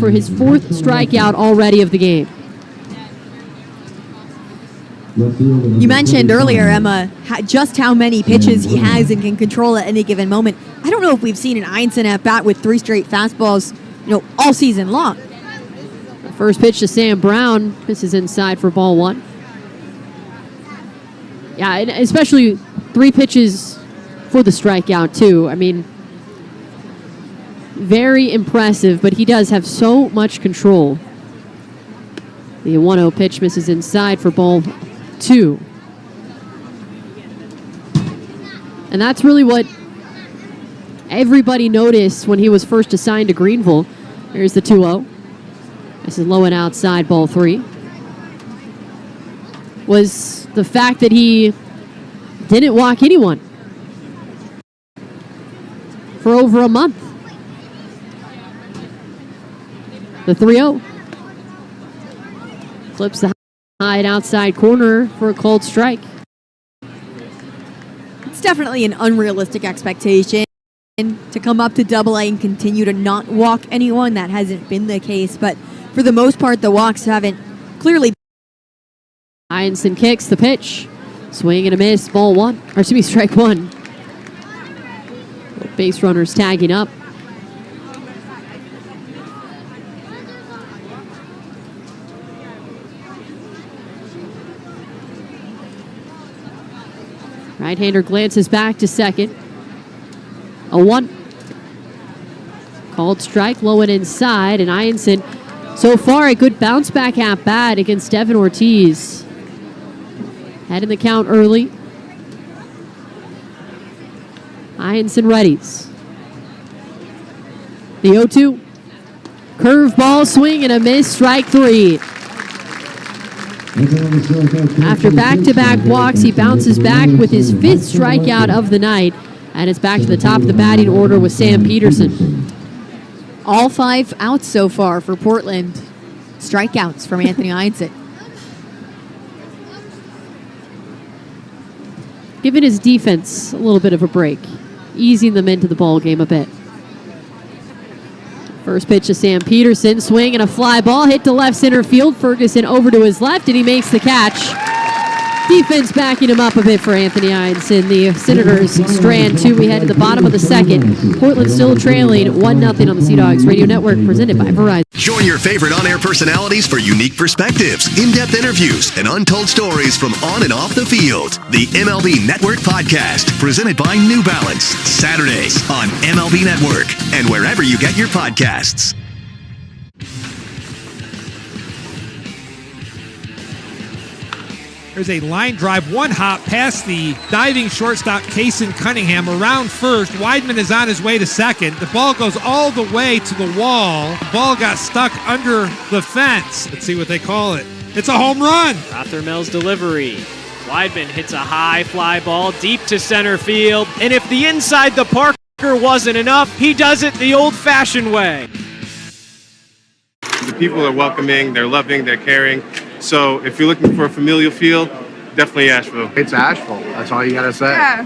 for his 4th strikeout already of the game. You mentioned earlier, Emma, just how many pitches he has and can control at any given moment. I don't know if we've seen an Einson at bat with 3 straight fastballs, all season long. The first pitch to Sam Brown. Misses inside for ball 1. Yeah, and especially 3 pitches for the strikeout, too. I mean, very impressive, but he does have so much control. The 1-0 pitch misses inside for ball 2. And that's really what everybody noticed when he was first assigned to Greenville. Here's the 2-0. This is low and outside, ball 3. Was the fact that he didn't walk anyone for over a month. The 3-0. Flips the high and outside corner for a called strike. It's definitely an unrealistic expectation to come up to Double-A and continue to not walk anyone. That hasn't been the case, but for the most part, the walks haven't clearly. Einson kicks the pitch. Swing and a miss, ball 1. Or excuse me, strike 1. Base runners tagging up. Right-hander glances back to second. 0-1. Called strike, low and inside, and Einson, so far a good bounce back at bat against Devin Ortiz. Had in the count early. Einson readies. The 0-2. Curveball swing and a miss, strike 3. After back-to-back walks, he bounces back with his 5th strikeout of the night, and it's back to the top of the batting order with Sam Peterson. All 5 outs so far for Portland. Strikeouts from Anthony Einson. Giving his defense a little bit of a break, easing them into the ball game a bit. First pitch to Sam Peterson, swing and a fly ball hit to left center field. Ferguson over to his left, and he makes the catch. Defense backing him up a bit for Anthony Einson. The Senators strand 2. We head to the bottom of the second. Portland still trailing 1-0 on the Sea Dogs Radio Network, presented by Verizon. Join your favorite on-air personalities for unique perspectives, in-depth interviews, and untold stories from on and off the field. The MLB Network Podcast, presented by New Balance. Saturdays on MLB Network and wherever you get your podcasts. There's a line drive, 1 hop past the diving shortstop, Kason Cunningham, around first. Weidman is on his way to second. The ball goes all the way to the wall. The ball got stuck under the fence. Let's see what they call it. It's a home run. Rothermel's delivery. Weidman hits a high fly ball deep to center field. And if the inside the Parker wasn't enough, he does it the old-fashioned way. The people are welcoming, they're loving, they're caring. So if you're looking for a familial feel, definitely Asheville. It's Asheville. That's all you got to say. Yeah.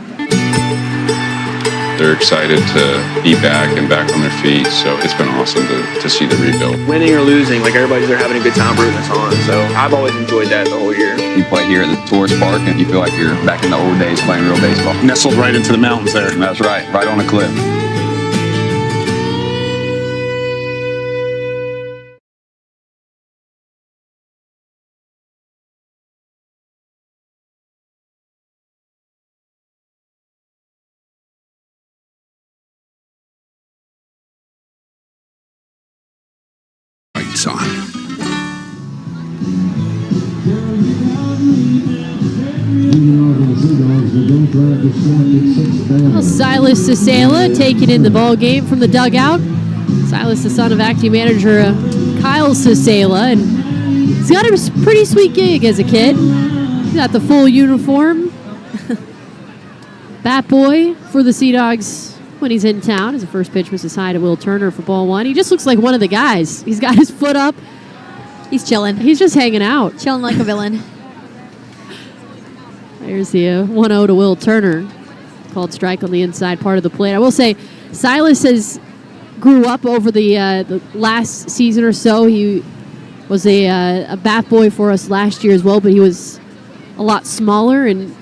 They're excited to be back and back on their feet, so it's been awesome to see the rebuild. Winning or losing, like everybody's there having a good time rooting us on, so I've always enjoyed that the whole year. You play here at the tourist park and you feel like you're back in the old days playing real baseball. Nestled right into the mountains there. That's right on a cliff. On. Well, Silas Sisela taking in the ball game from the dugout. Silas, the son of acting manager Kyle Sisela, and he's got a pretty sweet gig as a kid. He's got the full uniform. Bat boy for the Sea Dogs when he's in town. As the first pitch misses high to Will Turner for ball 1. He just looks like one of the guys. He's got his foot up. He's chilling. He's just hanging out. Chilling like a villain. There's the 1-0 to Will Turner. Called strike on the inside part of the plate. I will say, Silas has grew up over the last season or so. He was a bat boy for us last year as well, but he was a lot smaller, and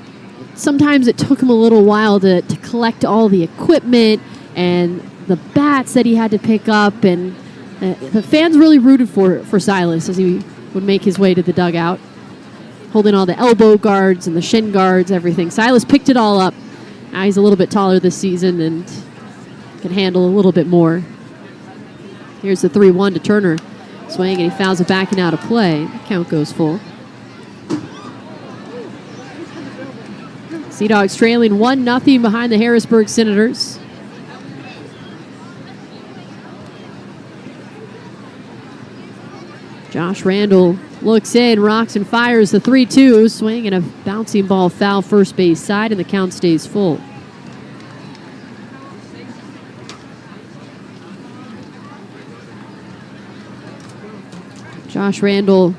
sometimes it took him a little while to collect all the equipment and the bats that he had to pick up, and the fans really rooted for Silas as he would make his way to the dugout, holding all the elbow guards and the shin guards, everything. Silas picked it all up. Now he's a little bit taller this season and can handle a little bit more. Here's the 3-1 to Turner. Swing, and he fouls it back and out of play. The count goes full. Sea Dogs trailing 1-0 behind the Harrisburg Senators. Josh Randall looks in, rocks and fires the 3-2. Swing and a bouncing ball foul first base side, and the count stays full. Josh Randall,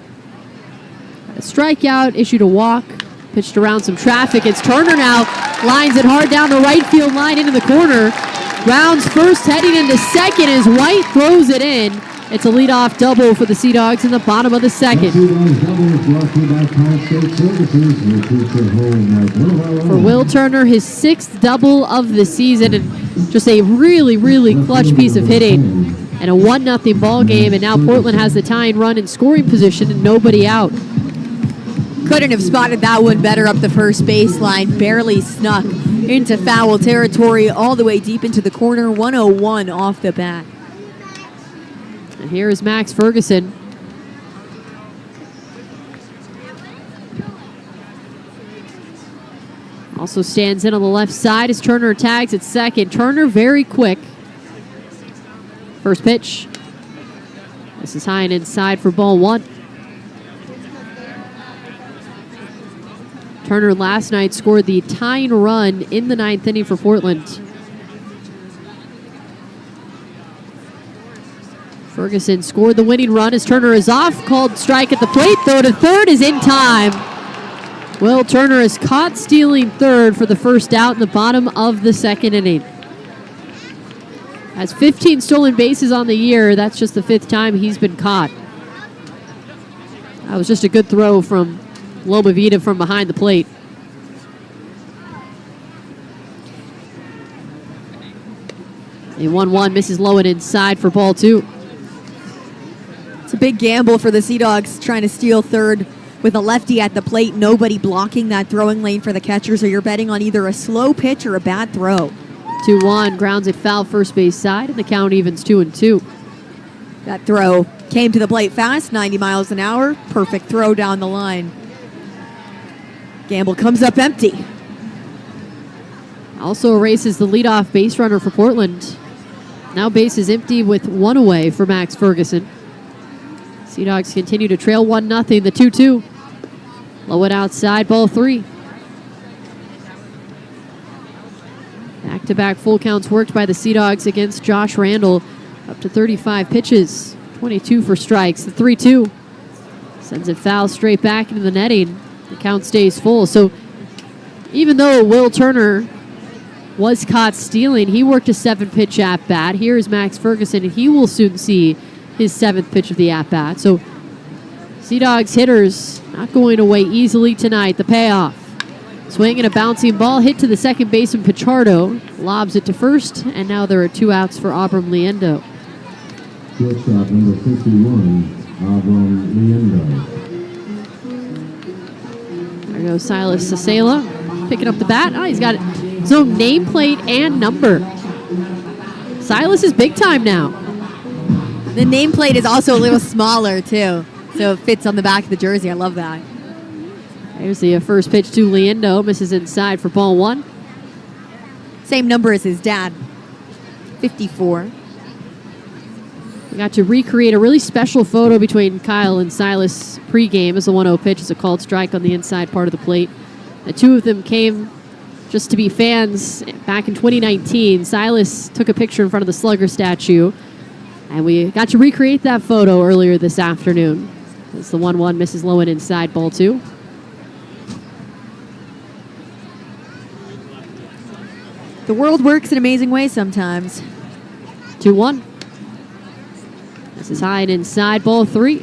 a strikeout, issued a walk, pitched around some traffic. It's Turner now, lines it hard down the right field line into the corner. Rounds first, heading into second as White throws it in. It's a leadoff double for the Sea Dogs in the bottom of the second. For Will Turner, his 6th double of the season, and just a really, really clutch piece of hitting. And a 1-0 ball game, and now Portland has the tying run in scoring position and nobody out. Couldn't have spotted that one better up the first baseline. Barely snuck into foul territory all the way deep into the corner. 101 off the bat. And here is Max Ferguson. Also stands in on the left side as Turner tags at second. Turner very quick. First pitch. This is high and inside for ball 1. Turner last night scored the tying run in the 9th inning for Portland. Ferguson scored the winning run as Turner is off. Called strike at the plate. Throw to third is in time. Will Turner is caught stealing third for the first out in the bottom of the 2nd inning. Has 15 stolen bases on the year. That's just the 5th time he's been caught. That was just a good throw from Loma Vida from behind the plate. A 1-1 misses low and inside for ball 2. It's a big gamble for the Sea Dogs trying to steal third with a lefty at the plate. Nobody blocking that throwing lane for the catcher, so you're betting on either a slow pitch or a bad throw. 2-1, grounds it foul first base side, and the count evens 2-2. That throw came to the plate fast, 90 miles an hour. Perfect throw down the line. Gamble comes up empty. Also erases the leadoff base runner for Portland. Now base is empty with 1 away for Max Ferguson. Sea Dogs continue to trail 1-0, the 2-2. Low it outside, ball 3. Back-to-back full counts worked by the Sea Dogs against Josh Randall. Up to 35 pitches, 22 for strikes. The 3-2 sends it foul straight back into the netting. The count stays full. So even though Will Turner was caught stealing, he worked a 7-pitch at-bat. Here is Max Ferguson, and he will soon see his 7th pitch of the at-bat. So Sea Dogs hitters not going away easily tonight. The payoff. Swing and a bouncing ball hit to the second baseman Pichardo. Lobs it to first, and now there are 2 outs for Abram Liendo. Shortstop number 51, Abram Liendo. There goes Silas Sasela, picking up the bat. Oh, he's got his own nameplate and number. Silas is big time now. The nameplate is also a little smaller, too, so it fits on the back of the jersey. I love that. There's the first pitch to Liendo. Misses inside for ball 1. Same number as his dad, 54. We got to recreate a really special photo between Kyle and Silas pregame as the 1-0 pitch is a called strike on the inside part of the plate. The two of them came just to be fans back in 2019. Silas took a picture in front of the Slugger statue, and we got to recreate that photo earlier this afternoon. It's the 1-1 misses low and inside, ball 2. The world works in amazing ways sometimes. 2-1. This is high and inside, ball 3.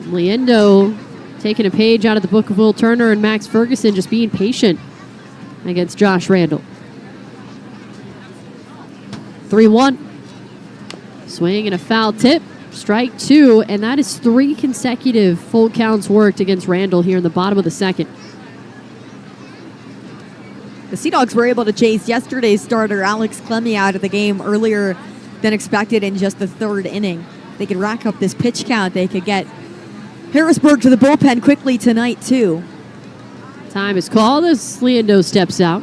Liendo taking a page out of the book of Will Turner, and Max Ferguson just being patient against Josh Randall. 3-1. Swing and a foul tip. Strike 2, and that is 3 consecutive full counts worked against Randall here in the bottom of the second. The Sea Dogs were able to chase yesterday's starter Alex Clemmie out of the game earlier than expected in just the 3rd inning. They could rack up this pitch count. They could get Harrisburg to the bullpen quickly tonight, too. Time is called as Liendo steps out.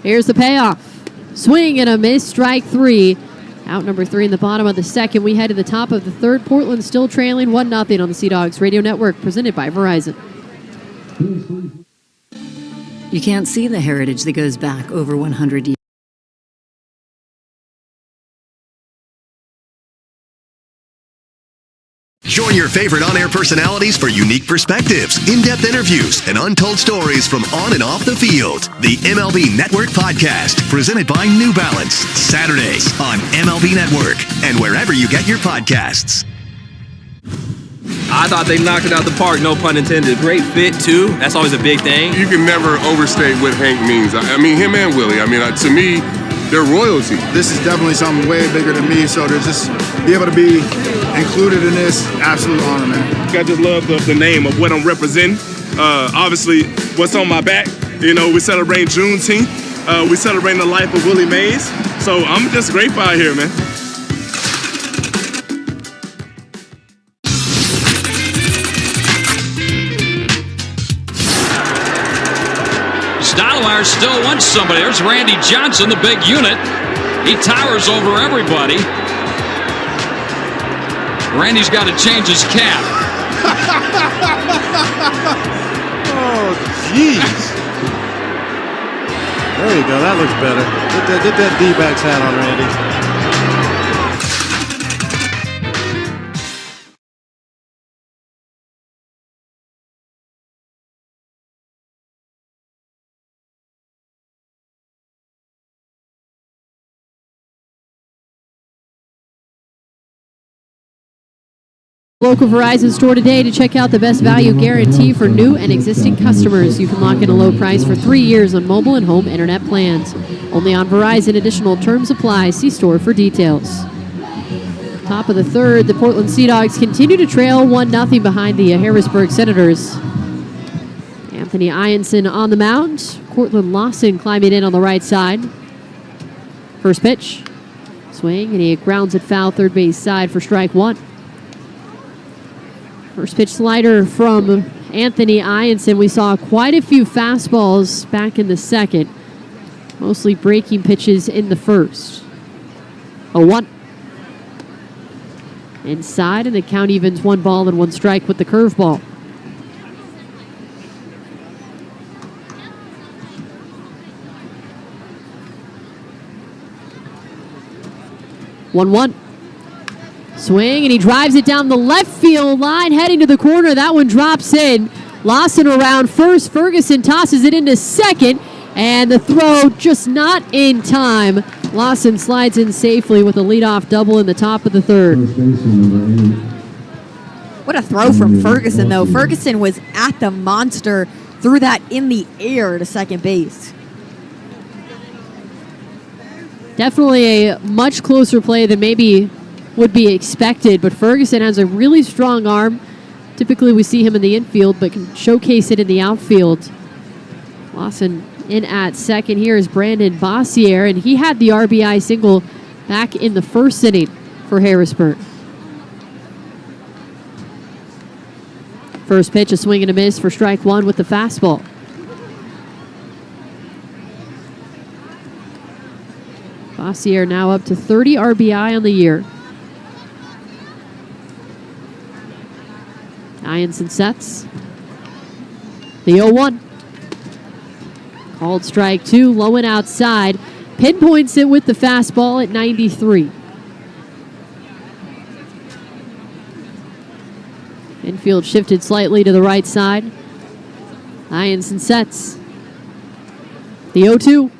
Here's the payoff. Swing and a miss, strike 3. Out number 3 in the bottom of the second. We head to the top of the 3rd. Portland still trailing 1-0 on the Sea Dogs Radio Network, presented by Verizon. You can't see the heritage that goes back over 100 years. Join your favorite on-air personalities for unique perspectives, in-depth interviews, and untold stories from on and off the field. The MLB Network Podcast, presented by New Balance, Saturdays on MLB Network and wherever you get your podcasts. I thought they knocked it out the park, no pun intended. Great fit, too. That's always a big thing. You can never overstate what Hank means. I mean, him and Willie. I mean, to me, they're royalty. This is definitely something way bigger than me, so to just be able to be included in this, absolute honor, man. I just love the name of what I'm representing. Obviously, what's on my back. You know, we celebrate Juneteenth. We celebrate the life of Willie Mays. So I'm just grateful out here, man. Stottlemyre still wants somebody. There's Randy Johnson, the big unit. He towers over everybody. Randy's got to change his cap. Oh, jeez. There you go. That looks better. Get that D-backs hat on, Randy. Local Verizon store today to check out the best value guarantee for new and existing customers. You can lock in a low price for 3 years on mobile and home internet plans. Only on Verizon. Additional terms apply. See store for details. Top of the 3rd, the Portland Sea Dogs continue to trail 1-0 behind the Harrisburg Senators. Anthony Ianson on the mound. Cortland Lawson climbing in on the right side. First pitch. Swing, and he grounds it foul third base side for strike 1. First pitch slider from Anthony Ianson. We saw quite a few fastballs back in the second. Mostly breaking pitches in the first. 0-1. Inside, and the count evens 1 ball and 1 strike with the curveball. One. Swing, and he drives it down the left field line, heading to the corner. That one drops in. Lawson around first. Ferguson tosses it into second, and the throw just not in time. Lawson slides in safely with a leadoff double in the top of the 3rd. What a throw from Ferguson, though. Ferguson was at the monster, threw that in the air to second base. Definitely a much closer play than maybe would be expected, but Ferguson has a really strong arm. Typically we see him in the infield, but can showcase it in the outfield. Lawson in at second. Here is Brandon Bossier, and he had the RBI single back in the first inning for Harrisburg. First pitch, a swing and a miss for strike 1 with the fastball. Bossier now up to 30 RBI on the year. Ianson sets. The 0-1. Called strike 2, low and outside. Pinpoints it with the fastball at 93. Infield shifted slightly to the right side. Ianson sets. The 0-2.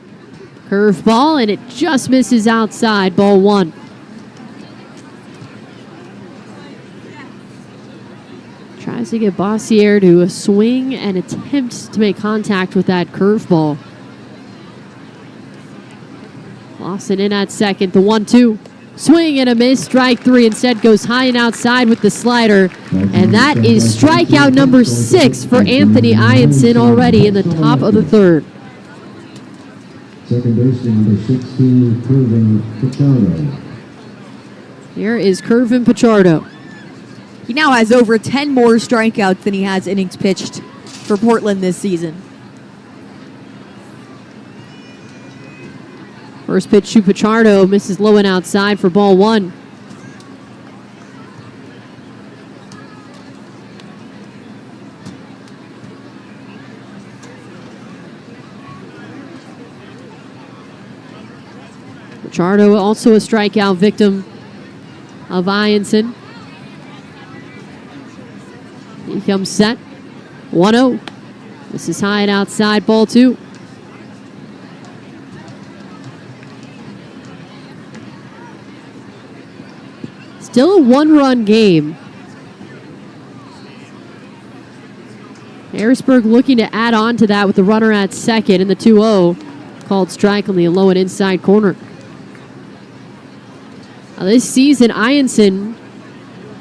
Curve ball, and it just misses outside. Ball 1. Tries to get Bossier to swing and attempt to make contact with that curveball. Lawson in at second. The 1-2. Swing and a miss. Strike 3 instead goes high and outside with the slider. And that is strikeout number 6 for Anthony Ianson already in the top of the third. Second baseman number 16, Curvin Pichardo. Here is Curvin Pichardo. He now has over 10 more strikeouts than he has innings pitched for Portland this season. First pitch to Pichardo misses low and outside for ball 1. Pichardo also a strikeout victim of Ianson. He comes set. 1-0. This is high and outside, ball 2. Still a one-run game. Harrisburg looking to add on to that with the runner at second in the 2-0. Called strike on the low and inside corner. Now this season, Ianson,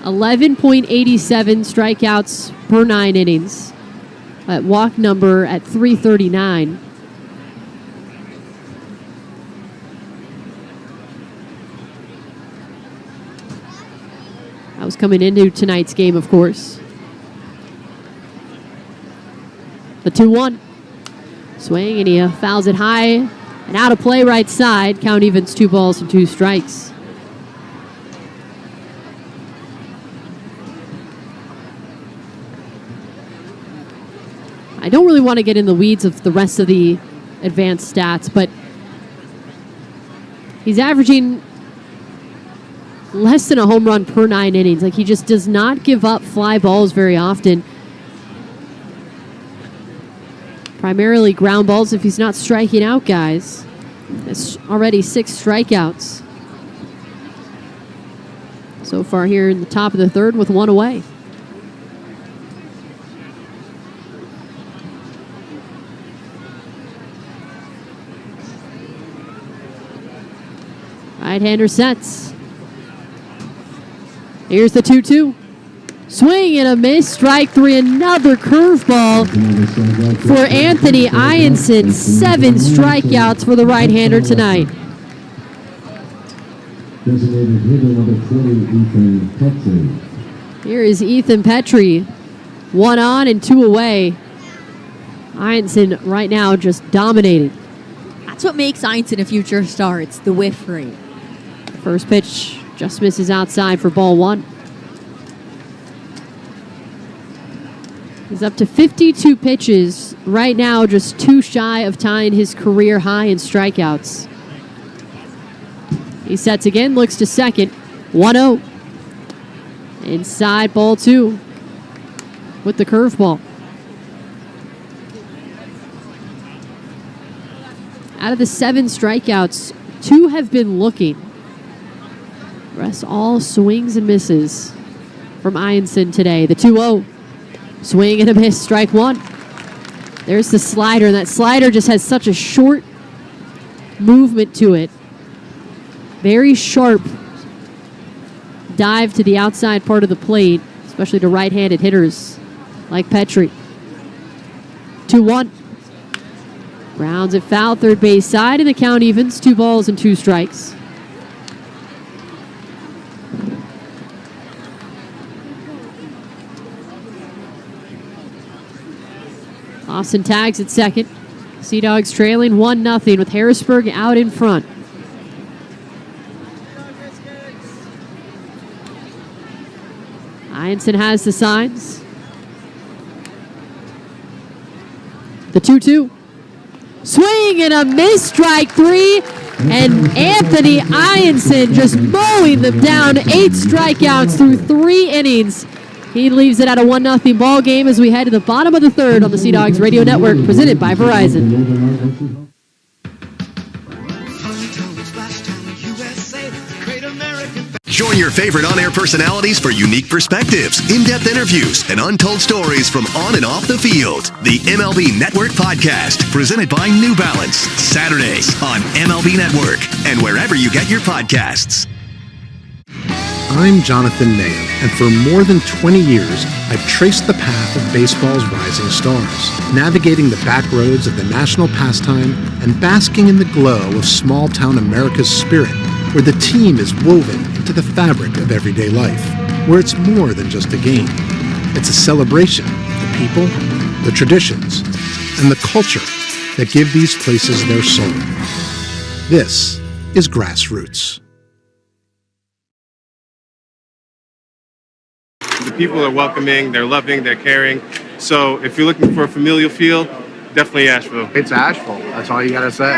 11.87 strikeouts per 9 innings. At walk number at 339. That was coming into tonight's game, of course. The 2-1. Swing, and he fouls it high and out of play right side. Count evens 2 balls and 2 strikes. I don't really want to get in the weeds of the rest of the advanced stats, but he's averaging less than a home run per 9 innings. Like, he just does not give up fly balls very often. Primarily ground balls if he's not striking out guys. That's already 6 strikeouts so far here in the top of the third with 1 away. Right-hander sets. Here's the 2-2. Swing and a miss. Strike 3. Another curveball for Anthony Ianson. 7 strikeouts for the right-hander tonight. Designated hitter number 20, Ethan Petrie. Here is Ethan Petrie. 1 on and 2 away. Ianson right now just dominating. That's what makes Ianson a future star. It's the whiff rate. First pitch just misses outside for ball 1. He's up to 52 pitches. Right now, just 2 shy of tying his career high in strikeouts. He sets again, looks to second. 1-0. Inside, ball 2 with the curveball. Out of the 7 strikeouts, 2 have been looking. Rest all swings and misses from Ianson today. The 2-0. Swing and a miss, strike 1. There's the slider, and that slider just has such a short movement to it. Very sharp dive to the outside part of the plate, especially to right-handed hitters like Petrie. 2-1. Grounds it foul, third base side, and the count evens 2 balls and 2 strikes. Austin tags at second. Sea Dogs trailing 1-0 with Harrisburg out in front. Ianson has the signs. The 2-2. Swing and a miss, strike 3. And Anthony Ianson just mowing them down. 8 strikeouts through 3 innings. He leaves it at a 1-0 ball game as we head to the bottom of the third on the Sea Dogs Radio Network, presented by Verizon. Join your favorite on-air personalities for unique perspectives, in-depth interviews, and untold stories from on and off the field. The MLB Network Podcast, presented by New Balance. Saturdays on MLB Network and wherever you get your podcasts. I'm Jonathan Mayo, and for more than 20 years, I've traced the path of baseball's rising stars, navigating the back roads of the national pastime and basking in the glow of small-town America's spirit, where the team is woven into the fabric of everyday life, where it's more than just a game. It's a celebration of the people, the traditions, and the culture that give these places their soul. This is Grassroots. The people are welcoming, they're loving, they're caring. So if you're looking for a familial feel, definitely Asheville. It's Asheville. That's all you got to say.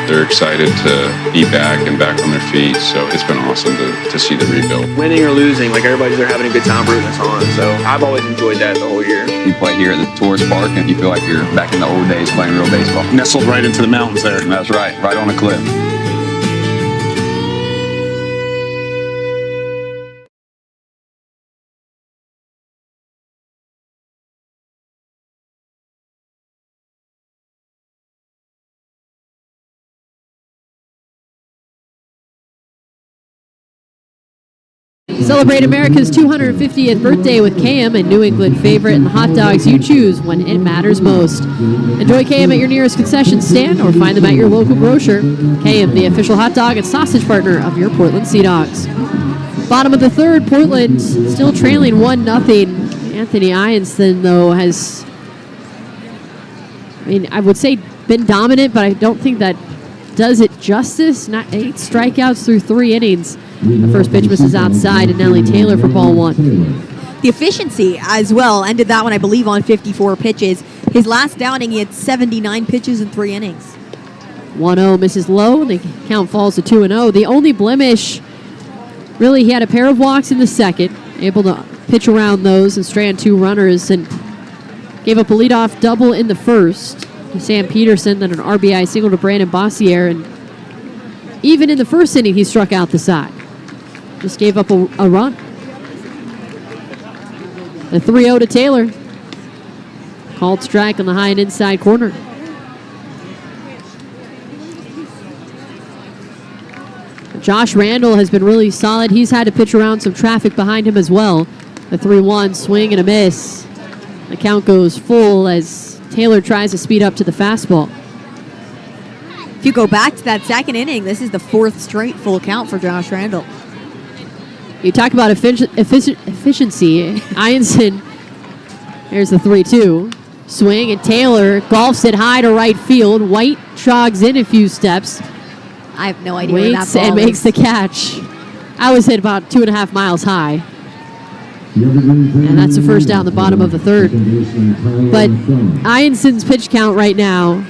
They're excited to be back and back on their feet, so it's been awesome to see the rebuild. Winning or losing, like everybody's there having a good time rooting us on. So I've always enjoyed that the whole year. You play here at the tourist park and you feel like you're back in the old days playing real baseball. Nestled right into the mountains there. That's right on a cliff. Celebrate America's 250th birthday with KM and New England favorite and the hot dogs you choose when it matters most. Enjoy KM at your nearest concession stand or find them at your local grocer. KM, the official hot dog and sausage partner of your Portland Sea Dogs. Bottom of the third, Portland still trailing 1-0. Anthony Ianson, though, has, I would say been dominant, but I don't think that does it justice. Not 8 strikeouts through 3 innings. The first pitch misses outside, and Nellie Taylor for ball 1. The efficiency as well ended that one, I believe, on 54 pitches. His last outing, he had 79 pitches in 3 innings. 1-0 misses low. The count falls to 2-0. The only blemish, really, he had a pair of walks in the second, able to pitch around those and strand 2 runners, and gave up a leadoff double in the first to Sam Peterson, then an RBI single to Brandon Bossier, and even in the first inning, he struck out the side. Just gave up a run. The 3-0 to Taylor. Called strike on the high and inside corner. Josh Randall has been really solid. He's had to pitch around some traffic behind him as well. The 3-1 swing and a miss. The count goes full as Taylor tries to speed up to the fastball. If you go back to that second inning, this is the 4th straight full count for Josh Randall. You talk about efficiency. Ianson, there's the 3-2. Swing, and Taylor golfs it high to right field. White trogs in a few steps. I have no idea where that Waits ball and is. makes the catch. I was hit about 2.5 miles high. And that's the first down the bottom of the third. But Ianson's pitch count right now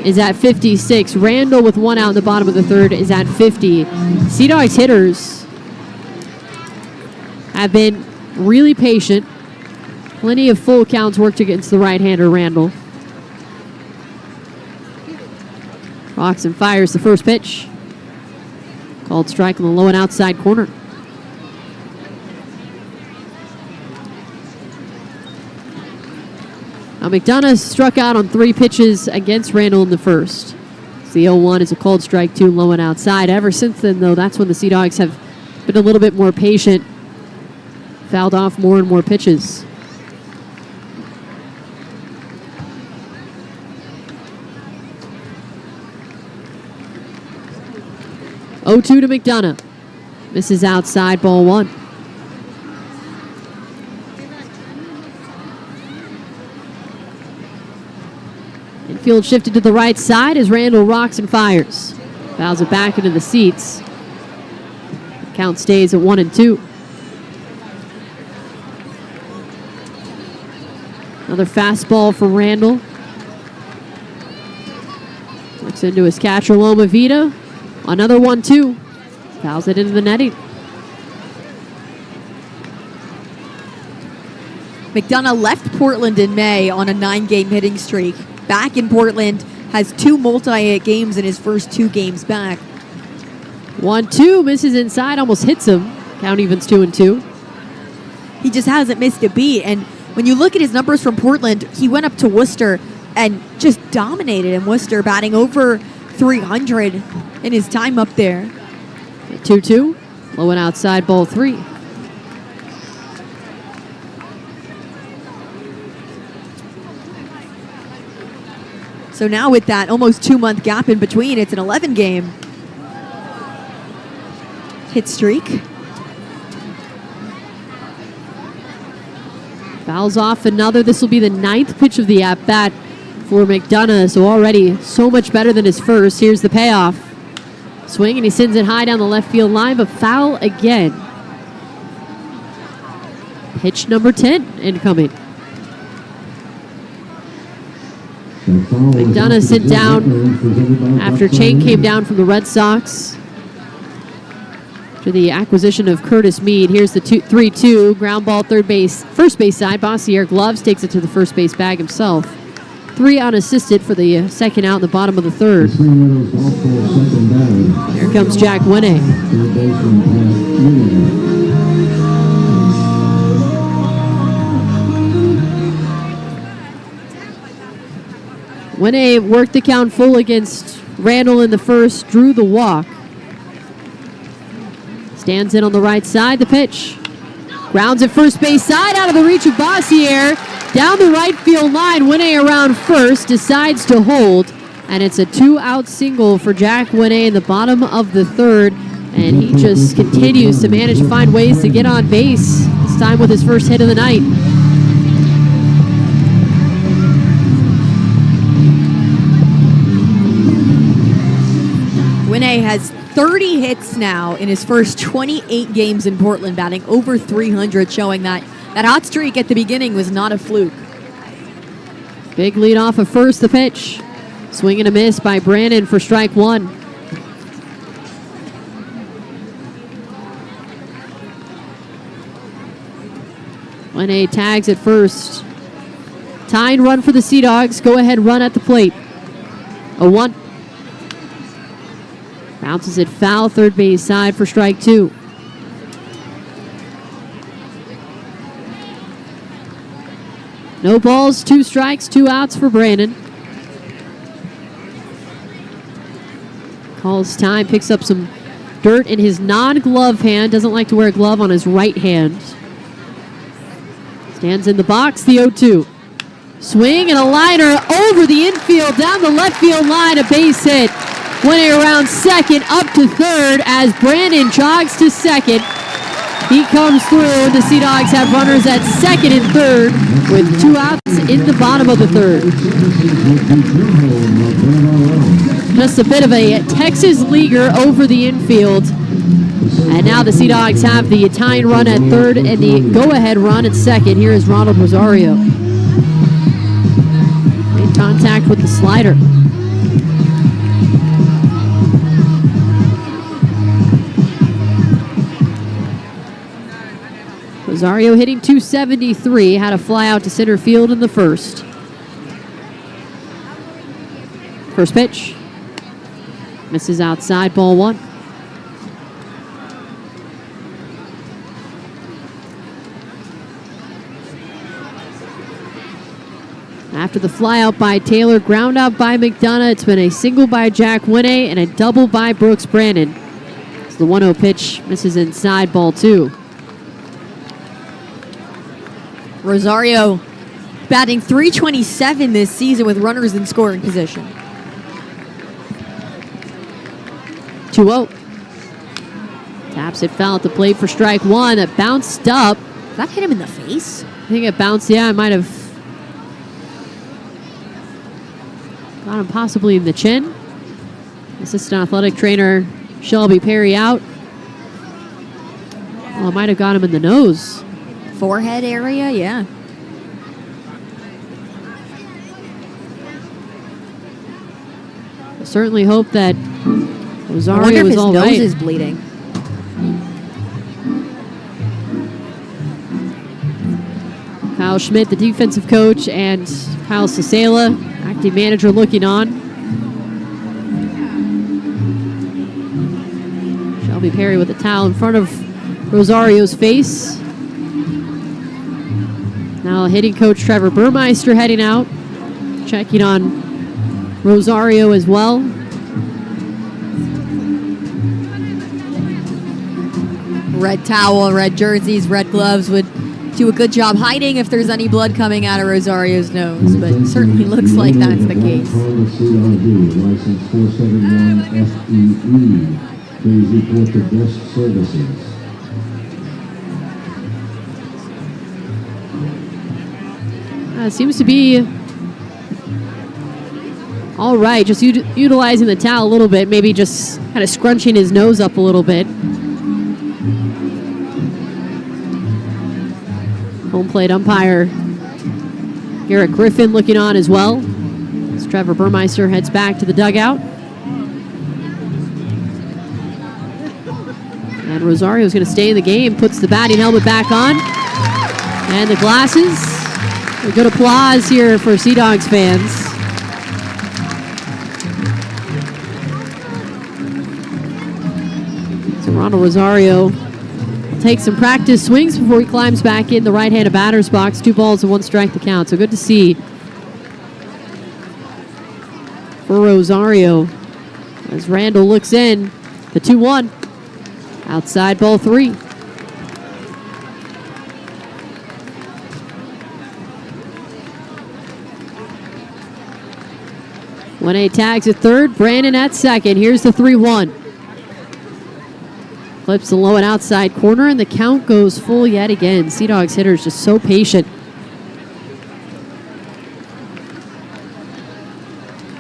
is at 56. Randall with 1 out in the bottom of the third is at 50. Sea Dogs hitters have been really patient. Plenty of full counts worked against the right-hander Randall. Roxon fires the first pitch. Called strike on the low and outside corner. Now McDonough struck out on 3 pitches against Randall in the first. So the 0-1 is a called strike, 2 low and outside. Ever since then, though, that's when the Sea Dogs have been a little bit more patient. Fouled off more and more pitches. Oh, 2 to McDonough. Misses outside, ball 1. Infield shifted to the right side as Randall rocks and fires. Fouls it back into the seats. The count stays at 1-2. Another fastball for Randall. Looks into his catcher, Loma Vida. Another 1-2. Fouls it into the netting. McDonough left Portland in May on a 9-game hitting streak. Back in Portland, has 2 multi-hit games in his first 2 games back. 1-2, misses inside, almost hits him. Count evens 2-2. He just hasn't missed a beat. And when you look at his numbers from Portland, he went up to Worcester and just dominated in Worcester, batting over 300 in his time up there. 2-2, low and outside, ball 3. So now with that almost 2-month gap in between, it's an 11-game hit streak. Fouls off another. This will be the 9th pitch of the at-bat for McDonough, so already so much better than his first. Here's the payoff. Swing, and he sends it high down the left field line, but foul again. Pitch number 10 incoming. McDonough sent down after Chain came down from the Red Sox to the acquisition of Curtis Mead. Here's the 3-2 ground ball, first base side. Bossier gloves, takes it to the first base bag himself. 3 unassisted for the second out in the bottom of the third. Here comes Jack Winnie. Winnie worked the count full against Randall in the first, drew the walk. Stands in on the right side, the pitch. Grounds at first base side, out of the reach of Bossier. Down the right field line, Winnie around first, decides to hold. And it's a 2-out single for Jack Winnie in the bottom of the third. And he just continues to manage to find ways to get on base, this time with his first hit of the night. Winnie has 30 hits now in his first 28 games in Portland, batting over 300, showing that hot streak at the beginning was not a fluke. Big lead off of first, the pitch. Swing and a miss by Brandon for strike 1. Winnie tags at first. Tying run for the Sea Dogs. Go ahead run at the plate. 0-1. Bounces it foul, third base side for strike 2. No balls, 2 strikes, 2 outs for Brandon. Calls time, picks up some dirt in his non-glove hand. Doesn't like to wear a glove on his right hand. Stands in the box, the 0-2. Swing and a liner over the infield, down the left field line, a base hit. Winnie around second, up to third as Brandon jogs to second. He comes through. The Sea Dogs have runners at second and third with 2 outs in the bottom of the third. Just a bit of a Texas leaguer over the infield. And now the Sea Dogs have the tying run at third and the go-ahead run at second. Here is Ronald Rosario. Made contact with the slider. Rosario hitting .273, had a fly out to center field in the first. First pitch. Misses outside, ball 1. After the fly out by Taylor, ground out by McDonough, it's been a single by Jack Winnie and a double by Brooks Brandon. It's the 1-0 pitch, misses inside, ball 2. Rosario batting .327 this season with runners in scoring position. 2-0. Taps it foul at the plate for strike 1. That bounced up. Did that hit him in the face? I think it bounced, yeah, it might have got him possibly in the chin. Assistant athletic trainer Shelby Perry out. Well, it might have got him in the nose. Forehead area, yeah. I certainly hope that Rosario I wonder if was his all nose right. is bleeding. Kyle Schmidt, the defensive coach, and Kyle Cicela, acting manager, looking on. Perry with a towel in front of Rosario's face. Now hitting coach Trevor Burmeister heading out, checking on Rosario as well. Red towel, red jerseys, red gloves would do a good job hiding if there's any blood coming out of Rosario's nose, but it certainly looks like that's the case. License 471 FEE. Please report to guest services. Seems to be all right, just utilizing the towel a little bit, maybe just kind of scrunching his nose up a little bit. Home plate umpire Garrett Griffin looking on as well as Trevor Burmeister heads back to the dugout. And Rosario's going to stay in the game, puts the batting helmet back on and the glasses. A good applause here for Sea Dogs fans. So Ronald Rosario will take some practice swings before he climbs back in the right-handed batter's box. 2 balls and 1 strike to count. So good to see for Rosario as Randall looks in. The 2-1. Outside ball 3. One A tags at third. Brandon at second. Here's the 3-1. Clips the low and outside corner, and the count goes full yet again. Sea Dogs hitters just so patient.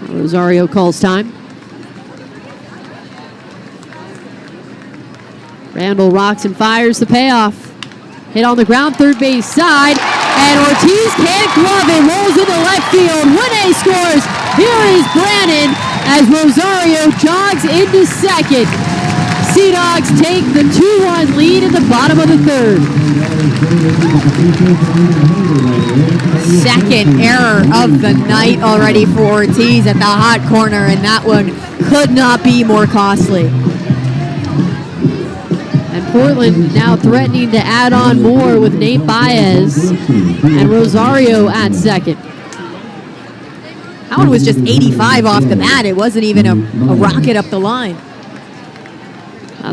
Rosario calls time. Randall rocks and fires the payoff. Hit on the ground, third base side, and Ortiz can't glove it. Rolls into left field. 1A scores. Here is Brandon as Rosario jogs into second. Sea Dogs take the 2-1 lead in the bottom of the third. Second error of the night already for Ortiz at the hot corner, and that one could not be more costly. And Portland now threatening to add on more with Nate Baez and Rosario at second. That one was just 85 off the bat. It wasn't even a rocket up the line.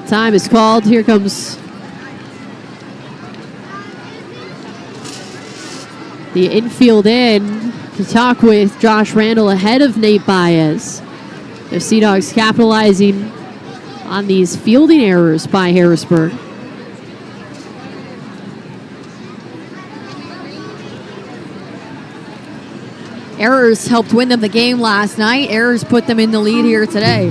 Time is called. Here comes the infield in to talk with Josh Randall ahead of Nate Baez. The Sea Dogs capitalizing on these fielding errors by Harrisburg. Errors helped win them the game last night. Errors put them in the lead here today.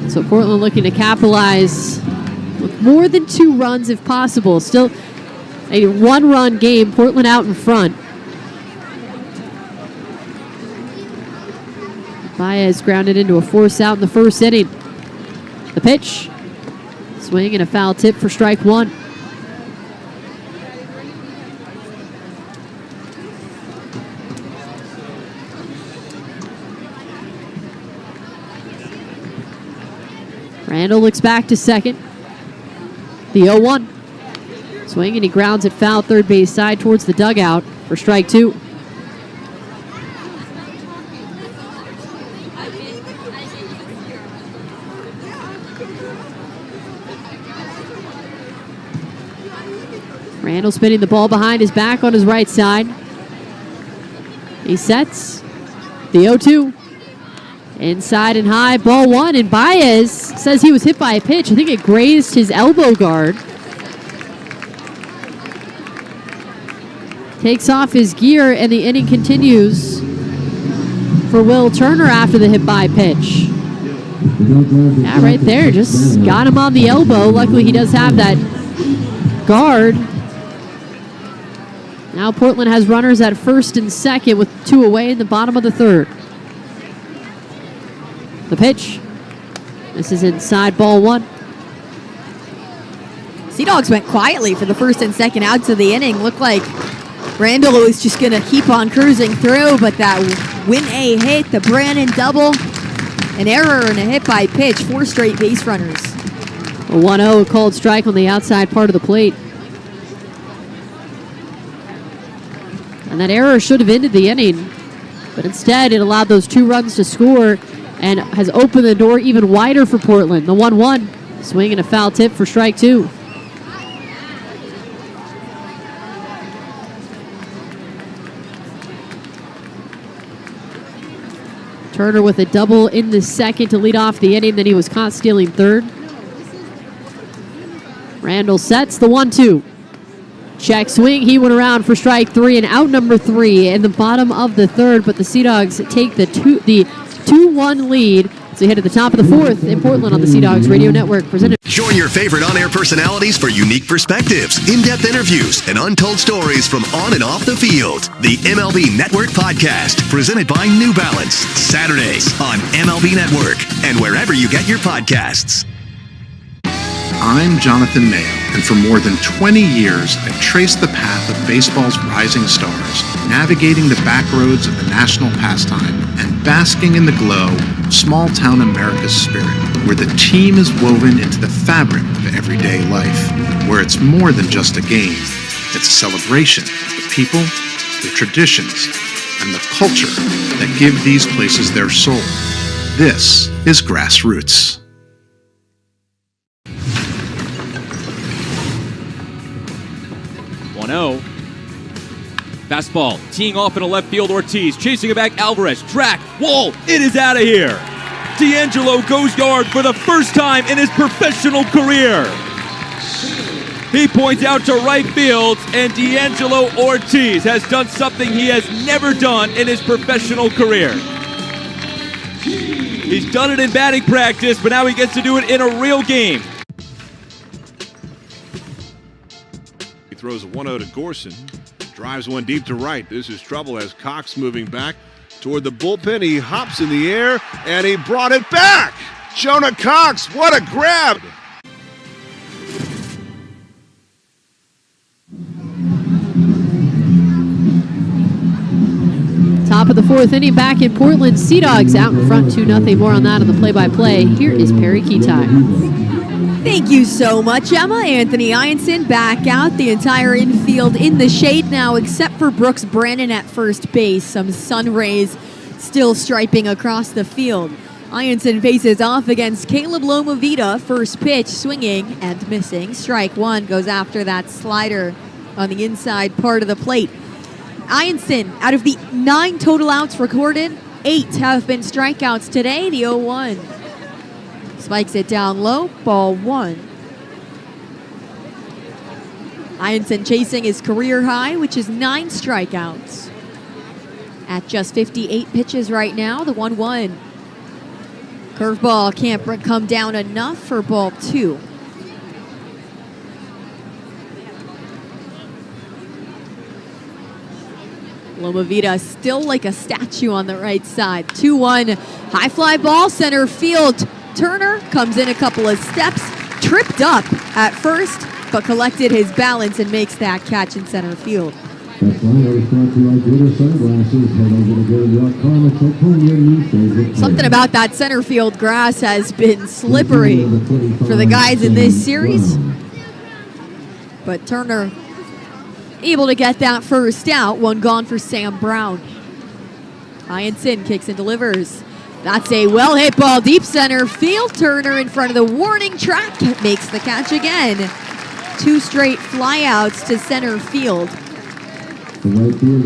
So Portland looking to capitalize with more than 2 runs if possible. Still a 1-run game. Portland out in front. Baez grounded into a force out in the first inning. The pitch. Swing and a foul tip for strike 1. Randall looks back to second. The 0-1. Swing and he grounds it foul third base side towards the dugout for strike 2. Randall spinning the ball behind his back on his right side. He sets the 0-2. Inside and high, ball 1, and Baez says he was hit by a pitch. I think it grazed his elbow guard. Takes off his gear, and the inning continues for Will Turner after the hit by pitch. Yeah, right there, just got him on the elbow. Luckily, he does have that guard. Now Portland has runners at first and second with 2 away in the bottom of the third. The pitch. This is inside ball 1. Sea Dogs went quietly for the first and second outs of the inning. Looked like Randall is just going to keep on cruising through, but that win-A hit, the Brannon double, an error and a hit by pitch, 4 straight base runners. A 1-0 called strike on the outside part of the plate. And that error should have ended the inning, but instead it allowed those 2 runs to score and has opened the door even wider for Portland. The 1-1, swing and a foul tip for strike 2. Turner with a double in the second to lead off the inning. Then he was caught stealing third. Randall sets the 1-2. Check swing. He went around for strike 3 and out number 3 in the bottom of the third. But the Sea Dogs take the 2-1 lead. So head to the top of the 4th in Portland on the Sea Dogs Radio Network. Presented. Join your favorite on-air personalities for unique perspectives, in-depth interviews, and untold stories from on and off the field. The MLB Network Podcast, presented by New Balance. Saturdays on MLB Network and wherever you get your podcasts. I'm Jonathan Mayo, and for more than 20 years, I've traced the path of baseball's rising stars, navigating the back roads of the national pastime and basking in the glow of small-town America's spirit, where the team is woven into the fabric of everyday life, where it's more than just a game. It's a celebration of the people, the traditions, and the culture that give these places their soul. This is Grassroots. Fastball, teeing off in a left field, Ortiz, chasing it back, Alvarez, track, wall, it is out of here. D'Angelo goes yard for the first time in his professional career. He points out to right field, and D'Angelo Ortiz has done something he has never done in his professional career. He's done it in batting practice, but now he gets to do it in a real game. He throws a 1-0 to Gorson. Drives one deep to right. This is trouble as Cox moving back toward the bullpen. He hops in the air, and he brought it back. Jonah Cox, what a grab. Top of the 4th inning, back in Portland. Sea Dogs out in front 2-0. More on that on the play-by-play. Here is Perry Ketai. Thank you so much, Emma. Anthony Ianson back out. The entire infield in the shade now, except for Brooks Brannon at first base. Some sun rays still striping across the field. Ianson faces off against Caleb Lomavita. First pitch, swinging and missing. Strike 1 goes after that slider on the inside part of the plate. Ianson, out of the 9 total outs recorded, 8 have been strikeouts today. The 0-1. Spikes it down low, ball 1. Ianson chasing his career high, which is 9 strikeouts. At just 58 pitches right now, the 1-1. Curveball can't come down enough for ball 2. Lomavita still like a statue on the right side. 2-1, high fly ball, center field. Turner comes in a couple of steps, tripped up at first, but collected his balance and makes that catch in center field. Something about that center field grass has been slippery for the guys in this series. But Turner able to get that first out. 1 gone for Sam Brown. Ianson kicks and delivers. That's a well-hit ball, deep center field. Turner in front of the warning track makes the catch again. 2 straight flyouts to center field.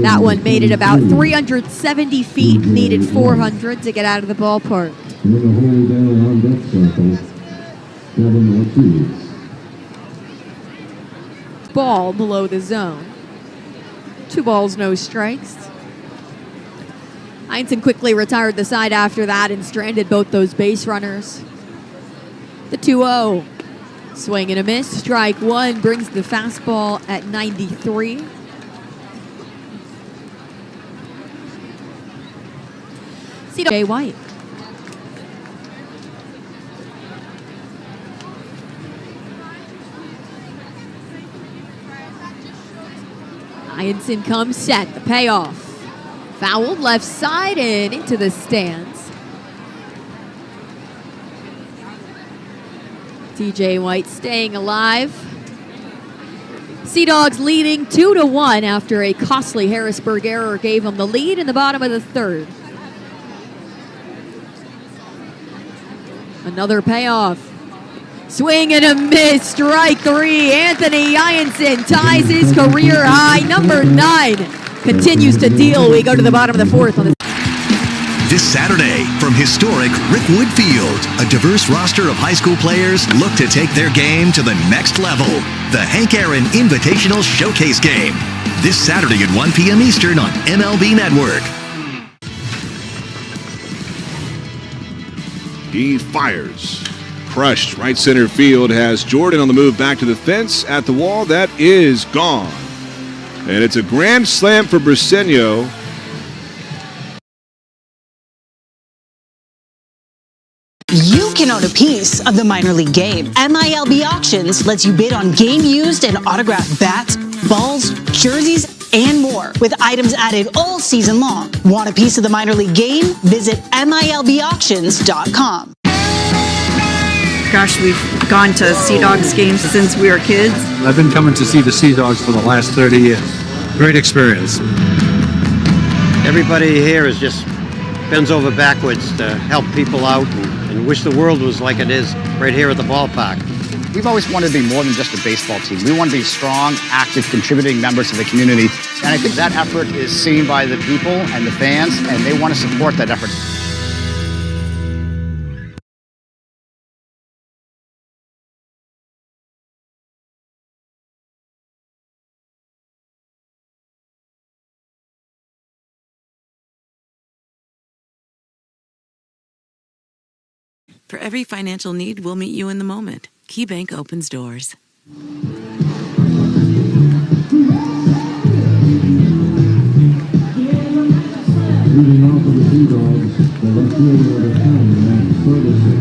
That one made it about 370 feet, needed 400 to get out of the ballpark. Ball below the zone. 2 balls, no strikes. Ianson quickly retired the side after that and stranded both those base runners. The 2-0. Swing and a miss. Strike 1 brings the fastball at 93. Jay White. Ianson comes set. The payoff. Fouled left side and into the stands. TJ White staying alive. Sea Dogs leading 2-1 after a costly Harrisburg error gave them the lead in the bottom of the third. Another payoff. Swing and a miss, strike three. Anthony Ianson ties his career high. Number 9 continues to deal. We go to the bottom of the fourth on the This Saturday, from historic Rickwood Field, a diverse roster of high school players look to take their game to the next level. The Hank Aaron Invitational Showcase Game. This Saturday at 1 p.m. Eastern on MLB Network. He fires. Crushed. Right center field has Jordan on the move back to the fence. At the wall, that is gone. And it's a grand slam for Briseño. You can own a piece of the minor league game. MILB Auctions lets you bid on game used and autographed bats, balls, jerseys, and more, with items added all season long. Want a piece of the minor league game? Visit MILBauctions.com. Gosh, we've gone to Sea Dogs games since we were kids. I've been coming to see the Sea Dogs for the last 30 years. Great experience. Everybody here is just bends over backwards to help people out and wish the world was like it is right here at the ballpark. We've always wanted to be more than just a baseball team. We want to be strong, active, contributing members of the community. And I think that effort is seen by the people and the fans, and they want to support that effort. For every financial need, we'll meet you in the moment. KeyBank opens doors. Leading off of the Sea Dogs, the left fielder of the town, Max Ferguson.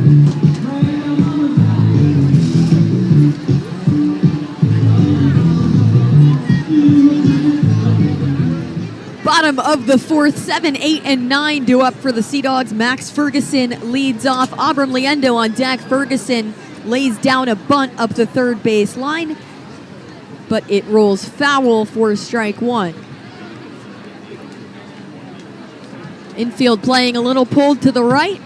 Bottom of the fourth, 7, 8, and 9 due up for the Sea Dogs. Max Ferguson leads off. Abram Liendo on deck. Ferguson lays down a bunt up the third base line, but it rolls foul for strike one. Infield playing a little pulled to the right.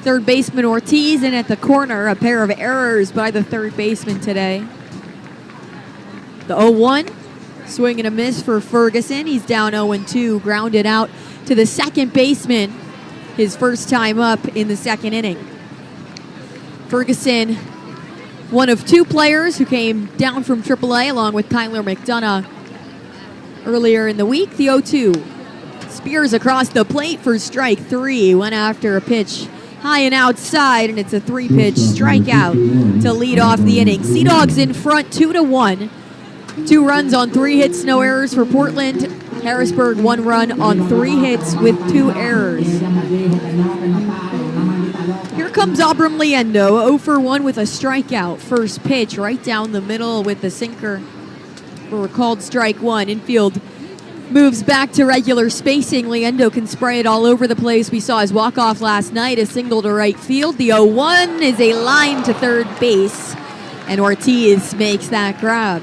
Third baseman Ortiz, and at the corner, a pair of errors by the third baseman today. The 0-1. Swing and a miss for Ferguson. He's down 0-2, grounded out to the second baseman, his first time up in the second inning. Ferguson, one of two players who came down from AAA along with Tyler McDonough earlier in the week. The 0-2. Spears across the plate for strike three. Went after a pitch high and outside, and it's a 3-pitch strikeout to lead off the inning. Sea Dogs in front 2-1. 2 runs on 3 hits, no errors for Portland. Harrisburg 1 run on 3 hits with 2 errors. Here comes Abram Liendo, 0 for 1 with a strikeout. First pitch right down the middle with the sinker for a called strike one. Infield moves back to regular spacing. Liendo can spray it all over the place. We saw his walk-off last night, a single to right field. The 0-1 is a line to third base, and Ortiz makes that grab.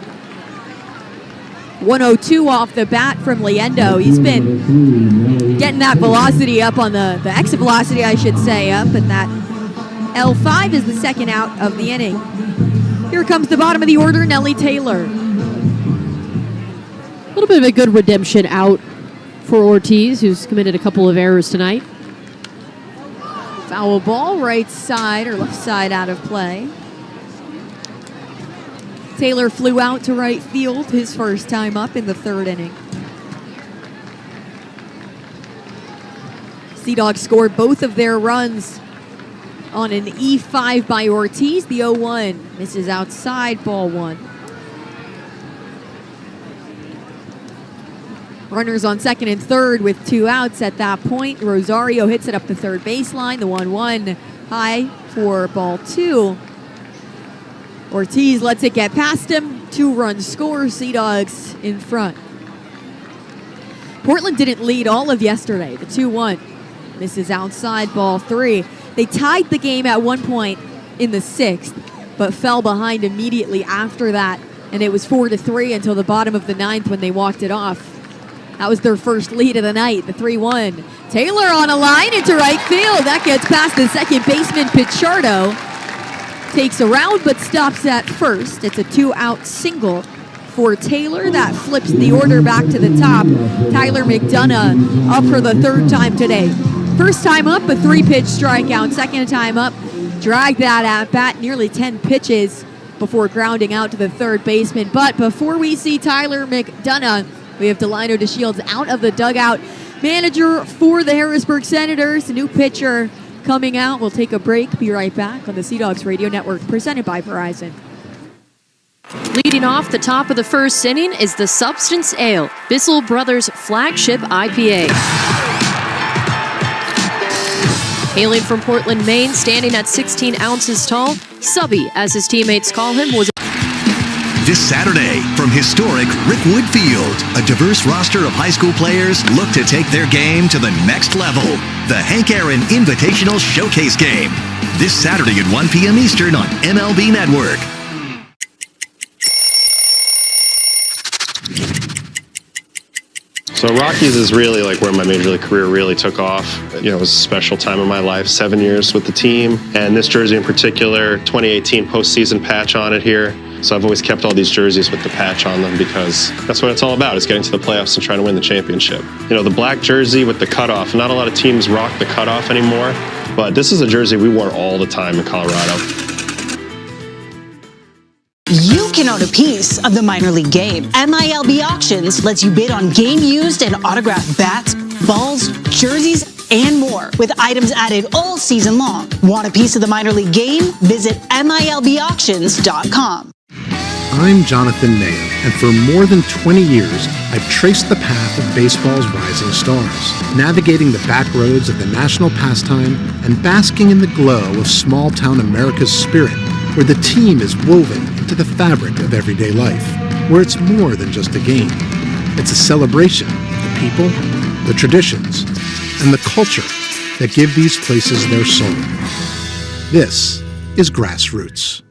102 off the bat from Liendo. He's been getting that velocity up on the exit velocity, I should say, up, and that L5 is the second out of the inning. Here comes the bottom of the order, Nellie Taylor. A little bit of a good redemption out for Ortiz, who's committed a couple of errors tonight. Foul ball, right side or left side out of play. Taylor flew out to right field, his first time up in the third inning. Sea Dogs scored both of their runs on an E5 by Ortiz. The 0-1 misses outside, ball one. Runners on second and third with 2 outs at that point. Rosario hits it up the third baseline. The 1-1 high for ball 2. Ortiz lets it get past him. 2 runs score. Sea Dogs in front. Portland didn't lead all of yesterday. The 2-1 misses outside, ball 3. They tied the game at one point in the 6th, but fell behind immediately after that, and it was 4-3 until the bottom of the 9th when they walked it off. That was their first lead of the night, the 3-1. Taylor on a line into right field. That gets past the second baseman, Pichardo. Takes a round but stops at first. It's a 2-out single for Taylor. That flips the order back to the top. Tyler McDonough up for the 3rd time today. First time up, a 3-pitch strikeout. Second time up, dragged that at bat, nearly 10 pitches before grounding out to the third baseman. But before we see Tyler McDonough, we have Delino DeShields out of the dugout. Manager for the Harrisburg Senators, a new pitcher coming out. We'll take a break, be right back on the Sea Dogs Radio Network, presented by Verizon. Leading off the top of the first inning is the Substance Ale, Bissell Brothers flagship IPA. Hailing from Portland, Maine, standing at 16 ounces tall, Subby, as his teammates call him, was This Saturday, from historic Rickwood Field, a diverse roster of high school players look to take their game to the next level. The Hank Aaron Invitational Showcase Game. This Saturday at 1 p.m. Eastern on MLB Network. So Rockies is really like where my major league career really took off. You know, it was a special time in my life, 7 years with the team. And this jersey in particular, 2018 postseason patch on it here. So I've always kept all these jerseys with the patch on them because that's what it's all about. It's getting to the playoffs and trying to win the championship. You know, the black jersey with the cutoff, not a lot of teams rock the cutoff anymore, but this is a jersey we wore all the time in Colorado. You can own a piece of the minor league game. MILB Auctions lets you bid on game used and autographed bats, balls, jerseys, and more, with items added all season long. Want a piece of the minor league game? Visit MILBauctions.com. I'm Jonathan Mayo, and for more than 20 years, I've traced the path of baseball's rising stars, navigating the back roads of the national pastime and basking in the glow of small-town America's spirit, where the team is woven into the fabric of everyday life, where it's more than just a game. It's a celebration of the people, the traditions, and the culture that give these places their soul. This is Grassroots.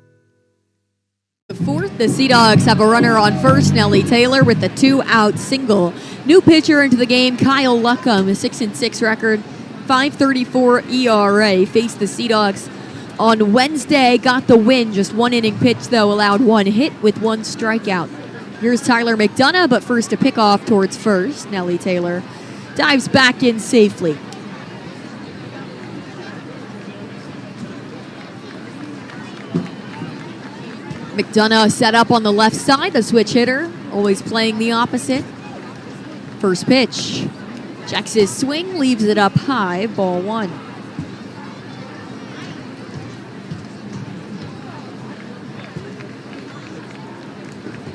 The 4th, the Sea Dogs have a runner on first, Nellie Taylor, with the 2-out single. New pitcher into the game, Kyle Luckham, a 6-6 record, .534 ERA, faced the Sea Dogs on Wednesday, got the win. Just 1 inning pitch, though, allowed 1 hit with 1 strikeout. Here's Tyler McDonough, but first a pickoff towards first. Nellie Taylor dives back in safely. McDonough set up on the left side, the switch hitter, always playing the opposite. First pitch. Checks his swing, leaves it up high, ball 1.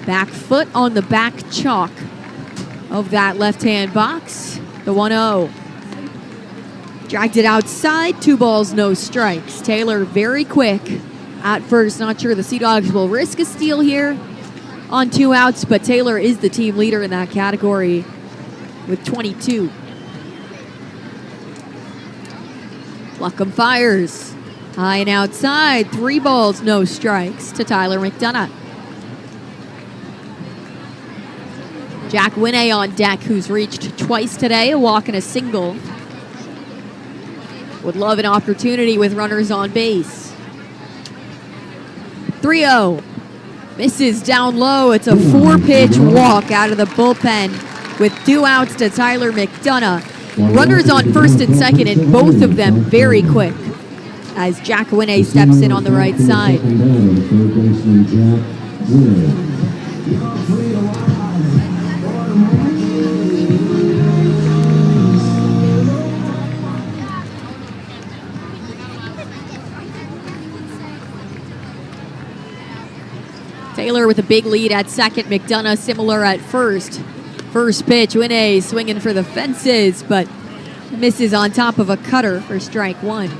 Back foot on the back chalk of that left-hand box. The 1-0. Dragged it outside, 2 balls, no strikes. Taylor very quick at first. Not sure the Sea Dogs will risk a steal here on 2 outs, but Taylor is the team leader in that category with 22. Luckham fires. High and outside, 3 balls, no strikes to Tyler McDonough. Jack Winne on deck, who's reached twice today, a walk and a single. Would love an opportunity with runners on base. 3-0. Misses down low. It's a 4-pitch walk out of the bullpen with 2 outs to Tyler McDonough. Runners on first and second, and both of them very quick as Jack Winne steps in on the right side. Taylor with a big lead at second. McDonough similar at first. First pitch, Winne swinging for the fences, but misses on top of a cutter for strike 1.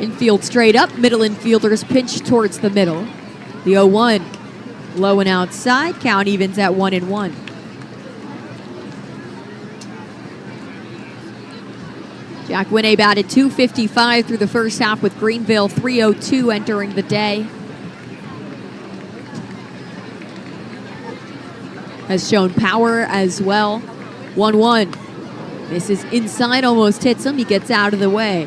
Infield straight up. Middle infielders pinch towards the middle. The 0-1. Low and outside. Count evens at 1-1. Jack Winne batted .255 through the first half with Greenville, .302 entering the day. Has shown power as well. 1-1. This is inside, almost hits him. He gets out of the way.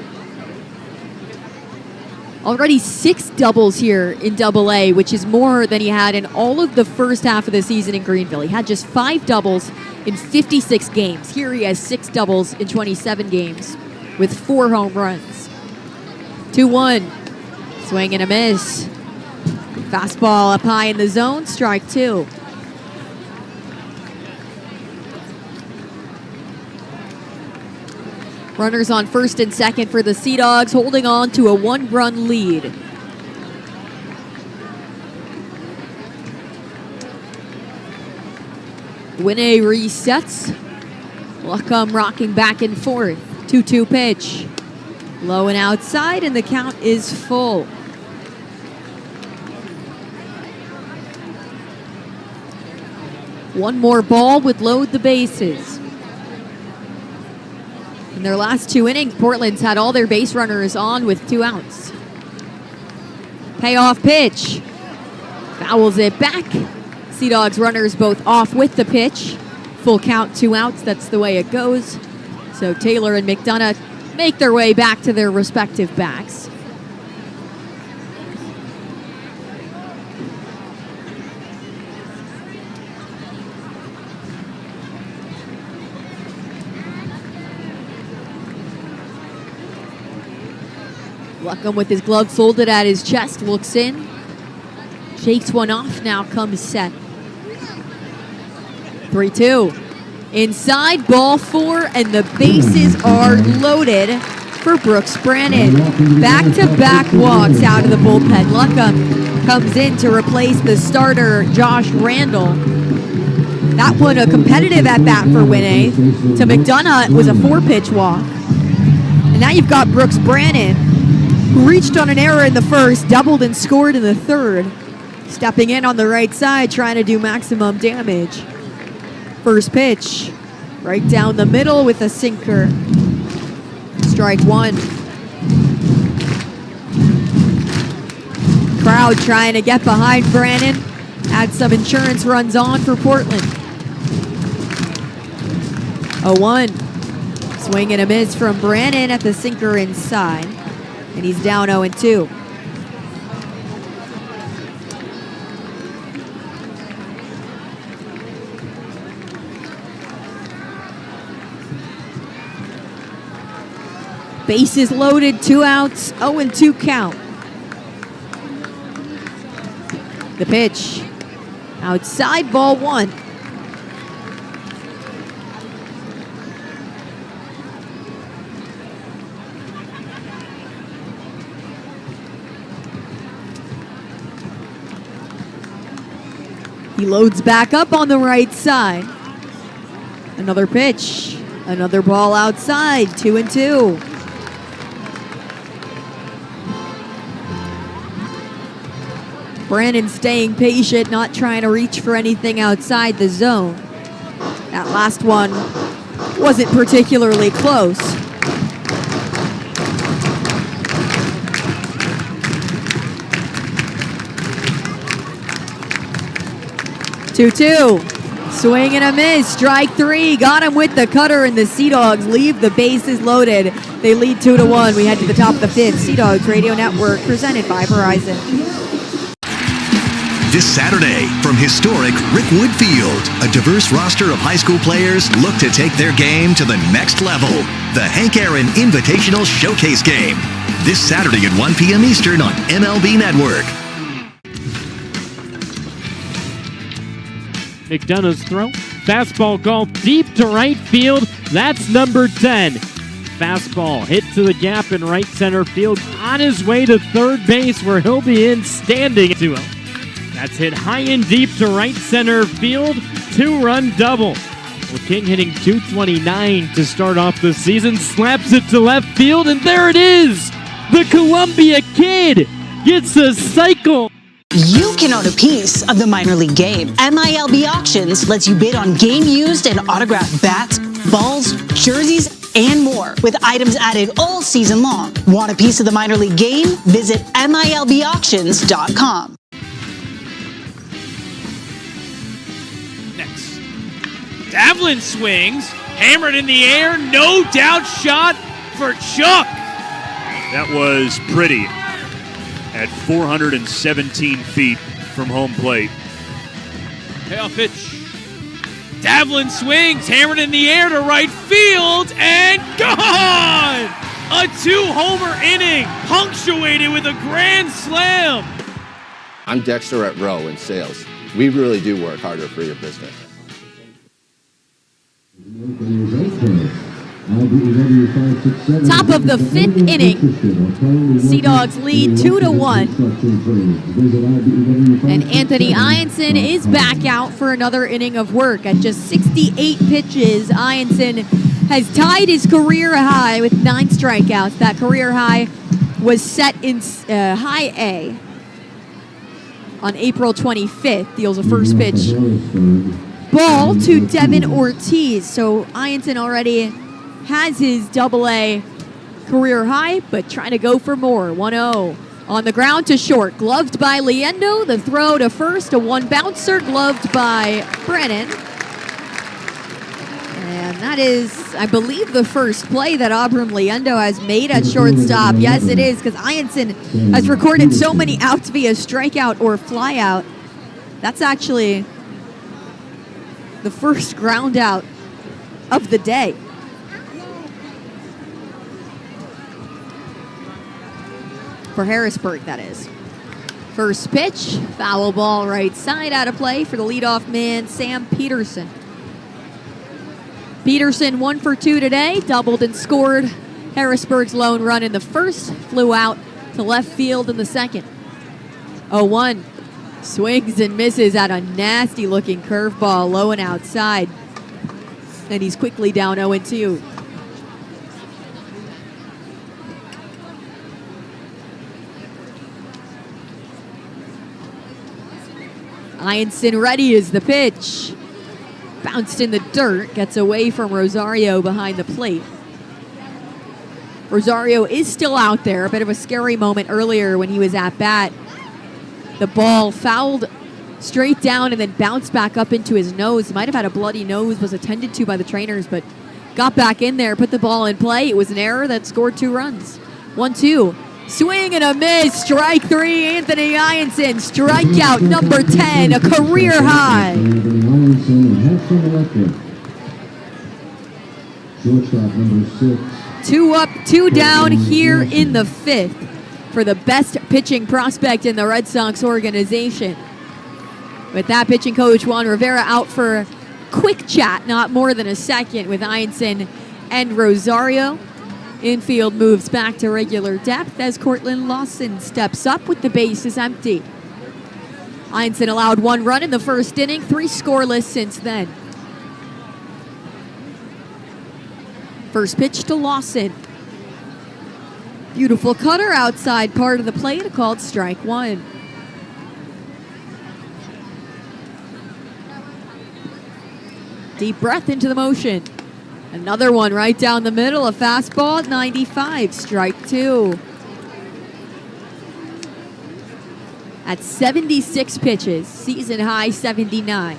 Already 6 doubles here in Double-A, which is more than he had in all of the first half of the season in Greenville. He had just 5 doubles in 56 games. Here he has 6 doubles in 27 games with 4 home runs. 2-1. Swing and a miss. Fastball up high in the zone. Strike 2. Runners on first and second for the Sea Dogs, holding on to a 1-run lead. Winne resets. Luckham rocking back and forth. 2-2 pitch. Low and outside, and the count is full. One more ball would load the bases. In their last 2 innings, Portland's had all their base runners on with 2 outs. Payoff pitch. Fouls it back. Sea Dogs runners both off with the pitch. Full count, 2 outs. That's the way it goes. So Taylor and McDonough make their way back to their respective backs. Luckham with his glove folded at his chest, looks in, shakes one off, now comes set. 3-2. Inside, ball 4, and the bases are loaded for Brooks Brannon. Back-to-back walks out of the bullpen. Luckham comes in to replace the starter, Josh Randall. That one a competitive at-bat for Winne. To McDonough, it was a 4-pitch walk. And now you've got Brooks Brannon, who reached on an error in the first, doubled and scored in the third. Stepping in on the right side, trying to do maximum damage. First pitch, right down the middle with a sinker. Strike 1. Crowd trying to get behind Brannon. Add some insurance runs on for Portland. 0-1. Swing and a miss from Brannon at the sinker inside. And he's down 0-2. Bases loaded, 2 outs, 0-2 count. The pitch. Outside, ball 1. He loads back up on the right side. Another pitch. Another ball outside. 2-2. Brannon staying patient, not trying to reach for anything outside the zone. That last one wasn't particularly close. Two. Swing and a miss. Strike 3. Got him with the cutter, and the Sea Dogs leave the bases loaded. They lead 2-1. We head to the top of the 5th. Sea Dogs Radio Network, presented by Verizon. This Saturday, from historic Rickwood Field, a diverse roster of high school players look to take their game to the next level. The Hank Aaron Invitational Showcase Game. This Saturday at 1 p.m. Eastern on MLB Network. McDonough's throw. Fastball called deep to right field. That's number 10. Fastball hit to the gap in right center field. On his way to third base where he'll be in standing. 2-0. That's hit high and deep to right center field. 2-run double. Well, King hitting .229 to start off the season. Slaps it to left field, and there it is. The Columbia Kid gets a cycle. You can own a piece of the minor league game. MILB Auctions lets you bid on game-used and autographed bats, balls, jerseys, and more, with items added all season long. Want a piece of the minor league game? Visit MILBauctions.com. Next, Davlin swings, hammered in the air, no doubt shot for Chuck. That was pretty at 417 feet from home plate. Payoff pitch. Davlin swings, hammered in the air to right field, and gone! A 2-homer inning, punctuated with a grand slam. I'm Dexter at Row in sales. We really do work harder for your business. Top of the 5th inning. Sea Dogs lead 2-1. And Anthony Ianson is back out for another inning of work. At just 68 pitches, Ianson has tied his career high with 9 strikeouts. That career high was set in high A on April 25th. Deals a first pitch ball to Devin Ortiz. So Ianson already has his Double-A career high, but trying to go for more. 1-0 on the ground to short, gloved by Liendo. The throw to first, a 1-bouncer, gloved by Brennan. And that is, I believe, the first play that Abram Liendo has made at shortstop. Yes, it is, because Ianson has recorded so many outs via strikeout or flyout. That's actually the first ground out of the day. For Harrisburg, that is. First pitch, foul ball right side, out of play for the leadoff man, Sam Peterson. Peterson 1 for 2 today, doubled and scored. Harrisburg's lone run in the first, flew out to left field in the second. 0-1, swings and misses at a nasty looking curveball, low and outside. And he's quickly down 0-2. Ianson ready is the pitch. Bounced in the dirt, gets away from Rosario behind the plate. Rosario is still out there. A bit of a scary moment earlier when he was at bat. The ball fouled straight down and then bounced back up into his nose. Might have had a bloody nose, was attended to by the trainers, but got back in there, put the ball in play. It was an error that scored 2 runs. 1-2. Swing and a miss. Strike 3, Anthony Ianson. Strikeout number 10, a career high. Shortstop number 6. 2 up, 2 down here in the 5th for the best pitching prospect in the Red Sox organization. With that, pitching coach Juan Rivera out for a quick chat, not more than a second, with Ianson and Rosario. Infield moves back to regular depth as Cortland Lawson steps up with the bases empty. Ianson allowed 1 run in the first inning, 3 scoreless since then. First pitch to Lawson. Beautiful cutter outside part of the plate, called strike 1. Deep breath into the motion. Another one right down the middle, a fastball at 95, strike 2. At 76 pitches, season high 79.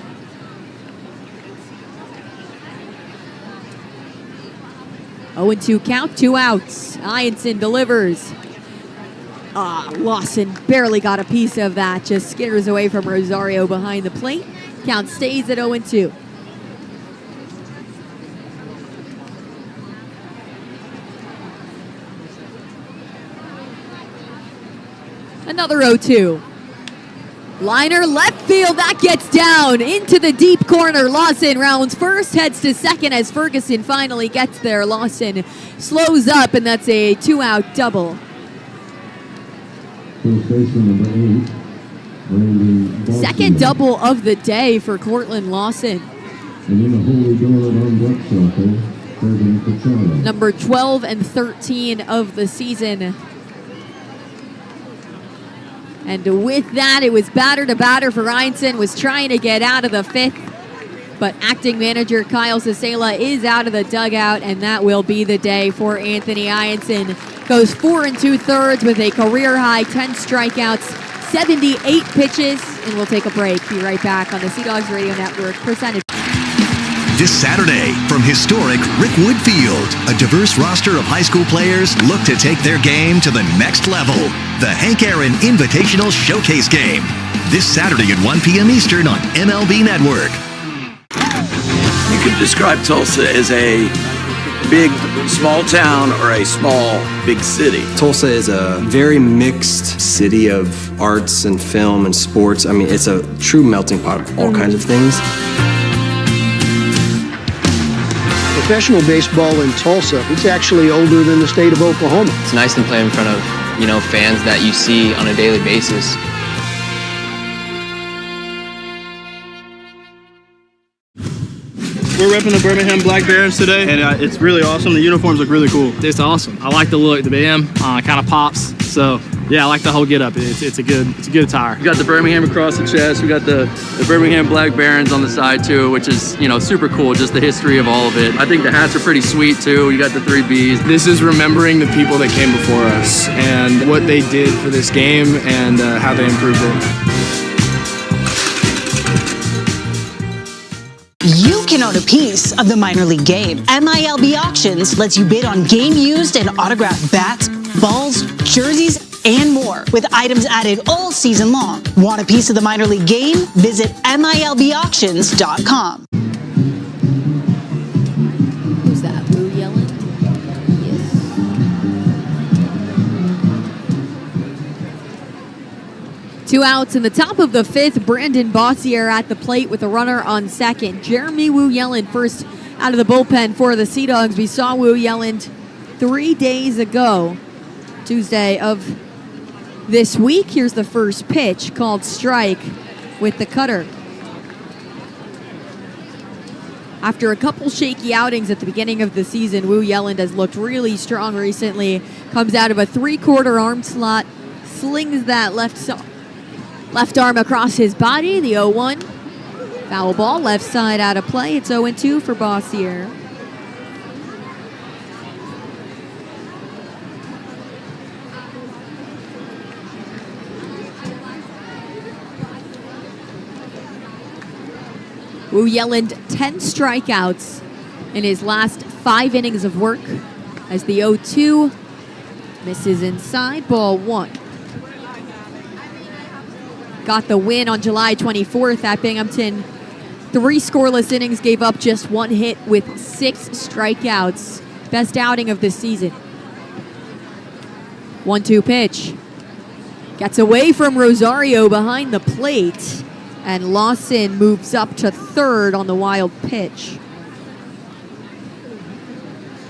Oh, 0-2 count, 2 outs. Ianson delivers. Lawson barely got a piece of that, just skitters away from Rosario behind the plate. Count stays at 0-2. Another 0-2. Liner left field, that gets down into the deep corner. Lawson rounds first, heads to second as Ferguson finally gets there. Lawson slows up, and that's a 2-out double. First baseman number 8. Second double of the day for Cortland Lawson. And in the holy door on Black Circle, Ferdinand Pachado. Number 12 and 13 of the season. And with that, it was batter to batter for Reinson, was trying to get out of the fifth. But acting manager Kyle Cicela is out of the dugout, and that will be the day for Anthony Ianson. Goes 4 2/3 with a career-high 10 strikeouts, 78 pitches, and we'll take a break. Be right back on the Sea Dogs Radio Network, presented. This Saturday, from historic Rickwood Field, a diverse roster of high school players look to take their game to the next level. The Hank Aaron Invitational Showcase Game. This Saturday at 1 p.m. Eastern on MLB Network. You could describe Tulsa as a big, small town or a small, big city. Tulsa is a very mixed city of arts and film and sports. I mean, it's a true melting pot of all kinds of things. Professional baseball in Tulsa, it's actually older than the state of Oklahoma. It's nice to play in front of, fans that you see on a daily basis. We're repping the Birmingham Black Barons today, and it's really awesome. The uniforms look really cool. It's awesome. I like the look. The band kind of pops. So yeah, I like the whole get up. It's a good attire. We got the Birmingham across the chest. We got the Birmingham Black Barons on the side too, which is super cool. Just the history of all of it. I think the hats are pretty sweet too. You got the 3 Bs. This is remembering the people that came before us and what they did for this game and how they improved it. You can own a piece of the minor league game. MILB Auctions lets you bid on game used and autographed bats, balls, jerseys, and more, with items added all season long. Want a piece of the minor league game? Visit MILBauctions.com. Who's that? Lou Yelland? Yes. Two outs in the top of the fifth. Brandon Bossier at the plate with a runner on second. Jeremy Wu Yelland first out of the bullpen for the Sea Dogs. We saw Wu Yelland 3 days ago, Tuesday of this week. Here's the first pitch, called strike with the cutter. After a couple shaky outings at the beginning of the season, Wu Yelland has looked really strong recently. Comes out of a 3/4 arm slot, slings that left arm across his body. The 0-1. Foul ball, left side out of play. It's 0-2 for Bossier. Wu Yelland, 10 strikeouts in his last 5 innings of work as the 0-2 misses inside, ball 1. Got the win on July 24th at Binghamton. 3 scoreless innings, gave up just 1 hit with 6 strikeouts. Best outing of the season. 1-2 pitch. Gets away from Rosario behind the plate. And Lawson moves up to third on the wild pitch.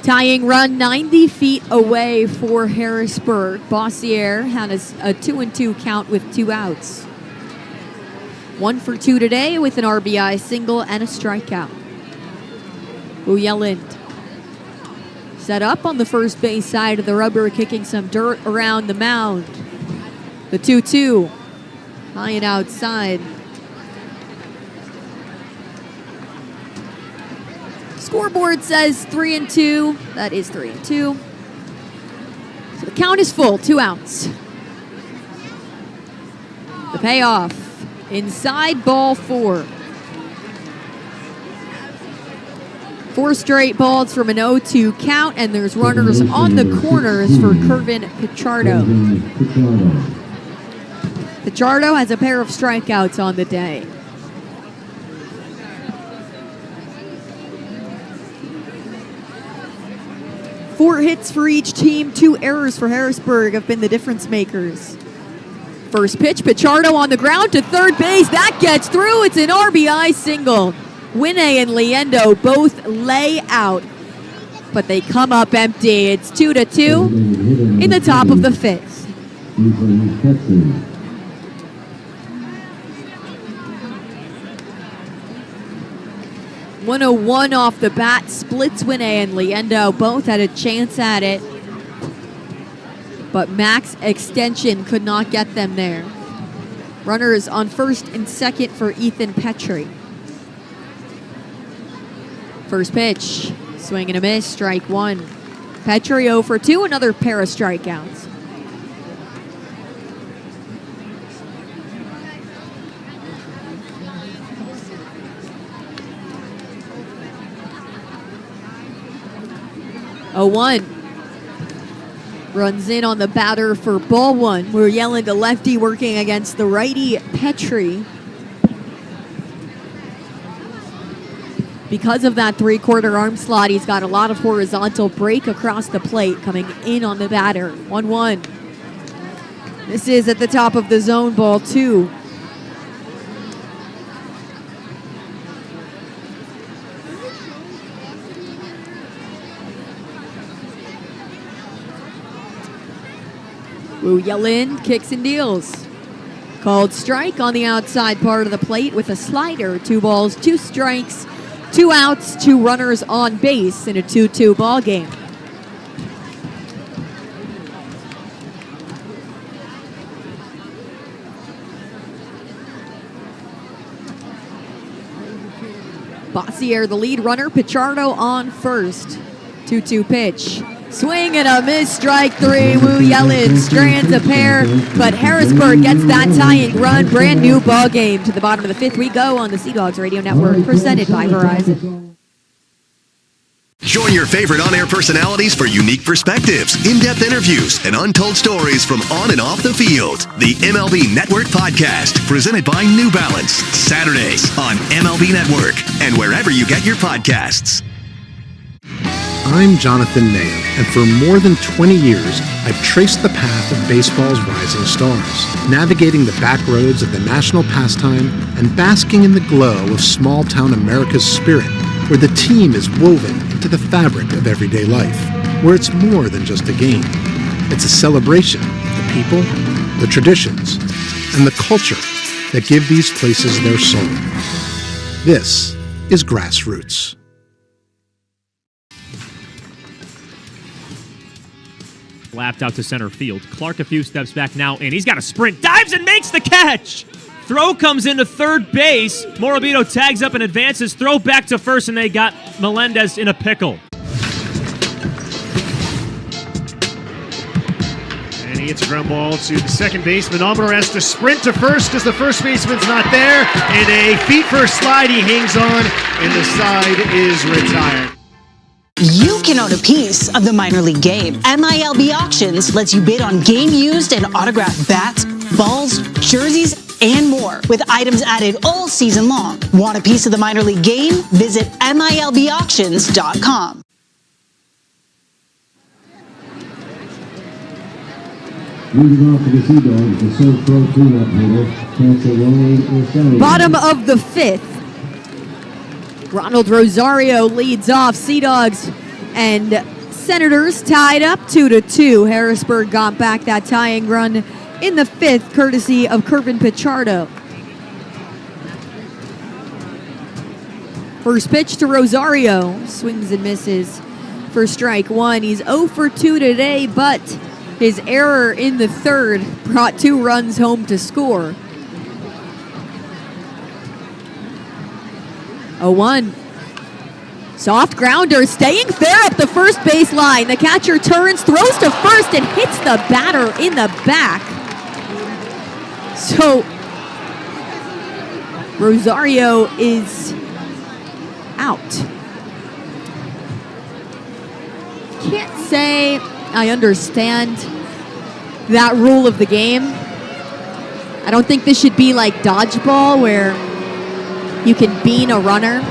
Tying run 90 feet away for Harrisburg. Bossier had a 2-2 count with 2 outs. 1 for 2 today with an RBI single and a strikeout. Wu Yelland set up on the first base side of the rubber, kicking some dirt around the mound. The 2-2, high and outside. Scoreboard says 3-2. That is 3-2. So the count is full, 2 outs. The payoff. Inside, ball 4. 4 straight balls from an 0-2 count, and there's runners on the corners for Kervin Pichardo. Pichardo has a pair of strikeouts on the day. Four hits for each team, 2 errors for Harrisburg have been the difference makers. First pitch, Pichardo on the ground to third base. That gets through. It's an RBI single. Winne and Liendo both lay out, but they come up empty. It's 2-2 in the top of the 5th. 101 off the bat, splits Winne and Liendo. Both had a chance at it, but max extension could not get them there. Runners on first and second for Ethan Petrie. First pitch, swing and a miss, strike one. Petrie 0 for 2, another pair of strikeouts. A 1. Runs in on the batter for ball one. We're yelling to lefty working against the righty Petrie. Because of that three-quarter arm slot, he's got a lot of horizontal break across the plate coming in on the batter. 1-1. This is at the top of the zone, ball 2. Wu Yelin kicks and deals. Called strike on the outside part of the plate with a slider. 2 balls, 2 strikes, 2 outs, 2 runners on base in a 2-2 ball game. Bossier, the lead runner. Pichardo on first. 2-2 pitch. Swing and a miss, strike 3. Wu Yelin strands a pair, but Harrisburg gets that tying run. Brand new ball game. To the bottom of the 5th we go on the Sea Dogs Radio Network, presented by Verizon. Join your favorite on-air personalities for unique perspectives, in-depth interviews, and untold stories from on and off the field. The MLB Network Podcast, presented by New Balance. Saturdays on MLB Network and wherever you get your podcasts. I'm Jonathan Mayo, and for more than 20 years, I've traced the path of baseball's rising stars, navigating the back roads of the national pastime and basking in the glow of small-town America's spirit, where the team is woven into the fabric of everyday life, where it's more than just a game. It's a celebration of the people, the traditions, and the culture that give these places their soul. This is Grassroots. Lapped out to center field. Clark a few steps back now, and he's got a sprint. Dives and makes the catch! Throw comes into third base. Morabito tags up and advances. Throw back to first, and they got Melendez in a pickle. And he hits a ground ball to the second baseman. Almoner has to sprint to first because the first baseman's not there. And a feet first slide, he hangs on, and the side is retired. You can own a piece of the minor league game. MILB Auctions lets you bid on game used and autographed bats, balls, jerseys, and more, with items added all season long. Want a piece of the minor league game? Visit MILBauctions.com. Moving off to the Sea Dogs, the Surf Pro cleanup hitter, Cancel Rosario. Bottom of the 5th. Ronald Rosario leads off. Sea Dogs and Senators tied up 2-2. Harrisburg got back that tying run in the 5th, courtesy of Kervin Pichardo. First pitch to Rosario. Swings and misses for strike 1. He's 0 for 2 today, but his error in the 3rd brought 2 runs home to score. 0-1. Soft grounder, staying fair up the first base line. The catcher turns, throws to first, and hits the batter in the back. So, Rosario is out. Can't say I understand that rule of the game. I don't think this should be like dodgeball where you can bean a runner,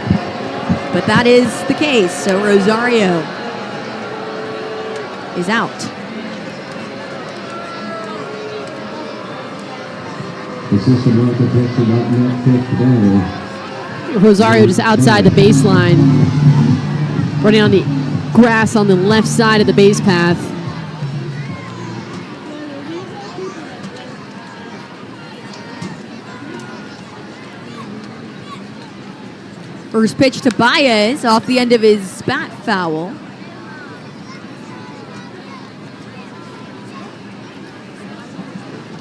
but that is the case. So Rosario is out. Rosario just outside the baseline, running on the grass on the left side of the base path. First pitch to Baez off the end of his bat foul.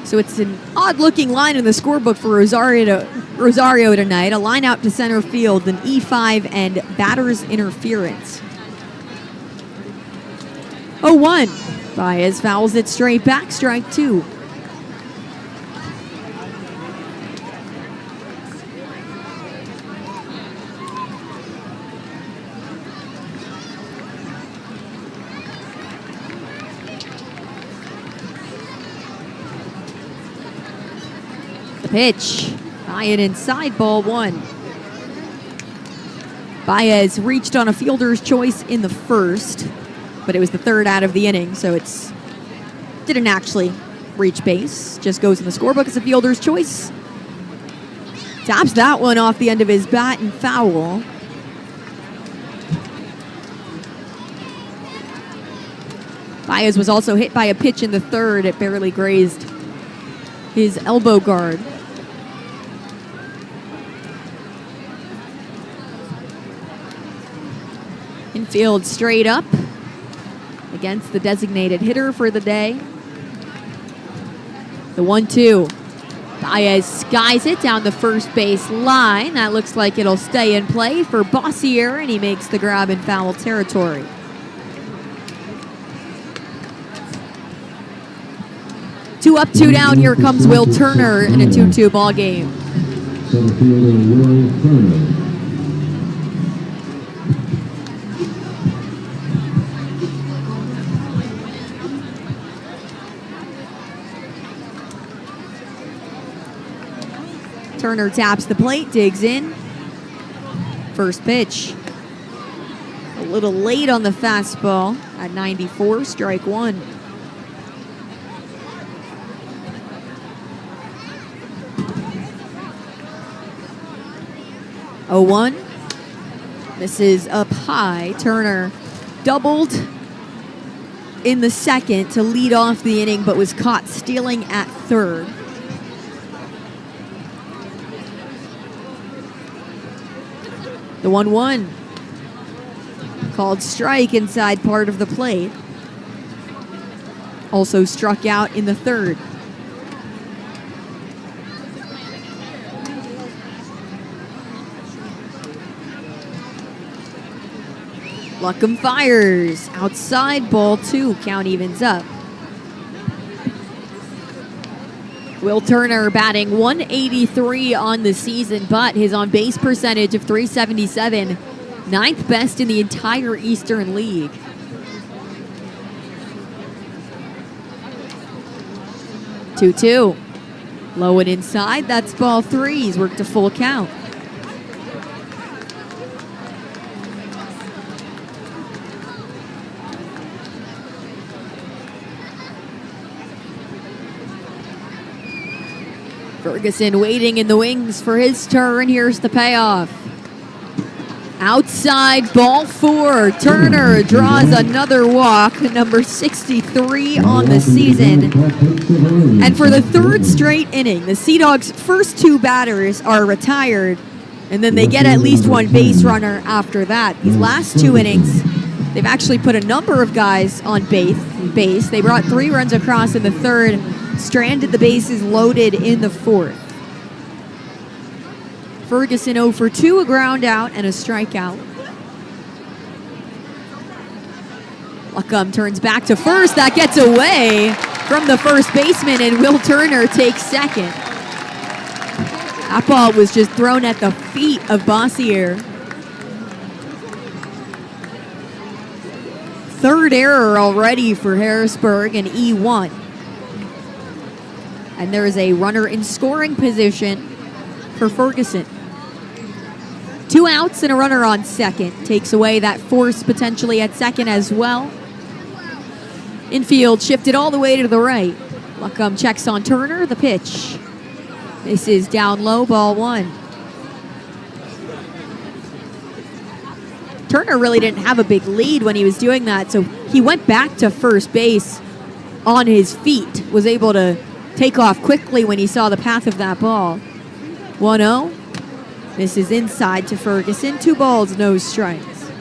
So it's an odd-looking line in the scorebook for Rosario tonight. A line out to center field, an E5 and batter's interference. 0-1. Baez fouls it straight back, strike 2. The pitch. High and inside, ball 1. Baez reached on a fielder's choice in the first, but it was the third out of the inning, so it's didn't actually reach base. Just goes in the scorebook as a fielder's choice. Taps that one off the end of his bat and foul. Baez was also hit by a pitch in the third. It barely grazed his elbow guard. Infield straight up against the designated hitter for the day. The 1-2. Baez skies it down the first base line. That looks like it'll stay in play for Bossier, and he makes the grab in foul territory. Two up, two down. Here comes Will Turner in a 2-2 ball game. Center fielder Will Turner. Turner taps the plate, digs in. First pitch. A little late on the fastball at 94, strike 1. Oh, 1. This is up high. Turner doubled in the second to lead off the inning, but was caught stealing at third. The 1-1. Called strike inside part of the plate. Also struck out in the third. Luckham fires. Outside, ball 2. Count evens up. Will Turner batting 183 on the season, but his on-base percentage of .377, 9th best in the entire Eastern League. Two. Low and inside, that's ball 3. He's worked a full count. Ferguson waiting in the wings for his turn. Here's the payoff. Outside, ball 4. Turner draws another walk, number 63 on the season. And for the third straight inning, the Sea Dogs' first 2 batters are retired, and then they get at least 1 base runner after that. These last 2 innings, they've actually put a number of guys on base. They brought 3 runs across in the third, stranded the bases loaded in the fourth. Ferguson 0 for 2, a ground out and a strikeout. Luckham turns back to first. That gets away from the first baseman, and Will Turner takes second. That ball was just thrown at the feet of Bossier. Third error already for Harrisburg, and E1. And there is a runner in scoring position for Ferguson. 2 outs and a runner on second. Takes away that force potentially at second as well. Infield shifted all the way to the right. Luckham checks on Turner. The pitch. This is down low, ball 1. Turner really didn't have a big lead when he was doing that, so he went back to first base on his feet. Was able to take off quickly when he saw the path of that ball. 1-0. This is inside to Ferguson. 2 balls, no strikes.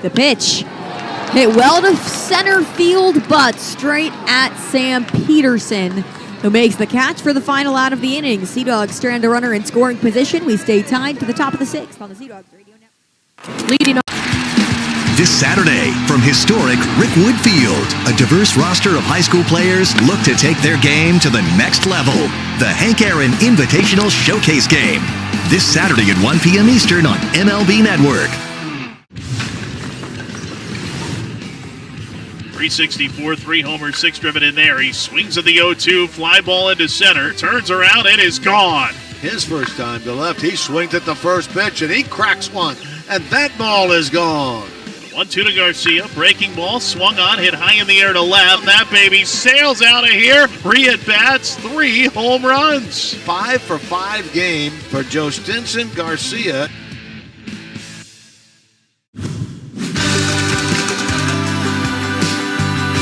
The pitch hit well to center field, but straight at Sam Peterson, who makes the catch for the final out of the inning. Sea Dogs strand a runner in scoring position. We stay tied to the top of the sixth on the Sea Dogs Radio Network. Leading on. This Saturday, from historic Rickwood Field, a diverse roster of high school players look to take their game to the next level. The Hank Aaron Invitational Showcase Game. This Saturday at 1 p.m. Eastern on MLB Network. 364, 3 homers, 6 driven in there. He swings at the 0-2, fly ball into center, turns around and is gone. His first time to left, he swings at the first pitch and he cracks one, and that ball is gone. 1-2 to Garcia, breaking ball, swung on, hit high in the air to left. That baby sails out of here. 3 at-bats, 3 home runs. 5 for 5 game for Joe Stinson Garcia.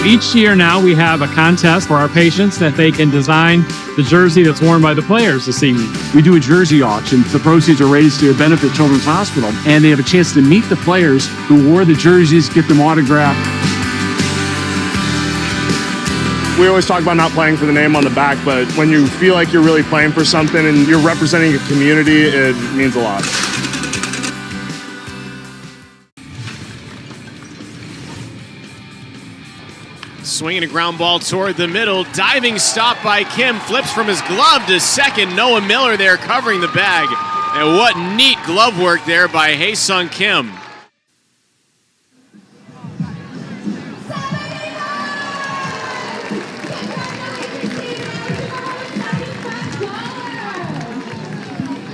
Each year now we have a contest for our patients that they can design the jersey that's worn by the players this evening. We do a jersey auction. The proceeds are raised to benefit Children's Hospital, and they have a chance to meet the players who wore the jerseys, get them autographed. We always talk about not playing for the name on the back, but when you feel like you're really playing for something and you're representing a community, it means a lot. Swinging a ground ball toward the middle. Diving stop by Kim. Flips from his glove to second. Noah Miller there covering the bag. And what neat glove work there by Hae-Sung Kim.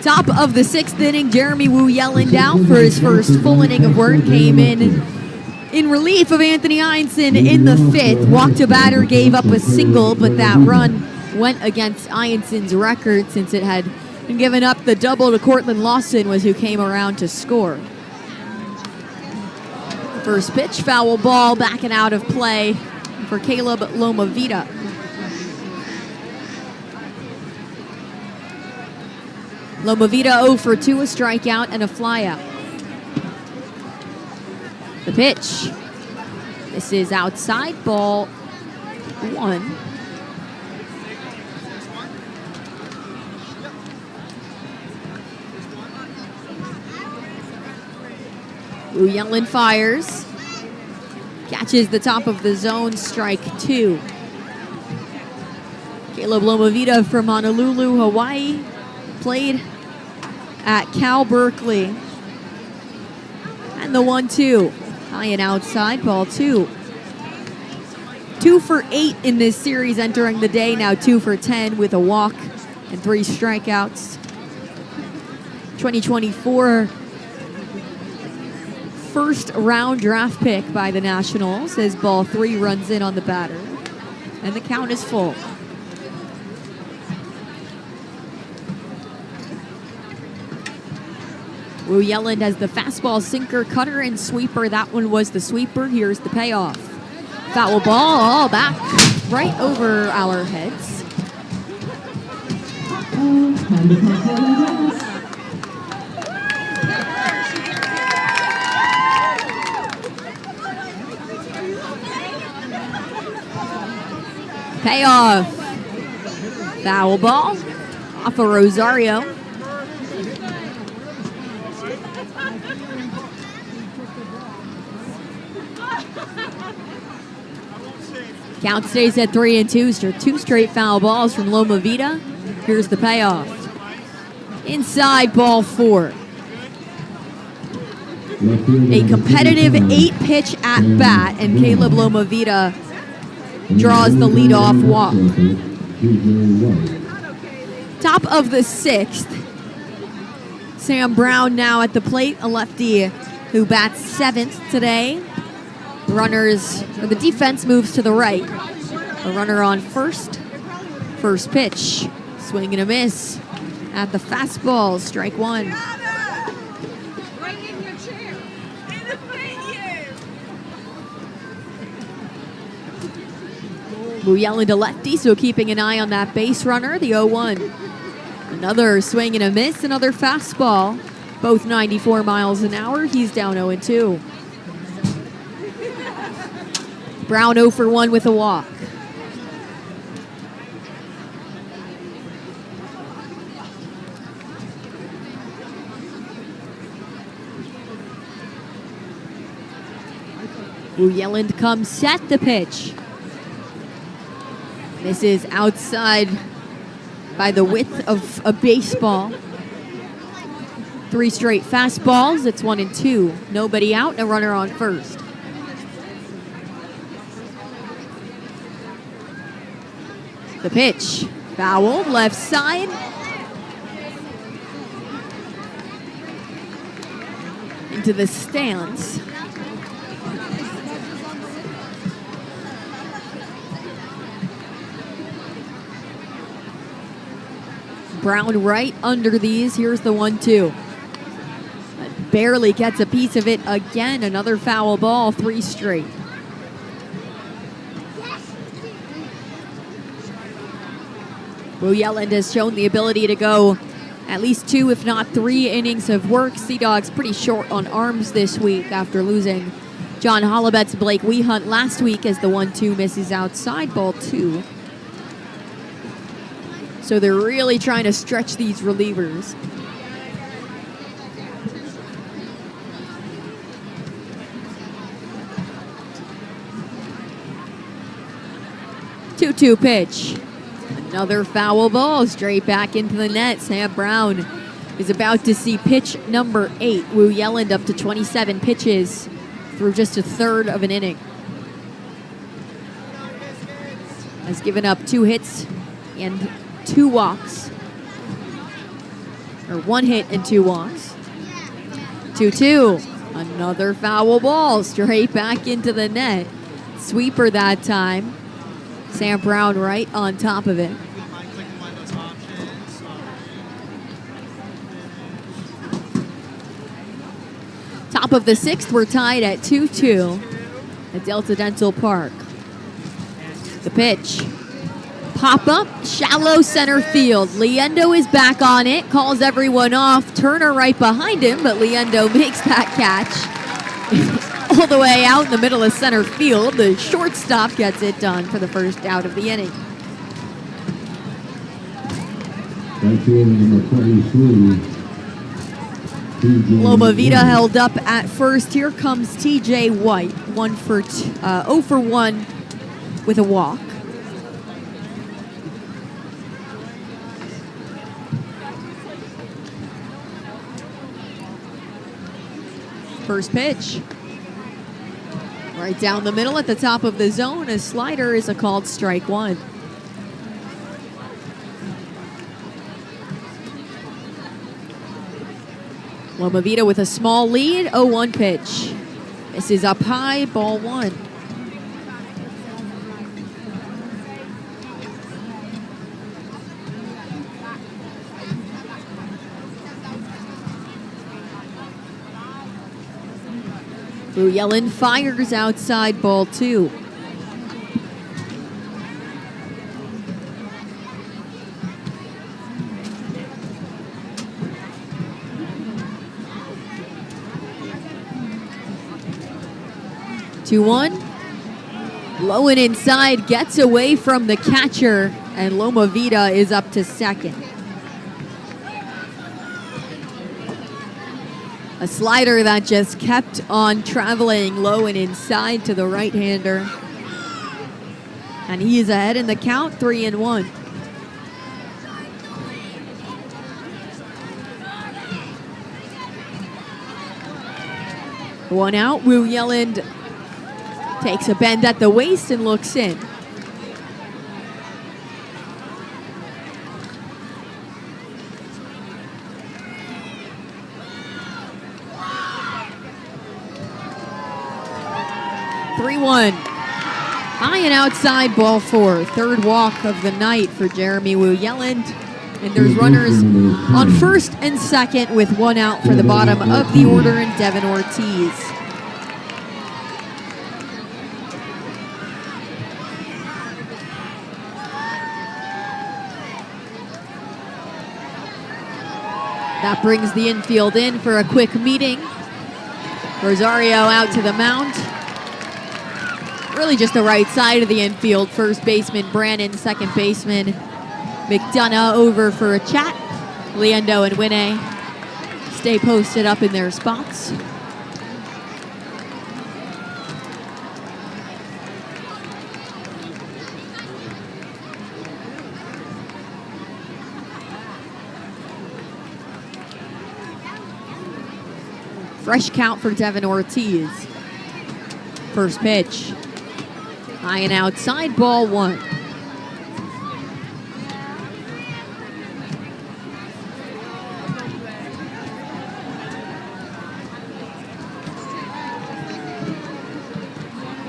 Top of the sixth inning, Jeremy Wu Yellen down for his first full inning of work. Came in relief of Anthony Ianson in the fifth. Walked a batter, gave up a single, but that run went against Ianson's record since it had been given up. The double to Cortland Lawson was who came around to score. First pitch, foul ball, backing out of play for Caleb Lomavita. Lomavita 0 for 2, a strikeout and a flyout. The pitch. This is outside, ball 1. Wu Yellen fires. Catches the top of the zone, strike 2. Caleb Lomavita from Honolulu, Hawaii. Played at Cal Berkeley. And the 1-2. High and outside, ball 2. 2 for 8 in this series entering the day. Now 2 for 10 with a walk and 3 strikeouts. 2024 first round draft pick by the Nationals as ball 3 runs in on the batter. And the count is full. Wu Yellen has the fastball, sinker, cutter, and sweeper. That one was the sweeper. Here's the payoff. Foul ball, all back right over our heads. Payoff. Foul ball off of Rosario. Count stays at 3-2. 2 straight foul balls from Lomavita. Here's the payoff. Inside, ball 4. A competitive 8-pitch at bat, and Caleb Lomavita draws the leadoff walk. Top of the 6th. Sam Brown now at the plate, a lefty who bats 7th today. The defense moves to the right. A runner on first. First pitch. Swing and a miss at the fastball. Strike 1. Wu Yellen to lefty, so keeping an eye on that base runner. The 0-1. Another swing and a miss. Another fastball. Both 94 miles an hour. He's down 0-2. Brown 0 for 1 with a walk. Yelland comes set the pitch. This is outside by the width of a baseball. 3 straight fastballs. It's 1-2. Nobody out and a runner on first. The pitch. Fouled left side. Into the stands. Brown right under these. Here's the 1-2. Barely gets a piece of it again. Another foul ball, 3 straight. Yelland has shown the ability to go at least 2, if not 3 innings of work. Sea Dogs pretty short on arms this week after losing John Hollebet's Blake Wehunt last week as the 1-2 misses outside, ball 2. So they're really trying to stretch these relievers. Two-two pitch. Another foul ball straight back into the net. Sam Brown is about to see pitch number 8. Wu Yelland up to 27 pitches through just a third of an inning. Has given up 2 hits and 2 walks. Or 1 hit and 2 walks. 2-2. Another foul ball straight back into the net. Sweeper that time. Sam Brown right on top of it. Top of the 6th, we're tied at 2-2 at Delta Dental Park. The pitch. Pop up, shallow center field. Liendo is back on it, calls everyone off. Turner right behind him, but Liendo makes that catch. All the way out in the middle of center field. The shortstop gets it done for the first out of the inning. Loma Vida held up at first. Here comes TJ White, 0 for 1 with a walk. First pitch. Right down the middle at the top of the zone. A slider is a called strike 1. Loma Vida with a small lead. 0-1 pitch. This is up high, ball 1. Yellen fires outside, ball 2. Low and inside, gets away from the catcher, and Loma Vida is up to second. A slider that just kept on traveling low and inside to the right-hander. And he is ahead in the count, 3-1. One out, Wu Yelland takes a bend at the waist and looks in. High and outside, ball 4. Third walk of the night for Jeremy Wu Yelland. And there's runners on first and second with 1 out for the bottom of the order and Devin Ortiz. That brings the infield in for a quick meeting. Rosario out to the mound. really just the right side of the infield. First baseman Brannon, second baseman McDonough over for a chat. Leando and Winne stay posted up in their spots. Fresh count for Devin Ortiz. First pitch. High and outside, ball one.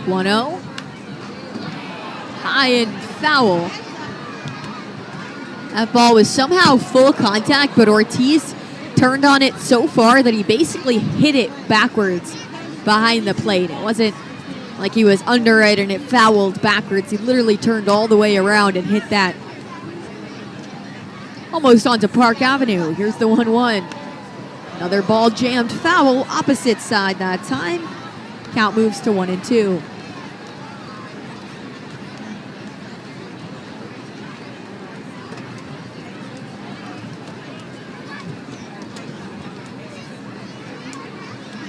One-oh. High and foul. That ball was somehow full contact, but Ortiz turned on it so far that he basically hit it backwards behind the plate. It wasn't like he was under it and it fouled backwards. He literally turned all the way around and hit that almost onto Park Avenue. Here's the 1-1. Another ball jammed foul, opposite side that time. Count moves to 1-2.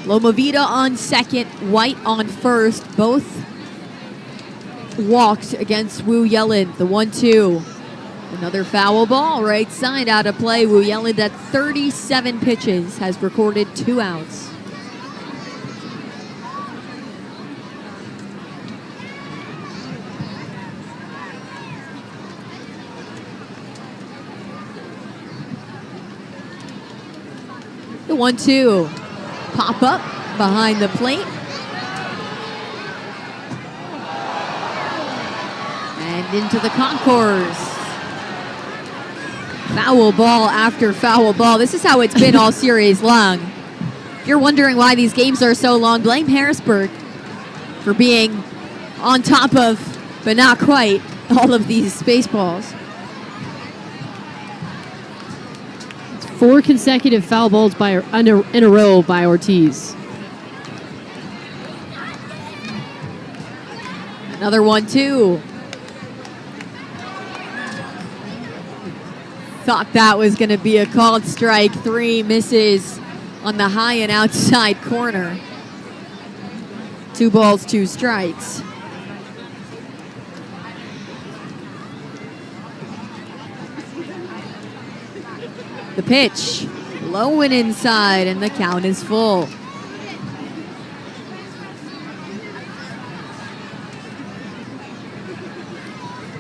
Lomavita on second, White on first. Both walked against Wu Yelland. The 1-2. Another foul ball, right side out of play. Wu Yelland at 37 pitches has recorded 2 outs. The 1-2. Pop up behind the plate. And into the concourse. Foul ball after foul ball. This is how it's been all series long. If you're wondering why these games are so long, blame Harrisburg for being on top of, but not quite, all of these baseballs. 4 consecutive foul balls in a row by Ortiz. Another 1-2. Thought that was going to be a called strike. 3 misses on the high and outside corner. 2 balls, 2 strikes. The pitch, low and inside, and the count is full.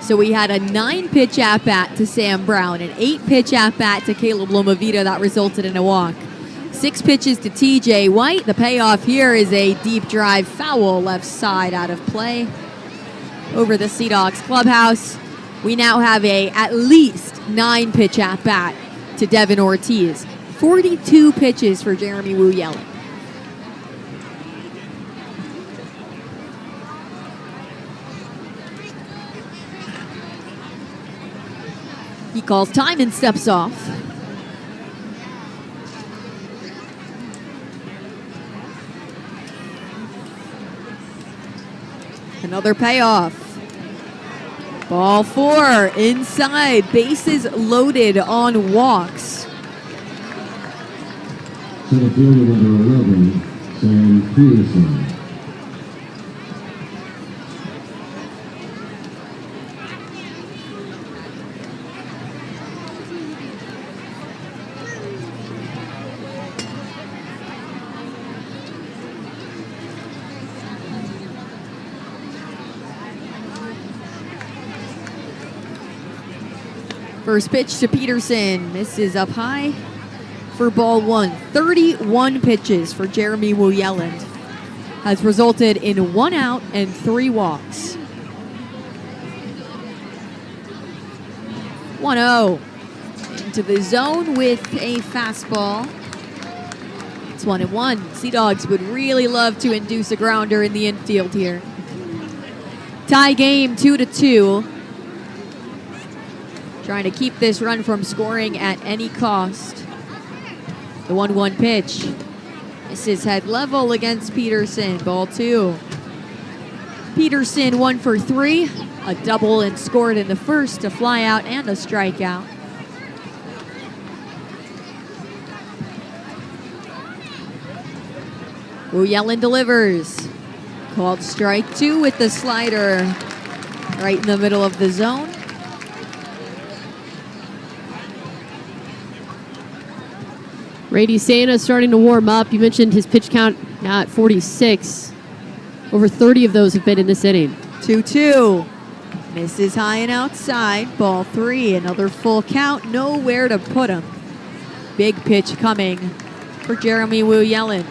So we had a 9-pitch at-bat to Sam Brown, an 8-pitch at-bat to Caleb Lomavita that resulted in a walk. 6 pitches to TJ White. The payoff here is a deep drive foul left side out of play over the Sea Dogs clubhouse. We now have a at least 9-pitch at-bat to Devin Ortiz. 42 pitches for Jeremy Wu Yelland. He calls time and steps off. Another payoff. Ball 4, inside, bases loaded on walks. Center fielder number 11, Sam Peterson. First pitch to Peterson. This is up high for ball 1. 31 pitches for Jeremy Wu Yelland has resulted in 1 out and 3 walks. 1-0. Into the zone with a fastball. It's 1-1. Sea Dogs would really love to induce a grounder in the infield here. Tie game 2-2. Trying to keep this run from scoring at any cost. The 1-1 pitch. This is head level against Peterson. Ball 2. Peterson 1 for 3. A double and scored in the first, a fly out and a strikeout. Wu Yellen delivers. Called strike 2 with the slider right in the middle of the zone. Brady Santa starting to warm up. You mentioned his pitch count now at 46. Over 30 of those have been in this inning. 2-2. Misses high and outside. Ball 3. Another full count. Nowhere to put him. Big pitch coming for Jeremy Wu Yellen.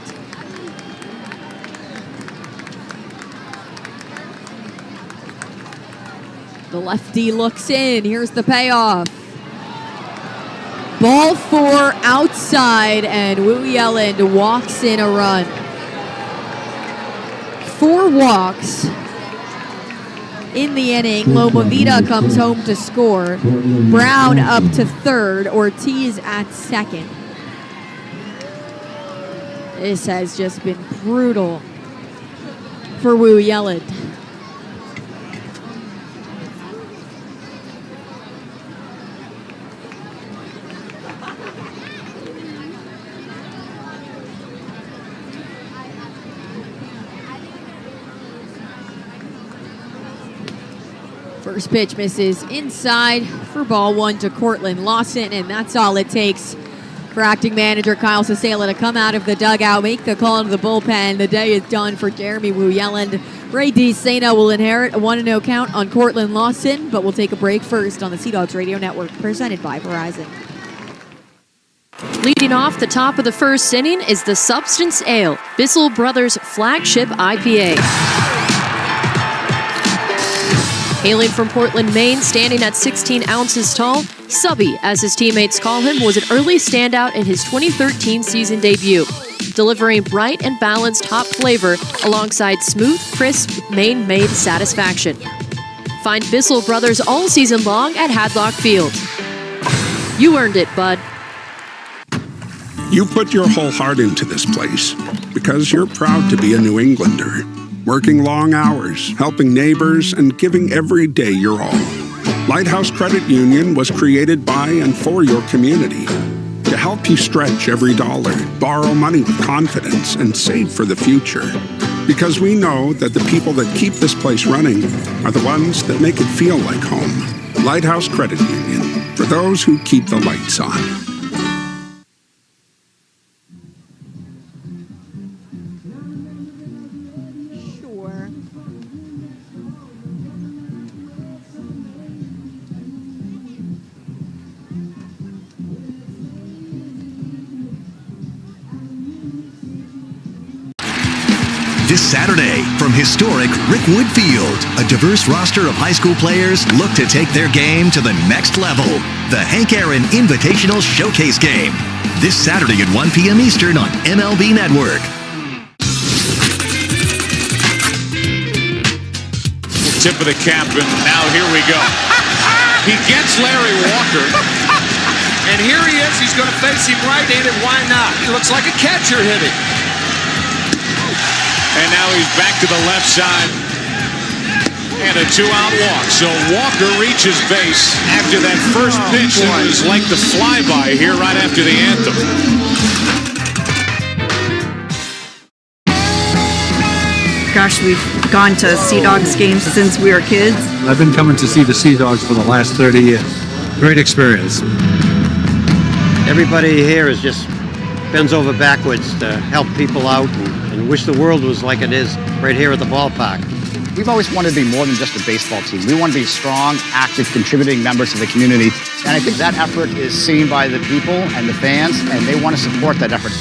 The lefty looks in. Here's the payoff. Ball 4 outside, and Wu Yellen walks in a run. 4 walks in the inning. Loma Vida comes home to score. Brown up to third. Ortiz at second. This has just been brutal for Wu Yellen. First pitch misses inside for ball 1 to Cortland Lawson, and that's all it takes for acting manager Kyle Sasela to come out of the dugout, make the call to the bullpen. The day is done for Jeremy Wu Yellen. Ray DeSena will inherit a 1-0 count on Cortland Lawson, but we'll take a break first on the Sea Dogs Radio Network, presented by Verizon. Leading off the top of the first inning is the Substance Ale, Bissell Brothers flagship IPA. Hailing from Portland, Maine, standing at 16 ounces tall, Subby, as his teammates call him, was an early standout in his 2013 season debut, delivering bright and balanced hop flavor alongside smooth, crisp, Maine-made satisfaction. Find Bissell Brothers all season long at Hadlock Field. You earned it, bud. You put your whole heart into this place because you're proud to be a New Englander. Working long hours, helping neighbors, and giving every day your all. Lighthouse Credit Union was created by and for your community to help you stretch every dollar, borrow money with confidence, and save for the future. Because we know that the people that keep this place running are the ones that make it feel like home. Lighthouse Credit Union, for those who keep the lights on. This Saturday, from historic Rickwood Field, a diverse roster of high school players look to take their game to the next level. The Hank Aaron Invitational Showcase Game. This Saturday at 1 p.m. Eastern on MLB Network. Tip of the cap, and now here we go. He gets Larry Walker, and here he is. He's going to face him right-handed. Why not? He looks like a catcher hitting. And now he's back to the left side. And a 2-out walk. So Walker reaches base after that first pitch. It was like the flyby here right after the anthem. Gosh, we've gone to Sea Dogs games since we were kids. I've been coming to see the Sea Dogs for the last 30 years. Great experience. Everybody here is just bends over backwards to help people out and wish the world was like it is right here at the ballpark. We've always wanted to be more than just a baseball team. We want to be strong, active, contributing members of the community. And I think that effort is seen by the people and the fans, and they want to support that effort.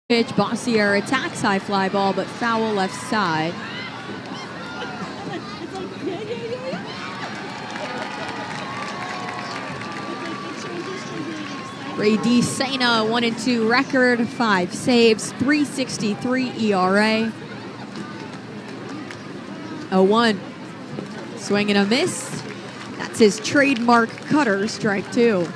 Pitch, Bossier attacks high fly ball, but foul left side. Ray DeSena, 1-2 record, 5 saves, 3.63 ERA. 0-1. Swing and a miss. That's his trademark cutter, strike 2.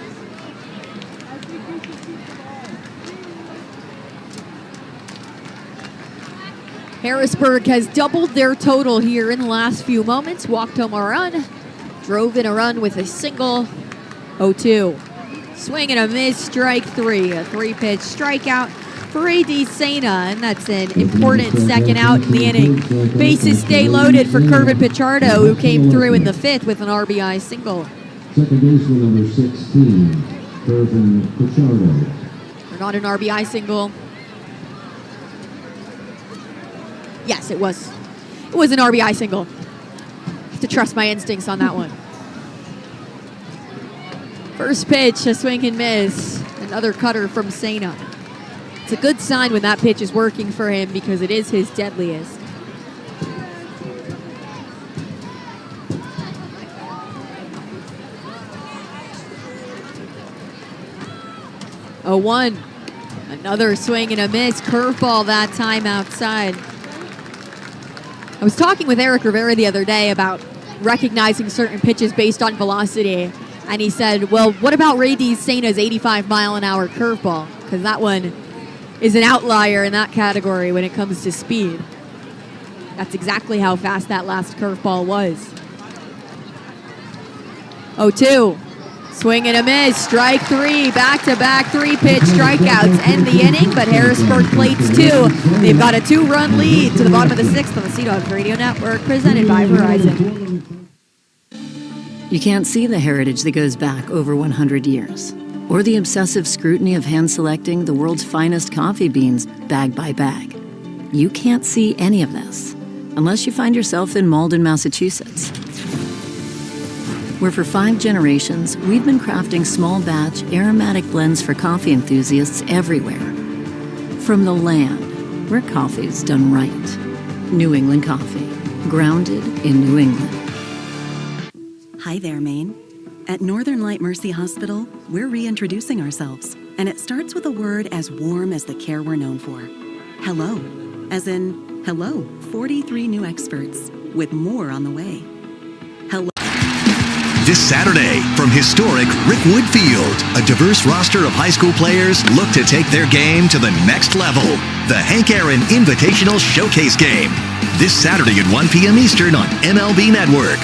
Harrisburg has doubled their total here in the last few moments. Walked home a run, drove in a run with a single. 0-2. Swing and a miss, strike 3. A 3-pitch strikeout for A.D. Sena, and that's an important second out in the inning. Bases stay loaded for Kervin Pichardo, who came through in the 5th with an RBI single. Second baseman number 16, Kervin Pichardo. Or not an RBI single. Yes, it was. It was an RBI single. I have to trust my instincts on that one. First pitch, a swing and miss. Another cutter from Sena. It's a good sign when that pitch is working for him because it is his deadliest. Oh, 1. Another swing and a miss. Curveball that time outside. I was talking with Eric Rivera the other day about recognizing certain pitches based on velocity. And he said, well, what about A.D. Sena's 85-mile-an-hour curveball? Because that one is an outlier in that category when it comes to speed. That's exactly how fast that last curveball was. 0-2. Swing and a miss. Strike 3. Back-to-back 3-pitch strikeouts end the inning, but Harrisburg plates 2. They've got a 2-run lead to the bottom of the 6th on the Sea Dogs Radio Network, presented by Verizon. You can't see the heritage that goes back over 100 years, or the obsessive scrutiny of hand-selecting the world's finest coffee beans bag by bag. You can't see any of this unless you find yourself in Malden, Massachusetts, where for 5 generations, we've been crafting small batch aromatic blends for coffee enthusiasts everywhere. From the land where coffee's done right. New England coffee, grounded in New England. Hi there, Maine. At Northern Light Mercy Hospital, we're reintroducing ourselves, and it starts with a word as warm as the care we're known for. Hello. As in, hello, 43 new experts, with more on the way. Hello. This Saturday, from historic Rickwood Field, a diverse roster of high school players look to take their game to the next level. The Hank Aaron Invitational Showcase Game. This Saturday at 1 p.m. Eastern on MLB Network.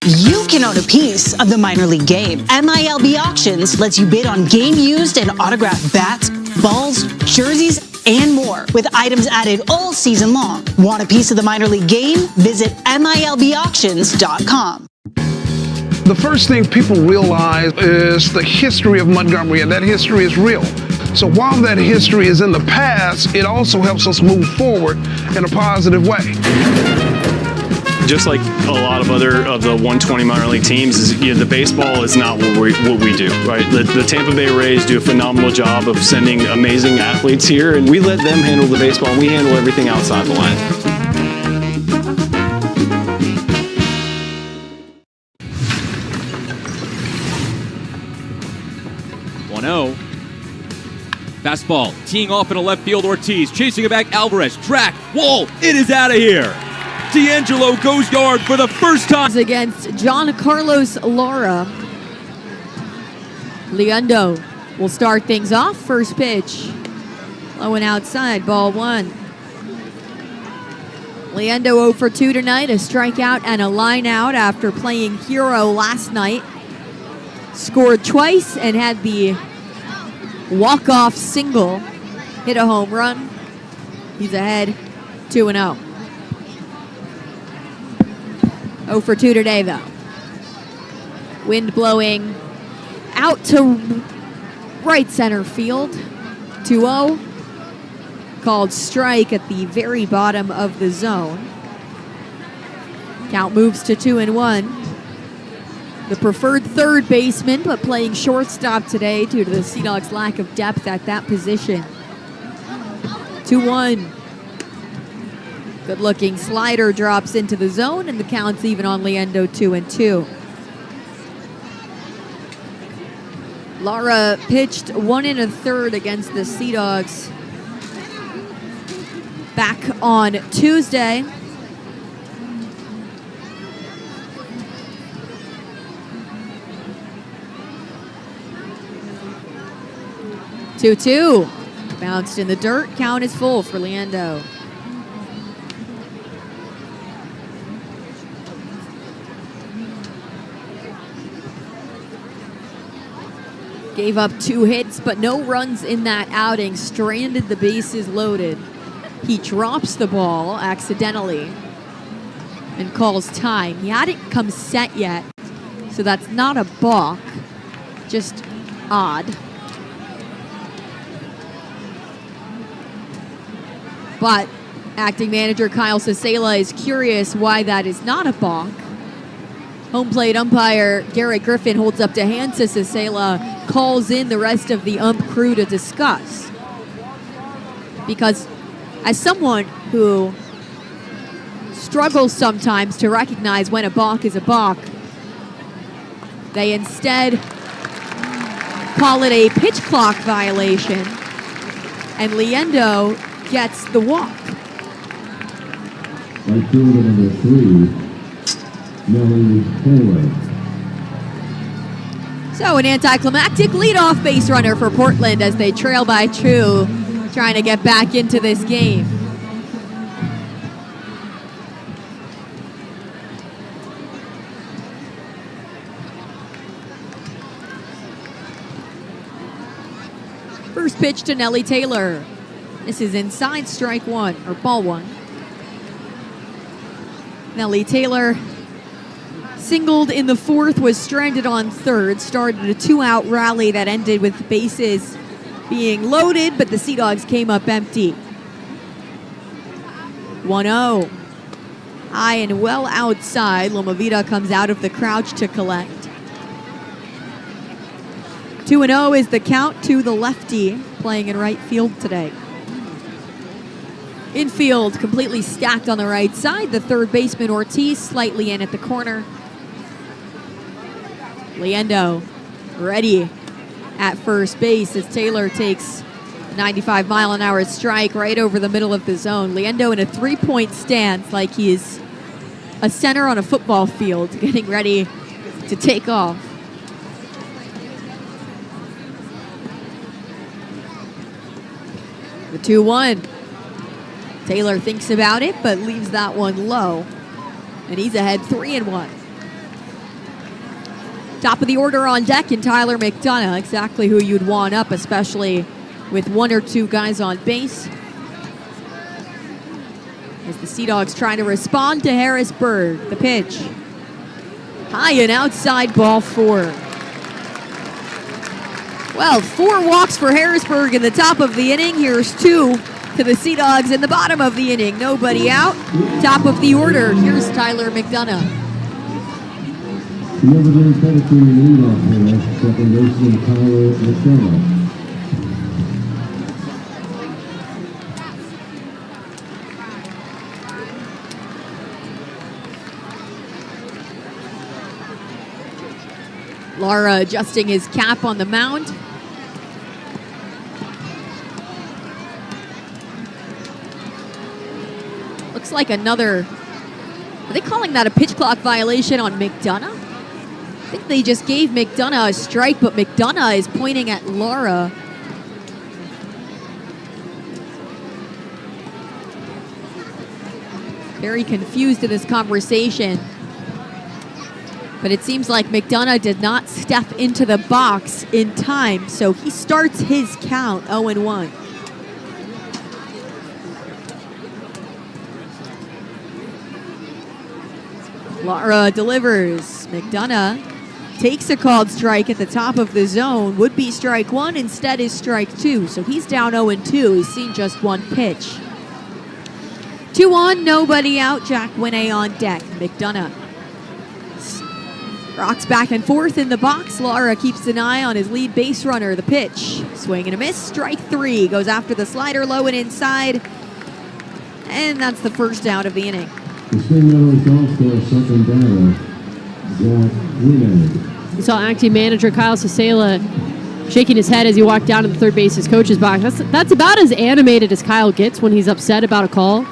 You can own a piece of the minor league game. MILB Auctions lets you bid on game used and autographed bats, balls, jerseys, and more, with items added all season long. Want a piece of the minor league game? Visit MILBauctions.com. The first thing people realize is the history of Montgomery, and that history is real. So while that history is in the past, it also helps us move forward in a positive way. Just like a lot of other of the 120 minor league teams, is the baseball is not what we do, right? The Tampa Bay Rays do a phenomenal job of sending amazing athletes here, and we let them handle the baseball, and we handle everything outside the line. Fastball, teeing off in a left field, Ortiz, chasing it back, Alvarez, track, wall, it is out of here. D'Angelo goes yard for the first time. Against John Carlos Lara. Leondo will start things off. First pitch. Low and outside, ball 1. Leondo 0 for 2 tonight, a strikeout and a line out after playing hero last night. Scored twice and had the walk-off single. Hit a home run. He's ahead 2-0. 0 for 2 today, though. Wind blowing out to right center field. 2-0. Called strike at the very bottom of the zone. Count moves to 2-1. The preferred third baseman, but playing shortstop today due to the Sea Dogs' lack of depth at that position. 2-1. Good-looking slider drops into the zone, and the count's even on Leondo 2-2. Lara pitched 1 1/3 against the Sea Dogs back on Tuesday. 2-2. Bounced in the dirt. Count is full for Leando. Gave up 2 hits, but no runs in that outing. Stranded the bases loaded. He drops the ball accidentally and calls time. He hadn't come set yet, so that's not a balk. Just odd. But acting manager Kyle Cicela is curious why that is not a balk. Home plate umpire Garrett Griffin holds up to hand to Cicela, calls in the rest of the ump crew to discuss. Because as someone who struggles sometimes to recognize when a balk is a balk, they instead call it a pitch clock violation, and Leando gets the walk. Right fielder number 3, Nelly Taylor. So an anticlimactic leadoff base runner for Portland as they trail by 2, trying to get back into this game. First pitch to Nelly Taylor. This is inside strike 1, or ball 1. Nelly Taylor singled in the 4th, was stranded on 3rd, started a 2-out rally that ended with bases being loaded, but the Sea Dogs came up empty. 1-0. High and well outside. Lomavita comes out of the crouch to collect. 2-0 is the count to the lefty, playing in right field today. Infield completely stacked on the right side. The third baseman Ortiz slightly in at the corner. Leando ready at first base as Taylor takes a 95-mile-an-hour strike right over the middle of the zone. Leando in a 3-point stance like he's a center on a football field, getting ready to take off. The 2-1. Taylor thinks about it, but leaves that one low. And he's ahead 3-1. Top of the order on deck in Tyler McDonough. Exactly who you'd want up, especially with 1 or 2 guys on base. As the Sea Dogs trying to respond to Harrisburg. The pitch. High and outside, ball 4. Well, 4 walks for Harrisburg in the top of the inning. Here's 2 to the Sea Dogs in the bottom of the inning. Nobody out. Top of the order. Here's Tyler McDonough. The Evergreen Predator leadoff hitter, second baseman Tyler McDonough. Lara adjusting his cap on the mound. Looks like another, are they calling that a pitch clock violation on McDonough? I think they just gave McDonough a strike, but McDonough is pointing at Lara. Very confused in this conversation. But it seems like McDonough did not step into the box in time, so he starts his count 0-1. Lara delivers. McDonough takes a called strike at the top of the zone. Would be strike 1, instead is strike 2. So he's down 0-2. He's seen just 1 pitch. 2-1, nobody out. Jack Winne on deck. McDonough rocks back and forth in the box. Lara keeps an eye on his lead base runner. The pitch. Swing and a miss. Strike 3. Goes after the slider low and inside. And that's the first out of the inning. The St. Meadows Golf Course second batter, Jack Winne. You saw acting manager Kyle Cicela shaking his head as he walked down to the third base's coach's box. That's about as animated as Kyle gets when he's upset about a call.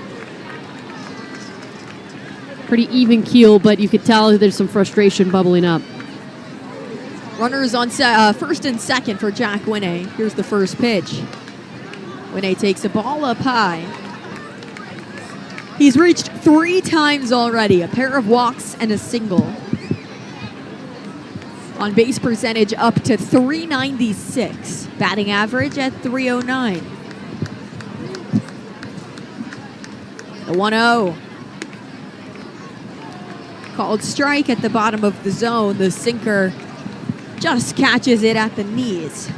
Pretty even keel, but you could tell there's some frustration bubbling up. Runners on first and second for Jack Winne. Here's the first pitch. Winne takes the ball up high. He's reached 3 times already, a pair of walks and a single. On base percentage up to .396. Batting average at .309. The 1-0. Called strike at the bottom of the zone. The sinker just catches it at the knees.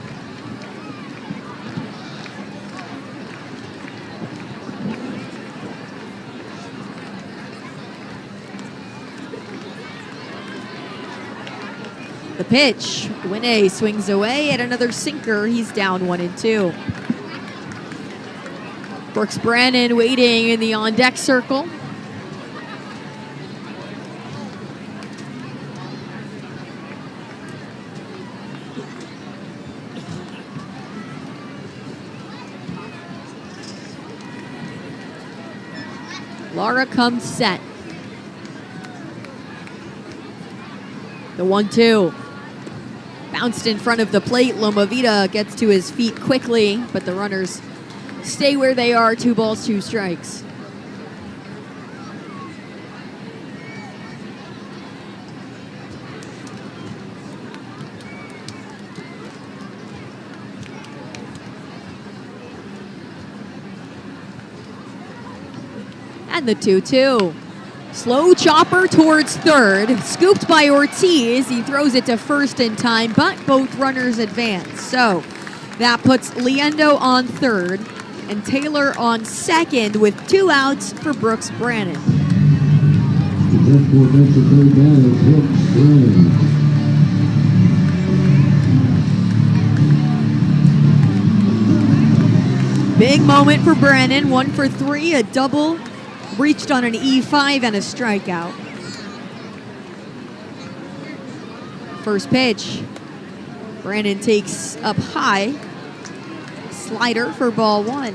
The pitch. Winne swings away at another sinker. He's down 1-2. Brooks Brannon waiting in the on-deck circle. Lara comes set. The 1-2. Bounced in front of the plate. Lomavita gets to his feet quickly, but the runners stay where they are. 2 balls, 2 strikes. And the 2-2. Slow chopper towards third. Scooped by Ortiz. He throws it to first in time, but both runners advance. So that puts Liendo on third and Taylor on second with 2 outs for Brooks Brannon. Big moment for Brannon. 1 for 3, a double. Reached on an E5 and a strikeout. First pitch. Brannon takes up high. Slider for ball 1.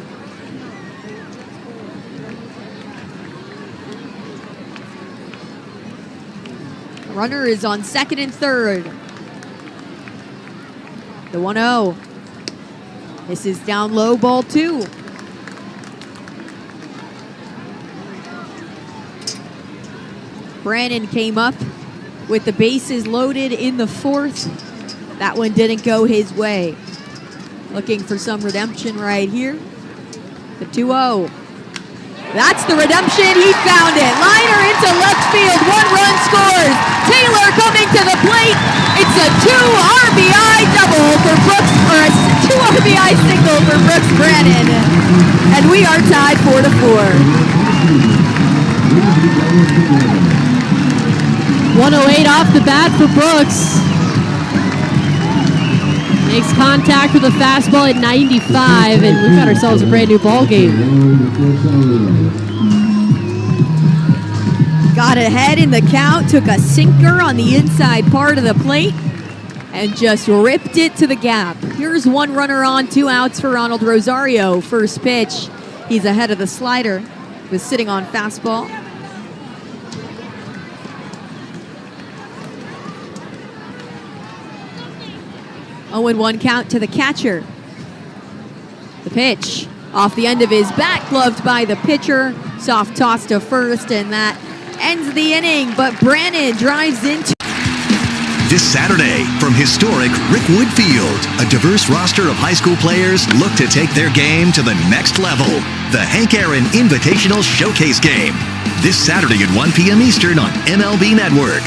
Runner is on second and third. The 1-0. This is down low, ball 2. Brannon came up with the bases loaded in the 4th. That one didn't go his way. Looking for some redemption right here. The 2-0. That's the redemption. He found it. Liner into left field. 1 run scores. Taylor coming to the plate. It's a 2 RBI double for Brooks, or a 2 RBI single for Brooks Brannon. And we are tied 4-4. 108 off the bat for Brooks. Makes contact with a fastball at 95, and we've got ourselves a brand new ball game. Got ahead in the count, took a sinker on the inside part of the plate, and just ripped it to the gap. Here's 1 runner on, 2 outs for Ronald Rosario. First pitch, he's ahead of the slider. Was sitting on fastball. Oh, 0-1 count to the catcher. The pitch off the end of his bat, gloved by the pitcher. Soft toss to first, and that ends the inning. But Brannon drives into. This Saturday, from historic Rickwood Field, a diverse roster of high school players look to take their game to the next level. The Hank Aaron Invitational Showcase Game. This Saturday at 1 p.m. Eastern on MLB Network.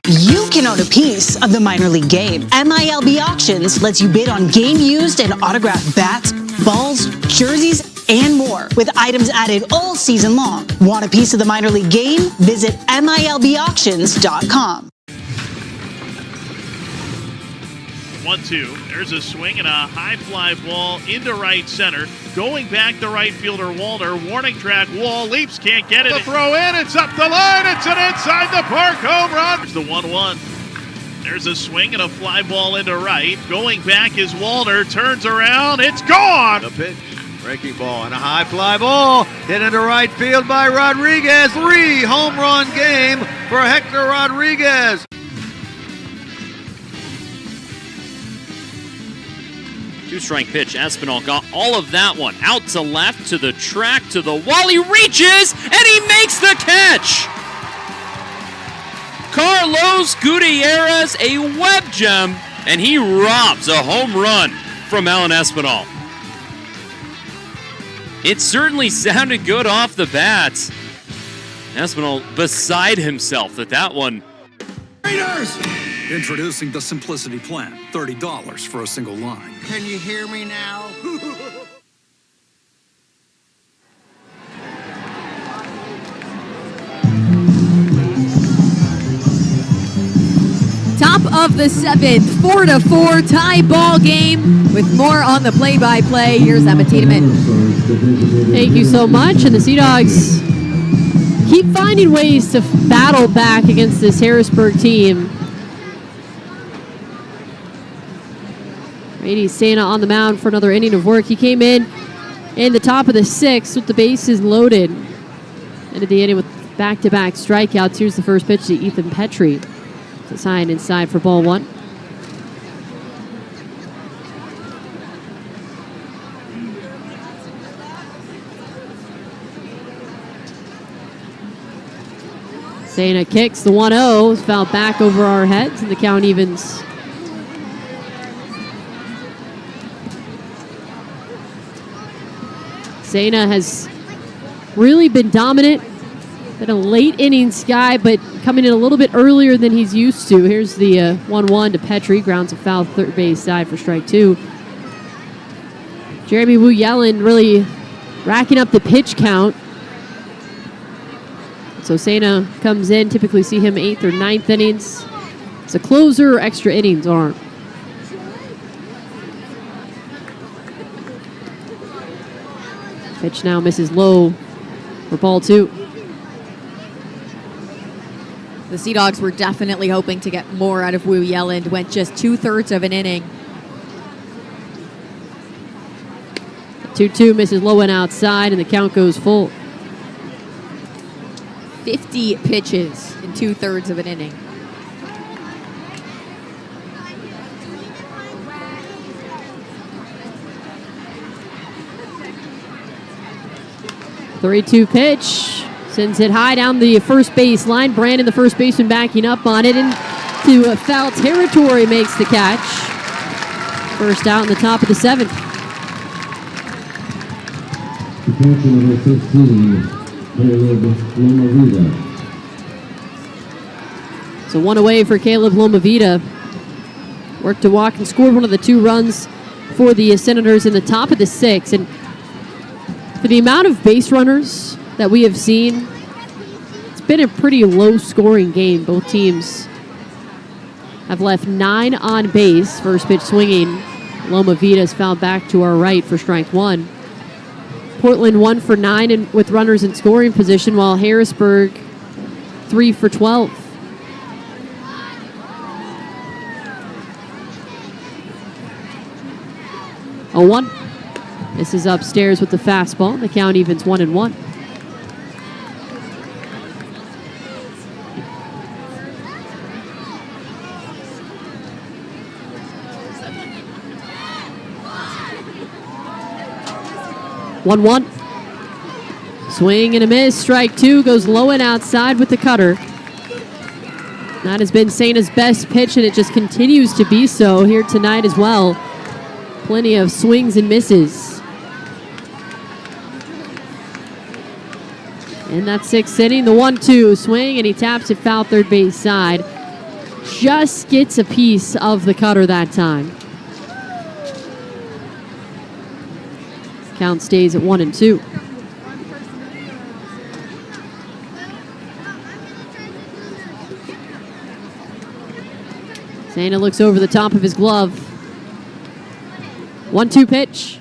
You can own a piece of the minor league game. MILB Auctions lets you bid on game used and autographed bats, balls, jerseys, and more, with items added all season long. Want a piece of the minor league game? Visit MILBauctions.com. 1-2. There's a swing and a high fly ball into right center. Going back to right fielder Walner. Warning track. Wall leaps. Can't get it. The throw in. It's up the line. It's an inside the park home run. There's the 1-1. There's a swing and a fly ball into right. Going back is Walner. Turns around. It's gone. The pitch. Breaking ball and a high fly ball. Hit into right field by Rodriguez. 3 home run game for Hector Rodriguez. 2-strike pitch. Espinal got all of that one. Out to left, to the track, to the wall. He reaches, and he makes the catch. Carlos Gutierrez, a web gem, and he robs a home run from Alan Espinal. It certainly sounded good off the bat. Espinal beside himself that one. Introducing the Simplicity Plan. $30 for a single line. Can you hear me now? Top of the 7th, 4-4 tie ball game with more on the play-by-play. Here's Emma Tiedemann. Thank you so much. And the Sea Dogs keep finding ways to battle back against this Harrisburg team. Brady Santa on the mound for another inning of work. He came in the top of the 6th with the bases loaded. Ended the inning with back-to-back strikeouts. Here's the first pitch to Ethan Petrie. It's high and inside for ball 1. Santa kicks the 1-0. It's fouled back over our heads, and the count evens. Santa has really been dominant. Been a late innings guy, but coming in a little bit earlier than he's used to. Here's the 1-1 to Petrie. Grounds a foul third base side for strike 2. Jeremy Wu Yellen really racking up the pitch count. So Santa comes in. Typically see him 8th or 9th innings. It's a closer. Extra innings aren't. Pitch now misses low for ball 2. The Sea Dogs were definitely hoping to get more out of Wu Yelland. Went just 2/3 of an inning. 2-2 misses low and outside, and the count goes full. 50 pitches in 2/3 of an inning. Three-two pitch. Sends it high down the first base line. Brandon, the first baseman, backing up on it. Into foul territory, makes the catch. First out in the top of the 7th. Catcher number 15, Caleb Lomavita. So 1 away for Caleb Lomavita. Worked to walk and scored one of the 2 runs for the Senators in the top of the 6th. And for the amount of base runners that we have seen, it's been a pretty low-scoring game. Both teams have left 9 on base. First pitch swinging. Loma Vita's fouled back to our right for strike 1. Portland 1 for 9 with runners in scoring position, while Harrisburg 3 for 12. A 1. This is upstairs with the fastball. The count evens 1-1. One. Swing and a miss. Strike 2 goes low and outside with the cutter. That has been Santa's best pitch, and it just continues to be so here tonight as well. Plenty of swings and misses. In that 6th inning, the 1-2 swing, and he taps it foul third base side. Just gets a piece of the cutter that time. Count stays at 1-2. Santa looks over the top of his glove. 1-2 pitch.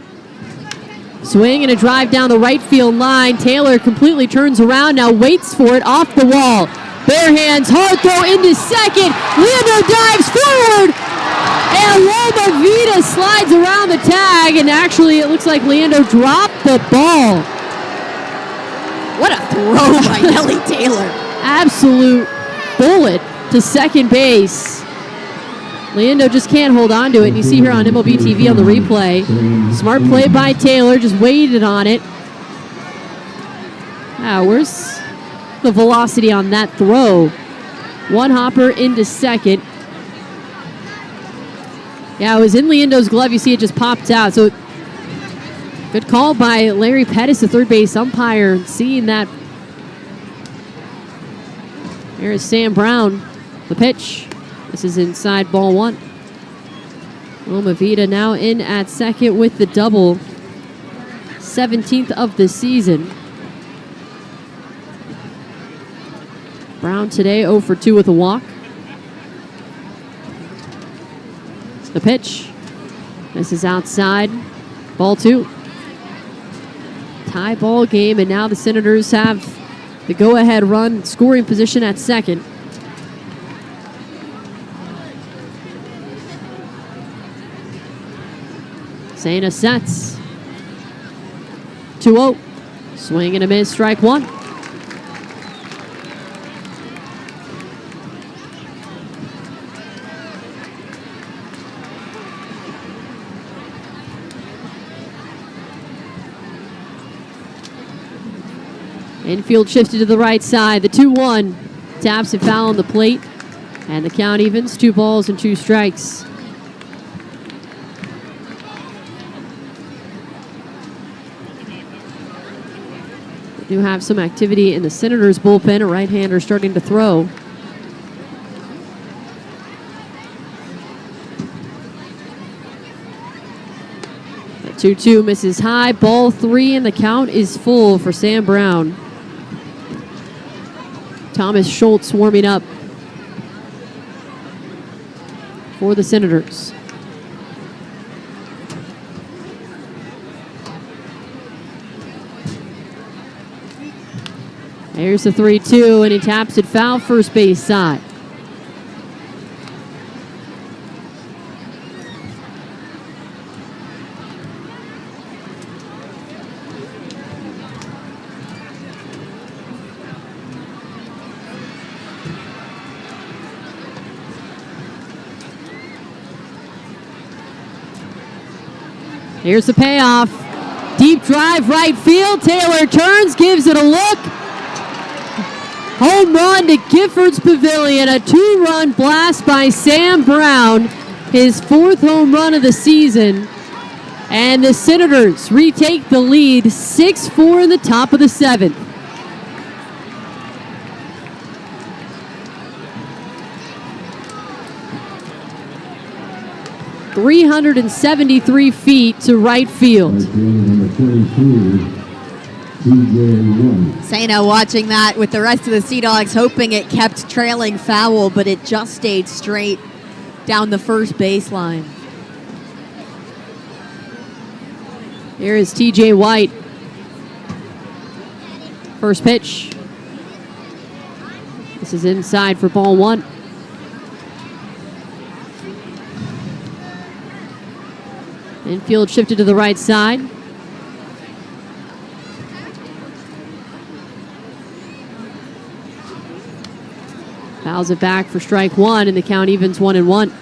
Swing and a drive down the right field line. Taylor completely turns around, now waits for it off the wall. Bare hands, hard throw into second. Leandro dives forward. And Loma Vita slides around the tag, and actually it looks like Leandro dropped the ball. What a throw by Nelly Taylor. Absolute bullet to second base. Leando just can't hold on to it, and you see here on MLB TV on the replay. Smart play by Taylor, just waited on it. Where's the velocity on that throw? One hopper into second. Yeah, it was in Leando's glove. You see it just popped out. So good call by Larry Pettis, the third base umpire, seeing that. Here's Sam Brown, the pitch. This is inside ball one. Loma Vida now in at second with the double. 17th of the season. Brown today 0 for 2 with a walk. The pitch. This is outside. Ball 2. Tie ball game, and now the Senators have the go-ahead run, scoring position at second. Saina sets. 2-0. Swing and a miss, strike one. Infield shifted to the right side. The 2-1 taps and foul on the plate. And the count evens. 2 balls and 2 strikes. We do have some activity in the Senators bullpen. A right-hander starting to throw. The 2-2 misses high. Ball 3, and the count is full for Sam Brown. Thomas Schultz warming up for the Senators. Here's the 3-2, and he taps it foul first base side. Here's the payoff. Deep drive, right field. Taylor turns, gives it a look. Home run to Giffords Pavilion. A 2-run blast by Sam Brown. His 4th home run of the season. And the Senators retake the lead 6-4 in the top of the 7th. .373 feet to right field. Saina watching that with the rest of the Sea Dogs, hoping it kept trailing foul, but it just stayed straight down the first baseline. Here is TJ White. First pitch. This is inside for ball 1. Infield shifted to the right side. Fouls it back for strike 1, and the count evens 1-1.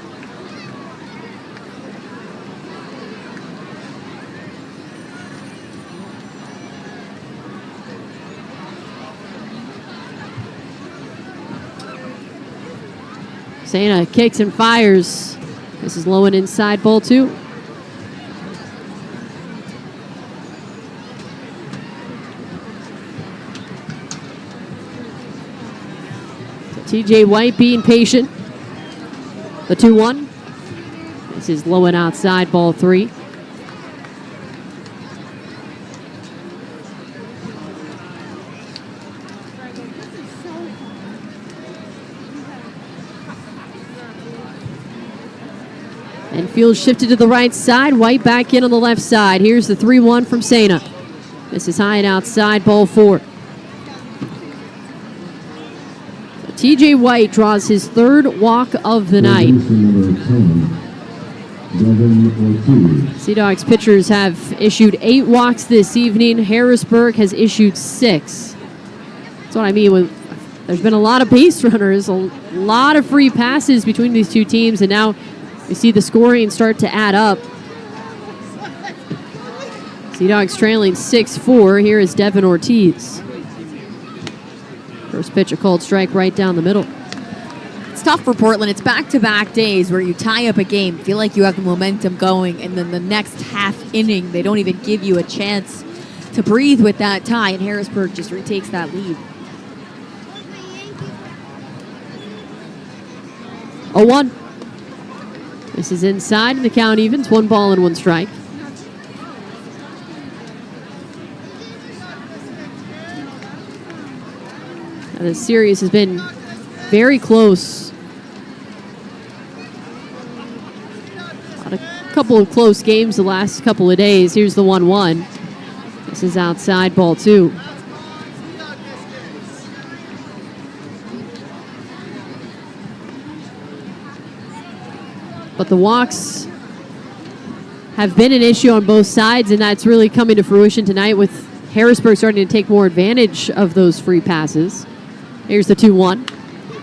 Saina kicks and fires. This is low and inside, ball 2. TJ White being patient. The 2-1. This is low and outside, ball 3. Infield shifted to the right side. White back in on the left side. Here's the 3-1 from Saina. This is high and outside, ball 4. TJ White draws his 3rd walk of the night. Sea Dogs pitchers have issued 8 walks this evening. Harrisburg has issued 6. That's what I mean. There's been a lot of base runners, a lot of free passes between these two teams, and now You see the scoring start to add up. Sea Dogs trailing 6-4. Here is Devin Ortiz. First pitch, a called strike right down the middle. It's tough for Portland. It's back-to-back days where you tie up a game, feel like you have the momentum going, and then the next half inning, they don't even give you a chance to breathe with that tie, and Harrisburg just retakes that lead. 0-1. This is inside, and the count evens. 1 ball and 1 strike. Now, this series has been very close. A couple of close games the last couple of days. Here's the 1-1. This is outside, ball 2. But the walks have been an issue on both sides, and that's really coming to fruition tonight with Harrisburg starting to take more advantage of those free passes. Here's the 2-1.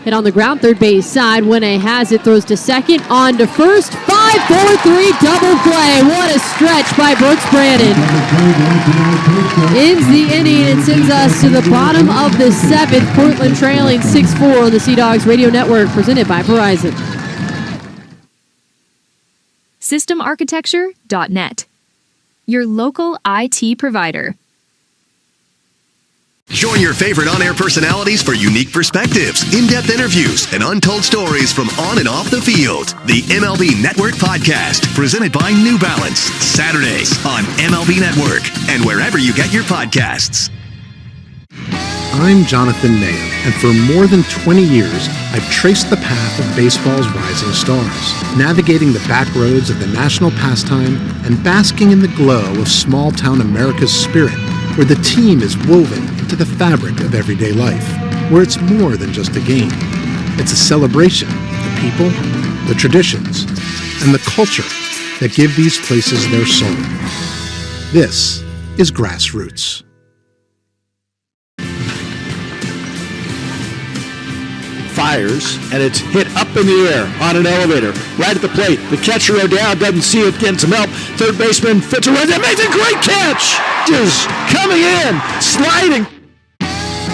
Hit on the ground, third base side. Winne has it, throws to second, on to first. 5-4-3 double play. What a stretch by Brooks Brannon. Ends the inning and sends us to the bottom of the 7th. Portland trailing 6-4 on the Sea Dogs Radio Network, presented by Verizon. SystemArchitecture.net, your local IT provider. Join your favorite on-air personalities for unique perspectives, in-depth interviews, and untold stories from on and off the field. The MLB Network Podcast, presented by New Balance, Saturdays on MLB Network and wherever you get your podcasts. I'm Jonathan Mayo, and for more than 20 years, I've traced the path of baseball's rising stars, navigating the back roads of the national pastime and basking in the glow of small-town America's spirit, where the team is woven into the fabric of everyday life, where it's more than just a game. It's a celebration of the people, the traditions, and the culture that give these places their soul. This is Grassroots. Fires, and it's hit up in the air on an elevator, right at the plate. The catcher O'Dowd doesn't see it, getting some help. Third baseman Fitzgerald makes a great catch! Just coming in, sliding.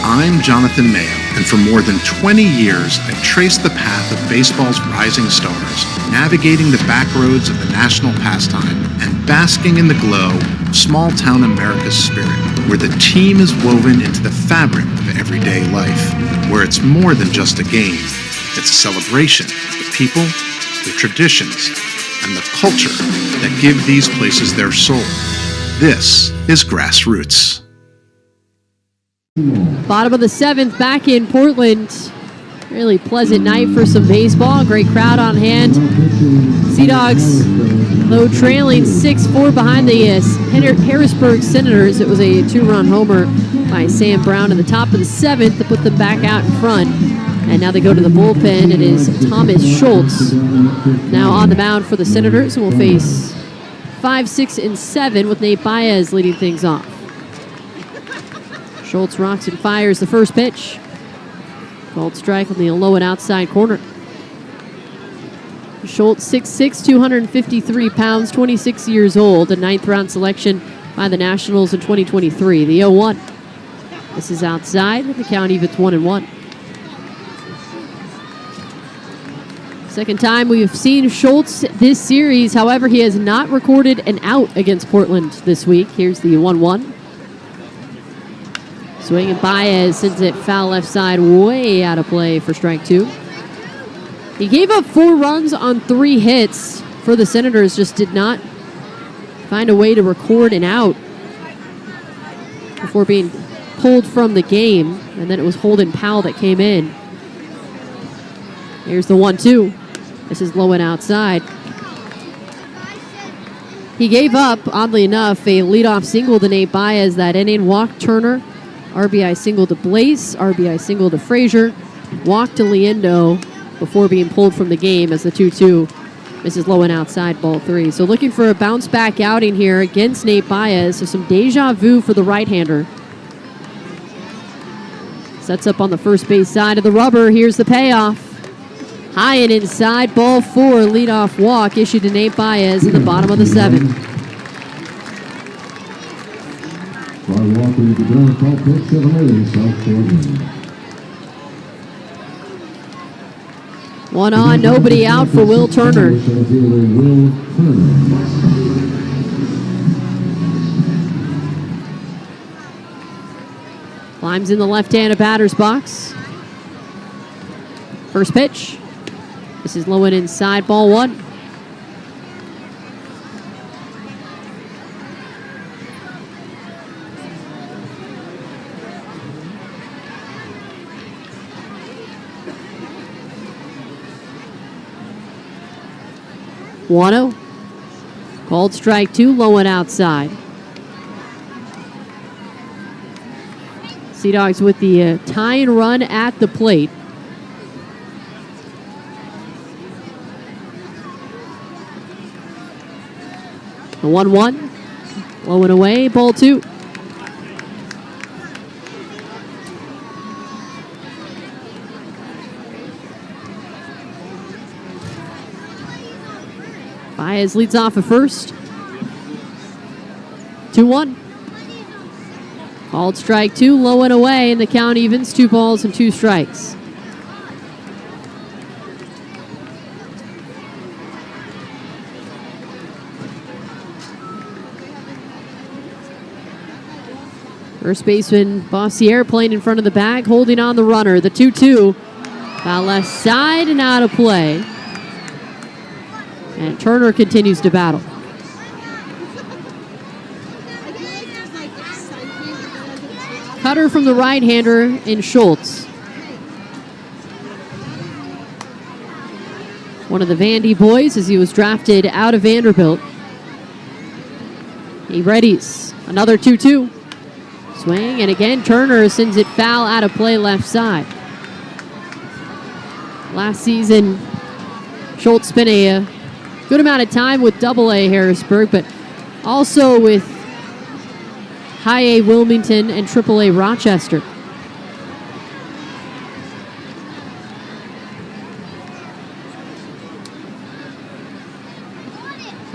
I'm Jonathan Mayo, and for more than 20 years, I've traced the path of baseball's rising stars, navigating the back roads of the national pastime and basking in the glow of small-town America's spirit, where the team is woven into the fabric of everyday life, where it's more than just a game. It's a celebration of the people, the traditions, and the culture that give these places their soul. This is Grassroots. Bottom of the 7th, back in Portland. Really pleasant night for some baseball. Great crowd on hand. Sea Dogs, though trailing 6-4 behind the Harrisburg Senators. It was a 2-run homer by Sam Brown in the top of the 7th to put them back out in front. And now they go to the bullpen. It is Thomas Schultz now on the mound for the Senators, who will face 5, 6, and 7 with Nate Baez leading things off. Schultz rocks and fires the first pitch. Called strike on the low and outside corner. Schultz, 6'6", 253 pounds, 26 years old, a 9th round selection by the Nationals in 2023. The 0-1. This is outside. The count evens 1-1. Second time we've seen Schultz this series. However, he has not recorded an out against Portland this week. Here's the 1-1. Swing and Baez sends it foul left side, way out of play for strike 2. He gave up 4 runs on 3 hits for the Senators, just did not find a way to record an out before being pulled from the game, and then it was Holden Powell that came in. Here's the 1-2. This is low and outside. He gave up, oddly enough, a leadoff single to Nate Baez that inning, walked Turner, RBI single to Blaze, RBI single to Frazier, walk to Liendo before being pulled from the game as the 2-2 misses low and outside, ball 3. So looking for a bounce back outing here against Nate Baez. So some deja vu for the right-hander. Sets up on the first base side of the rubber. Here's the payoff. High and inside, ball 4, leadoff walk issued to Nate Baez in the bottom of the 7th. Fly walk into the ground, call pitch, Chevrolet, South Florida. 1 on, nobody out for Will Turner. Climbs in the left-handed batter's box. First pitch. This is low and inside, ball 1. Wano. Called strike 2, low and outside. Sea Dogs with the tying run at the plate. The 1-1. Low and away, ball 2. Baez leads off at first. 2-1. Called strike 2, low and away, and the count evens, 2 balls and 2 strikes. First baseman Bossier playing in front of the bag, holding on the runner. The 2-2. Foul left side and out of play. And Turner continues to battle. Cutter from the right-hander in Schultz. One of the Vandy boys as he was drafted out of Vanderbilt. He readies. Another 2-2. Swing, and again, Turner sends it foul out of play left side. Last season, Schultz spent a good amount of time with AA Harrisburg, but also with High A Wilmington and AAA Rochester.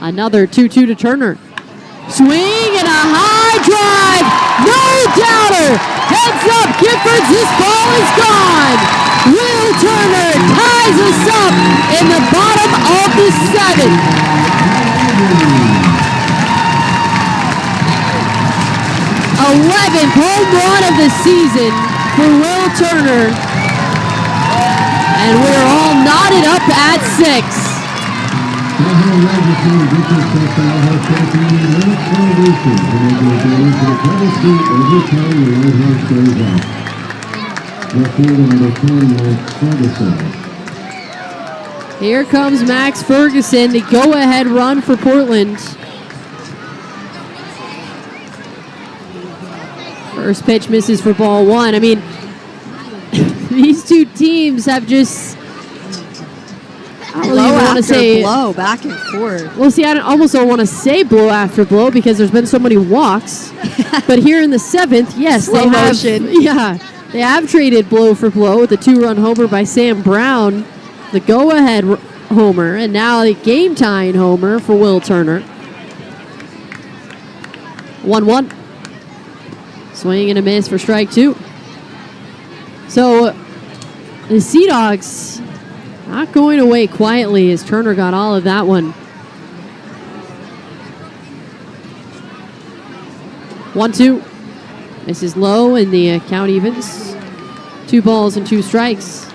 Another 2-2 to Turner. Swing and a high drive. No doubter. Heads up, Giffords. This ball is gone. Will Turner ties us up in the bottom of the 7th. 11th home run of the season for Will Turner. And we're all knotted up at 6. Here comes Max Ferguson, the go-ahead run for Portland. First pitch misses for ball 1. I mean, these two teams have just... I don't really want to say blow back and forth. Well, see, I almost don't want to say blow after blow because there's been so many walks. But here in the 7th, yes, Slow motion. they have traded blow for blow with a 2-run homer by Sam Brown, the go-ahead homer, and now the game-tying homer for Will Turner. 1-1. Swing and a miss for strike 2. So the Sea Dogs not going away quietly as Turner got all of that one. 1-2. This is low and the count evens. 2 balls and 2 strikes.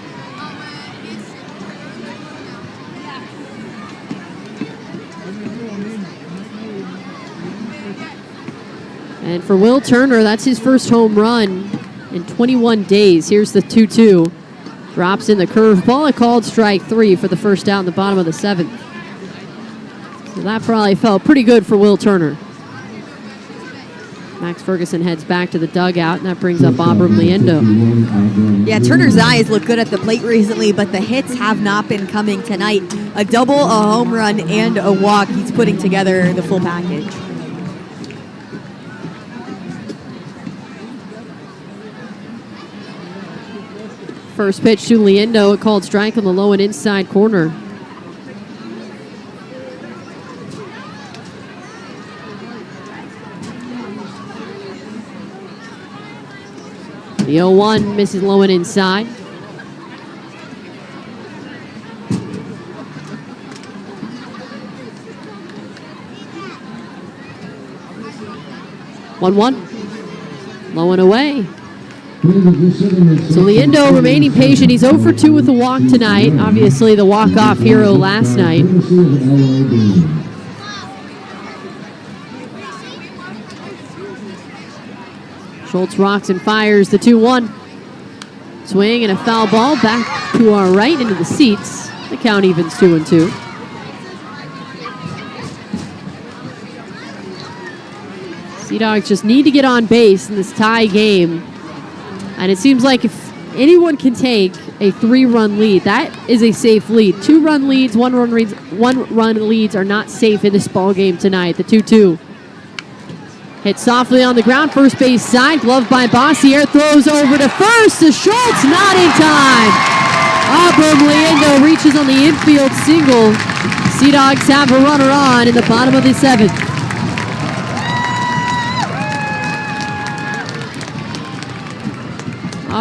And for Will Turner, that's his first home run in 21 days. Here's the 2-2. Drops in the curveball, a called strike 3 for the first out in the bottom of the 7th. So that probably felt pretty good for Will Turner. Max Ferguson heads back to the dugout, and that brings up Abram Liendo. Yeah, Turner's eyes look good at the plate recently, but the hits have not been coming tonight. A double, a home run, and a walk. He's putting together the full package. First pitch to Liendo, a called strike on the low and inside corner. The 0-1 misses low and inside. One. Low and away. So Liendo remaining patient. He's 0 for 2 with a walk tonight. Obviously the walk-off hero last night. Schultz rocks and fires the 2-1. Swing and a foul ball back to our right into the seats. The count evens 2-2. Sea Dogs just need to get on base in this tie game. And it seems like if anyone can take a 3-run lead, that is a safe lead. 2-run leads, 1-run leads are not safe in this ball game tonight. The 2-2. Hit softly on the ground, first base side, gloved by Bossier, throws over to first to Schultz, not in time. Liendo reaches on the infield single. Sea Dogs have a runner on in the bottom of the 7th.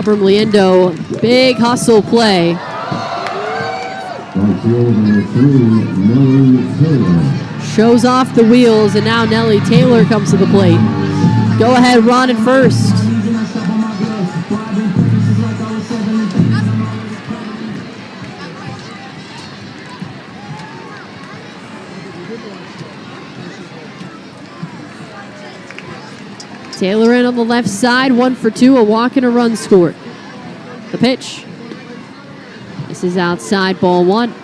Liendo, big hustle play. Shows off the wheels, and now Nellie Taylor comes to the plate. Go ahead run at first. Taylor in on the left side, 1 for 2, a walk and a run scored. The pitch. This is outside, ball 1.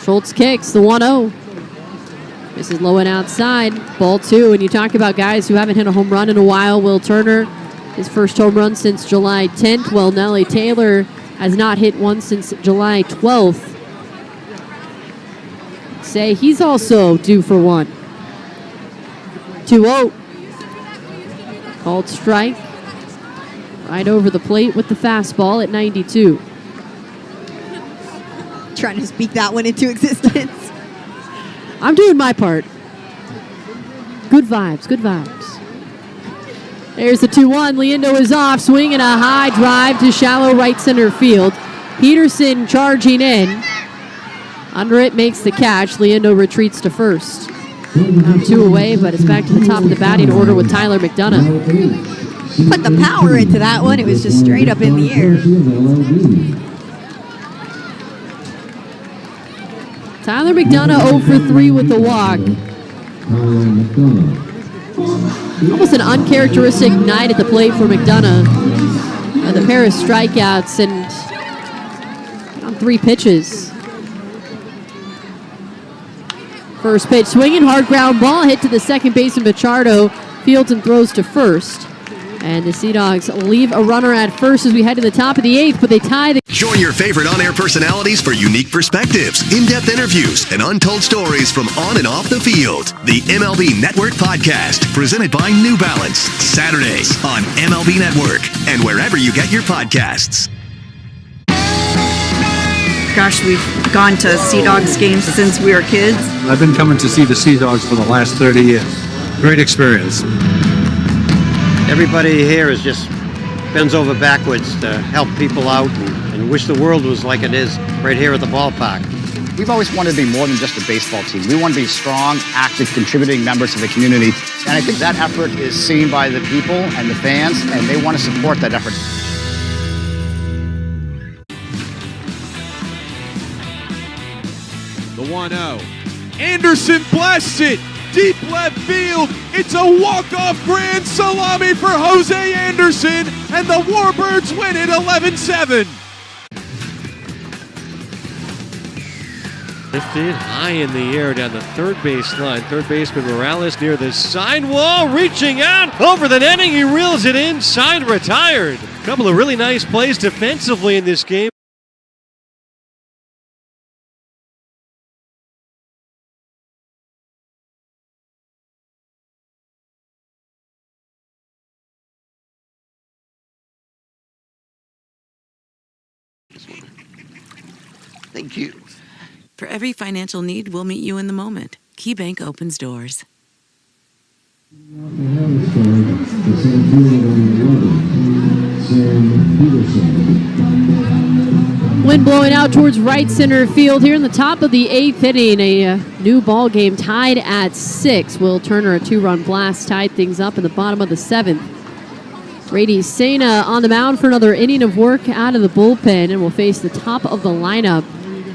Schultz kicks the 1-0. This is low and outside, ball 2. And you talk about guys who haven't hit a home run in a while. Will Turner, his first home run since July 10th. Well, Nellie Taylor has not hit one since July 12th. Say he's also due for one. 2-0. Called strike. Right over the plate with the fastball at 92. Trying to speak that one into existence. I'm doing my part. Good vibes, good vibes. There's the 2-1. Liendo is off, swinging a high drive to shallow right center field. Peterson charging in. Under it makes the catch. Liendo retreats to first. Now 2 away, but it's back to the top of the batting order with Tyler McDonough. Put the power into that one. It was just straight up in the air. Tyler McDonough 0 for 3 with the walk. Almost an uncharacteristic night at the plate for McDonough. The pair of strikeouts and on 3 pitches. First pitch swinging, hard ground ball hit to the second baseman Machado. Fields and throws to first. And the Sea Dogs leave a runner at first as we head to the top of the 8th, but they tie the... Join your favorite on-air personalities for unique perspectives, in-depth interviews, and untold stories from on and off the field. The MLB Network Podcast, presented by New Balance, Saturdays on MLB Network and wherever you get your podcasts. Gosh, we've gone to Sea Dogs games since we were kids. I've been coming to see the Sea Dogs for the last 30 years. Great experience. Everybody here is just bends over backwards to help people out and wish the world was like it is right here at the ballpark. We've always wanted to be more than just a baseball team. We want to be strong, active, contributing members of the community. And I think that effort is seen by the people and the fans, and they want to support that effort. The 1-0. Anderson blasts it. Deep left field. It's a walk-off grand salami for Jose Anderson, and the Warbirds win it 11-7. Lifted high in the air down the third base line. Third baseman Morales near the sidewall, reaching out over the netting. He reels it inside, retired. A couple of really nice plays defensively in this game. Thank you. For every financial need, we'll meet you in the moment. KeyBank opens doors. Harrisburg, the center fielder on the 11, Sam Peterson. Wind blowing out towards right center field here in the top of the 8th inning. A new ball game tied at 6. Will Turner, a 2-run blast, tied things up in the bottom of the 7th. Brady Sena on the mound for another inning of work out of the bullpen and will face the top of the lineup.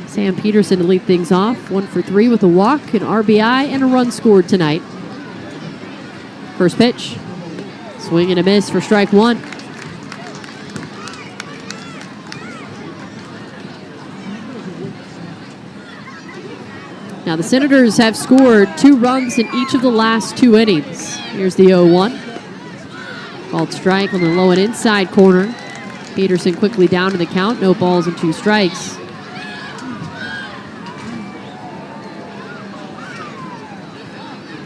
Sam Peterson to lead things off. 1 for 3 with a walk, an RBI, and a run scored tonight. First pitch. Swing and a miss for strike 1. Now the Senators have scored 2 runs in each of the last 2 innings. Here's the 0-1. Called strike on the low and inside corner. Peterson quickly down to the count. No balls and 2 strikes.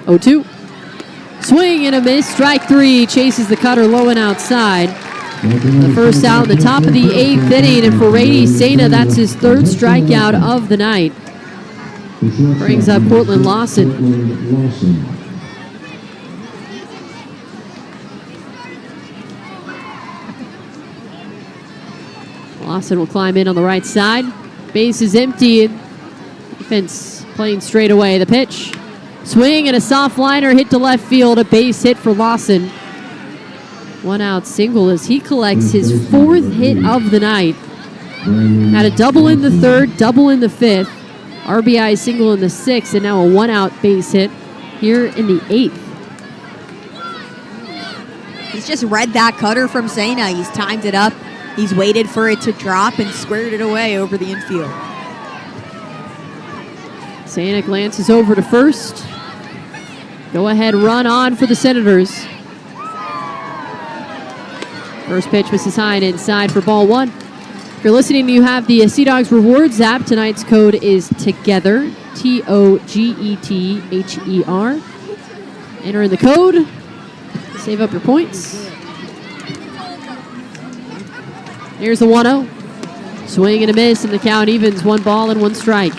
Oh-2. Swing and a miss. Strike 3. Chases the cutter low and outside. The first out in the top of the 8th inning. And for Brady Sena, that's his 3rd strikeout of the night. Brings up Cortland Lawson. Lawson will climb in on the right side. Base is empty. Defense playing straight away. The pitch. Swing and a soft liner hit to left field. A base hit for Lawson. 1 out single as he collects his 4th hit of the night. Had a double in the 3rd, double in the 5th. RBI single in the 6th, and now a 1 out base hit here in the 8th. He's just read that cutter from Sena. He's timed it up. He's waited for it to drop and squared it away over the infield. Sena glances over to first. Go ahead run on for the Senators. First pitch misses high and inside for ball 1. If you're listening, you have the Sea Dogs Rewards app. Tonight's code is TOGETHER, TOGETHER. Enter in the code. Save up your points. Here's the 1-0. Swing and a miss, and the count evens. 1 ball and 1 strike.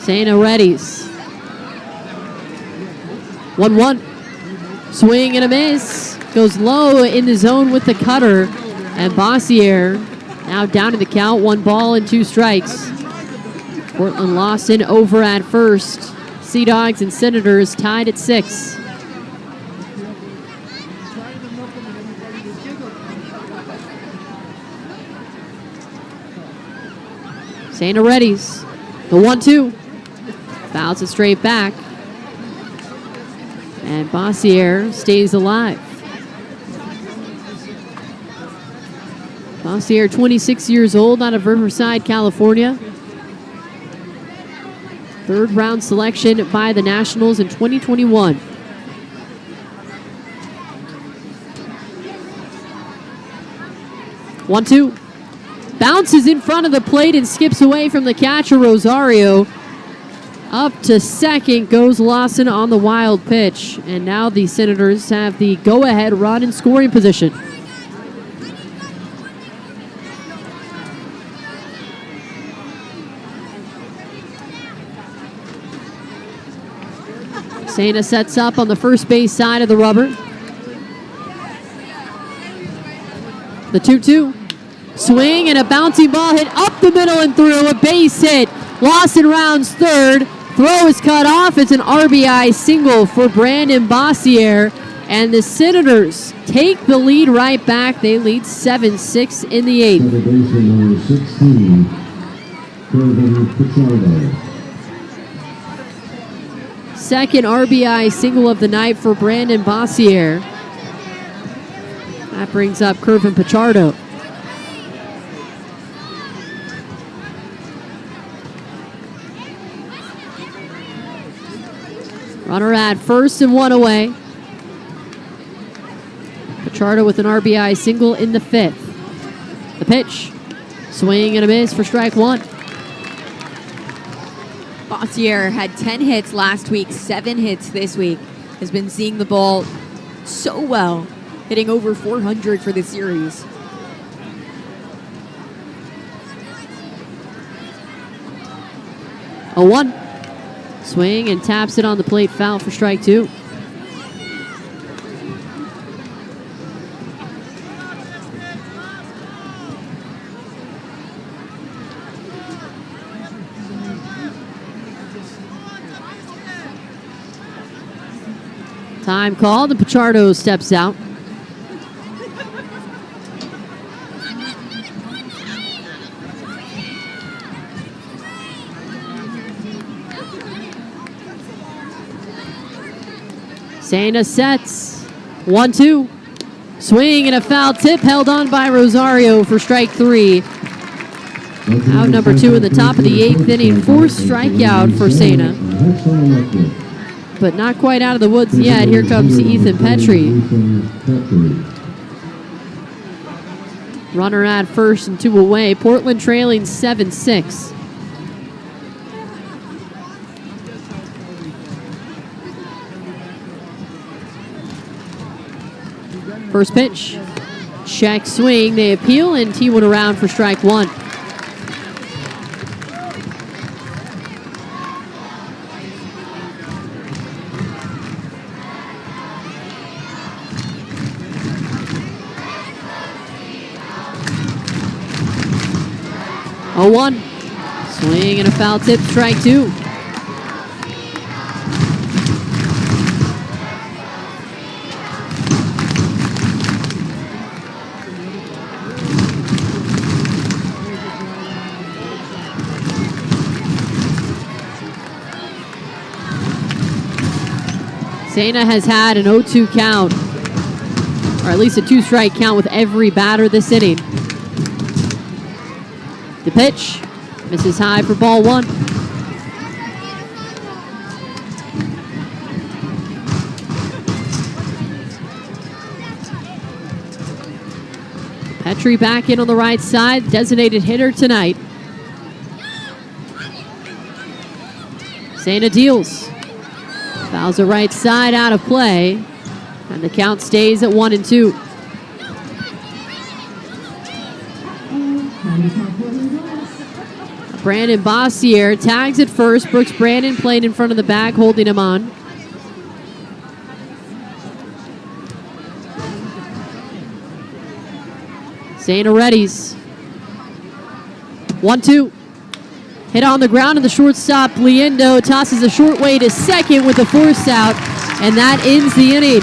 Sena readies. 1-1. Swing and a miss. Goes low in the zone with the cutter. And Bossier now down to the count. 1 ball and 2 strikes. Cortland Lawson over at first. Sea Dogs and Senators tied at 6. Sena readies. The 1-2. Fouls it straight back. And Bossier stays alive. Bossier, 26 years old, out of Riverside, California. 3rd round selection by the Nationals in 2021. One-two. Bounces in front of the plate and skips away from the catcher, Rosario. Up to second goes Lawson on the wild pitch. And now the Senators have the go-ahead run in scoring position. Sena sets up on the first base side of the rubber. The 2-2. Swing and a bouncing ball hit up the middle and through. A base hit. Lawson rounds 3rd. Throw is cut off. It's an RBI single for Brandon Bossier. And the Senators take the lead right back. They lead 7-6 in the 8th. The baseman number 16, Corvin Pichardo. Second RBI single of the night for Brandon Bossier. That brings up Curvin Pichardo. Runner at first and 1 away. Pichardo with an RBI single in the 5th. The pitch. Swing and a miss for strike 1. Bossier had 10 hits last week, 7 hits this week. Has been seeing the ball so well, hitting over 400 for the series. A 1. Swing and taps it on the plate, foul for strike 2. Time called, and Pichardo steps out. Sena sets. 1-2. Swing and a foul tip held on by Rosario for strike 3. Out number 2 in the top of the 8th inning. 4th strikeout for Sena. But not quite out of the woods yet. Here comes Ethan Petrie. Runner at first and 2 away. Portland trailing 7-6. First pitch. Check swing. They appeal and T1 around for strike 1. A 1. Swing and a foul tip, strike 2. Sena has had an 0-2 count, or at least a 2-strike count with every batter this inning. The pitch misses high for ball 1. Petrie back in on the right side, designated hitter tonight. Sena deals. Fouls the right side out of play, and the count stays at 1-2. Brandon Bossier tags at first. Brooks Brandon played in front of the bag, holding him on. Sena readies. 1-2. Hit on the ground, and the shortstop, Liendo, tosses a short way to second with the force out, and that ends the inning.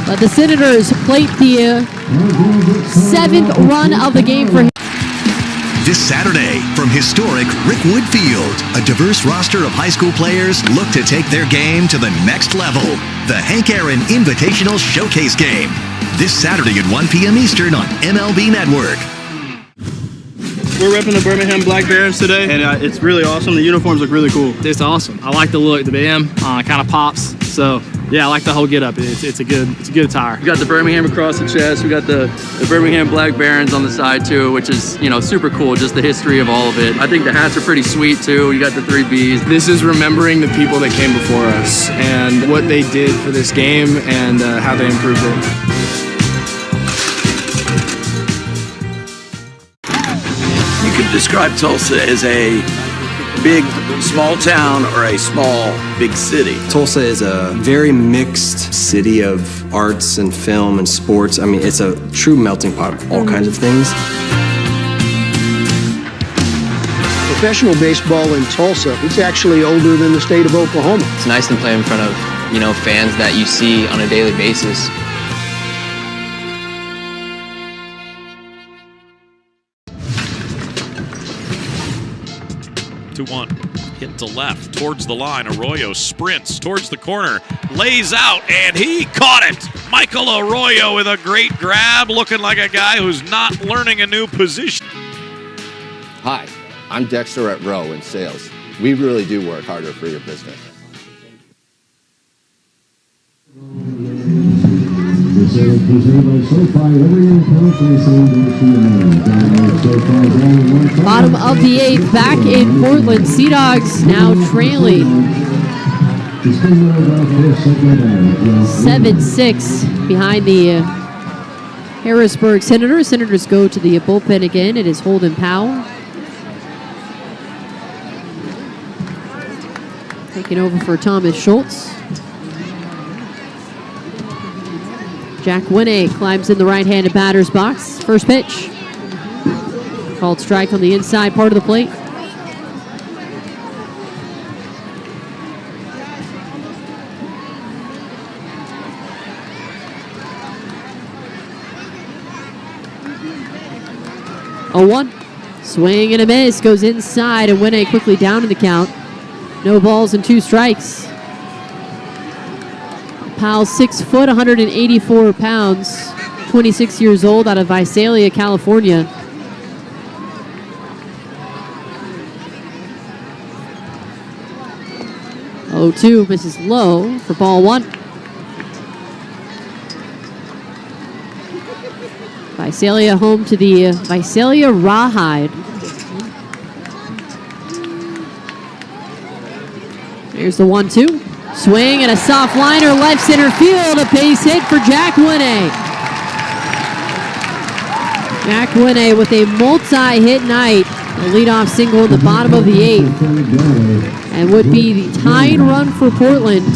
But the Senators plate the 7th run of the game for him. This Saturday, from historic Rickwood Field, a diverse roster of high school players look to take their game to the next level. The Hank Aaron Invitational Showcase Game. This Saturday at 1 p.m. Eastern on MLB Network. We're repping the Birmingham Black Barons today, and it's really awesome. The uniforms look really cool. It's awesome. I like the look. The band kind of pops. So yeah, I like the whole get up. It's a good attire. We got the Birmingham across the chest. We got the Birmingham Black Barons on the side too, which is super cool. Just the history of all of it. I think the hats are pretty sweet too. You got the 3 Bs. This is remembering the people that came before us and what they did for this game and how they improved it. You could describe Tulsa as a big, small town or a small, big city. Tulsa is a very mixed city of arts and film and sports. I mean, it's a true melting pot of all kinds of things. Professional baseball in Tulsa, it's actually older than the state of Oklahoma. It's nice to play in front of, fans that you see on a daily basis. One hit to left towards the line. Arroyo sprints towards the corner, lays out, and he caught it. Michael Arroyo with a great grab, looking like a guy who's not learning a new position. Hi, I'm Dexter at Rowe in sales. We really do work harder for your business. Bottom of the 8th, back in Portland. Sea Dogs now trailing 7-6 behind the Harrisburg Senators. Senators go to the bullpen again. It is Holden Powell taking over for Thomas Schultz. Jack Winne climbs in the right-handed batter's box. First pitch. Called strike on the inside part of the plate. A 1. Swing and a miss. Goes inside, and Winne quickly down in the count. No balls and 2 strikes. Powell, 6 foot, 184 pounds, 26 years old, out of Visalia, California. Oh, 2 misses low for ball 1. Visalia home to the Visalia Rawhide. Here's the 1-2. Swing and a soft liner, left center field. A base hit for Jack Winne. Jack Winne with a multi-hit night. A leadoff single in the bottom of the 8th. And would be the tying run for Portland.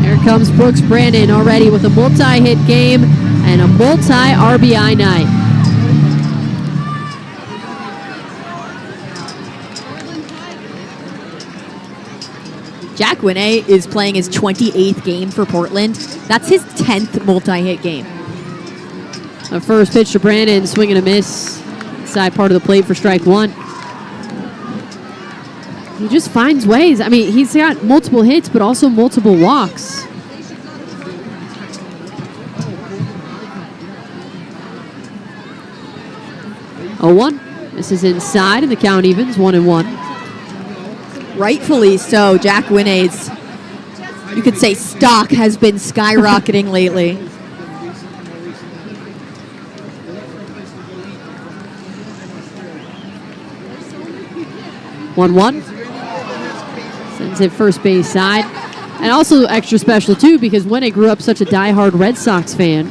There comes Brooks Brandon already with a multi-hit game and a multi-RBI night. Jack Winne is playing his 28th game for Portland. That's his 10th multi-hit game. A first pitch to Brandon, swing and a miss. Side part of the plate for strike 1. He just finds ways. I mean, he's got multiple hits, but also multiple walks. A 1. This is inside, and the count evens 1-1. Rightfully so. Jack Winne's, you could say, stock has been skyrocketing lately. One. Sends it first base side. And also extra special, too, because Winne grew up such a diehard Red Sox fan.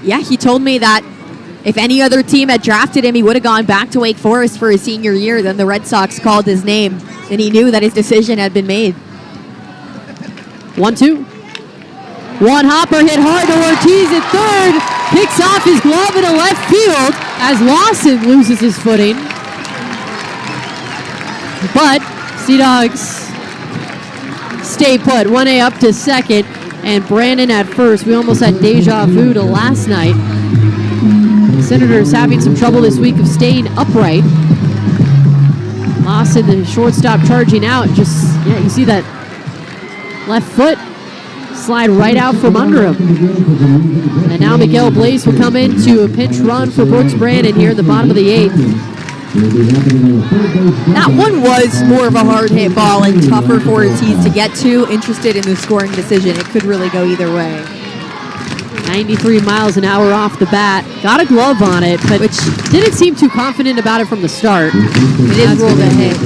Yeah, he told me that if any other team had drafted him, he would have gone back to Wake Forest for his senior year. Then the Red Sox called his name, and he knew that his decision had been made. 1-2. One hopper hit hard to Ortiz at third. Picks off his glove into left field as Lawson loses his footing. But Sea Dogs stay put. 1A up to second, and Brandon at first. We almost had deja vu to last night. The Senators having some trouble this week of staying upright. Lawson, the shortstop, charging out. Just, yeah, you see that left foot slide right out from under him. And now Miguel Blaze will come into a pinch run for Brooks Brandon here in the bottom of the 8th. That one was more of a hard hit ball and tougher for Ortiz to get to. Interested in the scoring decision. It could really go either way. 93 miles an hour off the bat. Got a glove on it, but which didn't seem too confident about it from the start. It didn't roll the hit.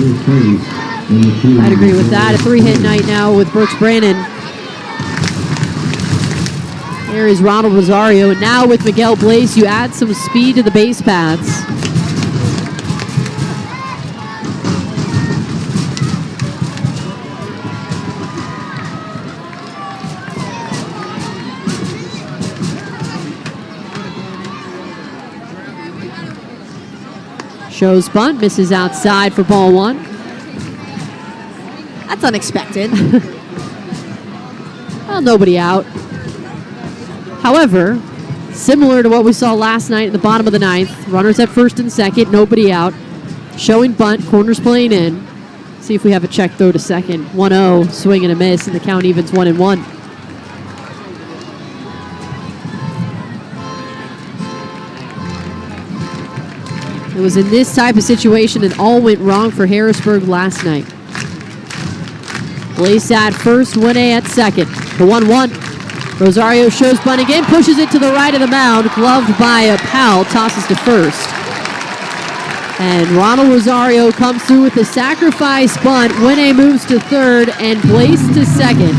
I'd agree with that. A 3-hit night now with Brooks Brandon. There is Ronald Rosario, and now with Miguel Blaze, you add some speed to the base paths. Shows bunt, misses outside for ball 1. That's unexpected. Well, nobody out. However, similar to what we saw last night at the bottom of the 9th, runners at first and second, nobody out. Showing bunt, corners playing in. See if we have a check throw to second. 1-0, swing and a miss, and the count evens 1-1. It was in this type of situation that all went wrong for Harrisburg last night. Blaze at first, Winnie at second. The 1-1. Rosario shows bunt again, pushes it to the right of the mound. Gloved by Powell, tosses to first. And Ronald Rosario comes through with a sacrifice bunt. Winnie moves to third and Blaze to second.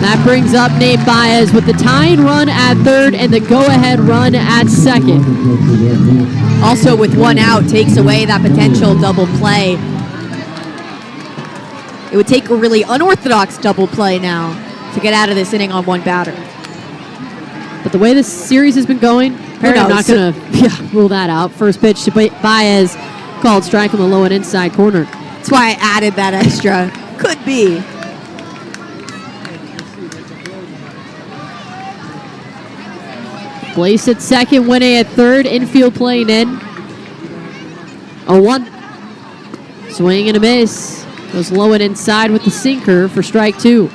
That brings up Nate Baez with the tying run at third and the go-ahead run at second. Also, with one out, takes away that potential double play. It would take a really unorthodox double play now to get out of this inning on one batter. But the way this series has been going, I'm not going to rule that out. First pitch to Baez, called strike on the low and inside corner. That's why I added that extra. Could be. Blaze at second, Winnie at third, infield playing in. 0-1. Swing and a miss. Goes low and inside with the sinker for strike two.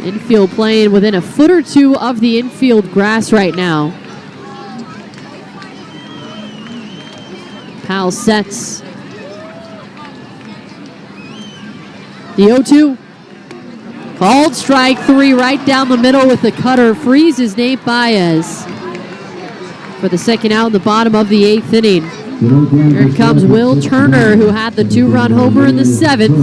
Infield playing within a foot or two of the infield grass right now. Powell sets. The 0-2. Called strike three right down the middle with the cutter. Freezes Nate Baez for the second out in the bottom of the eighth inning. Here comes Will Turner, who had the two-run homer in the seventh.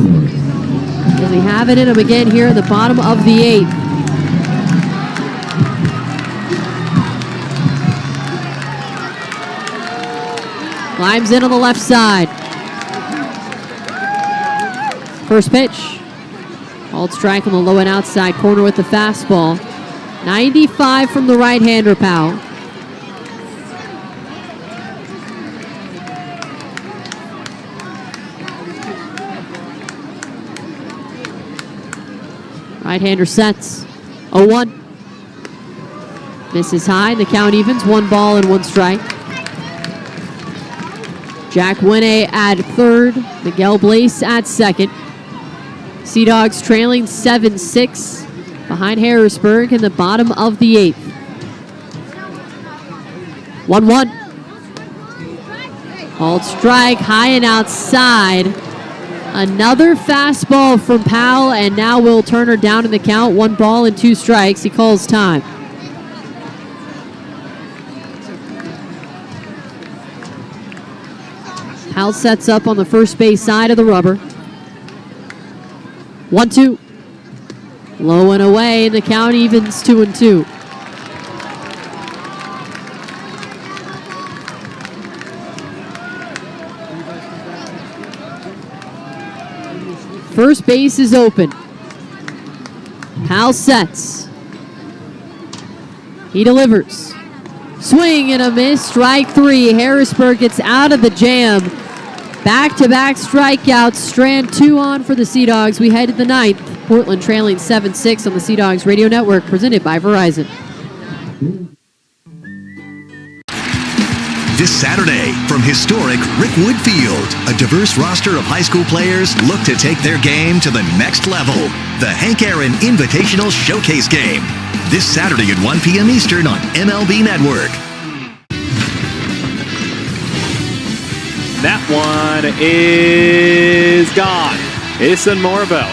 Does he have it in him again here in the bottom of the eighth? Climbs in on the left side. First pitch. Called strike on the low and outside corner with the fastball. 95 from the right-hander, Powell. Right-hander sets. 0-1. Misses high. The count evens. 1 ball and 1 strike. Jack Winnie at third. Miguel Blaze at second. Sea Dogs trailing 7-6 behind Harrisburg in the bottom of the eighth. 1-1. Called strike high and outside. Another fastball from Powell, and now Will Turner down in the count. 1 ball and 2 strikes. He calls time. Powell sets up on the first base side of the rubber. 1-2. Low and away, and the count evens 2-2. First base is open. Powell sets. He delivers. Swing and a miss. Strike three. Harrisburg gets out of the jam. Back-to-back strikeouts. Strand 2 on for the Sea Dogs. We head to the ninth. Portland trailing 7-6 on the Sea Dogs Radio Network, presented by Verizon. This Saturday, from historic Rickwood Field, a diverse roster of high school players look to take their game to the next level. The Hank Aaron Invitational Showcase Game. This Saturday at 1 p.m. Eastern on MLB Network. That one is gone. Jason Morabel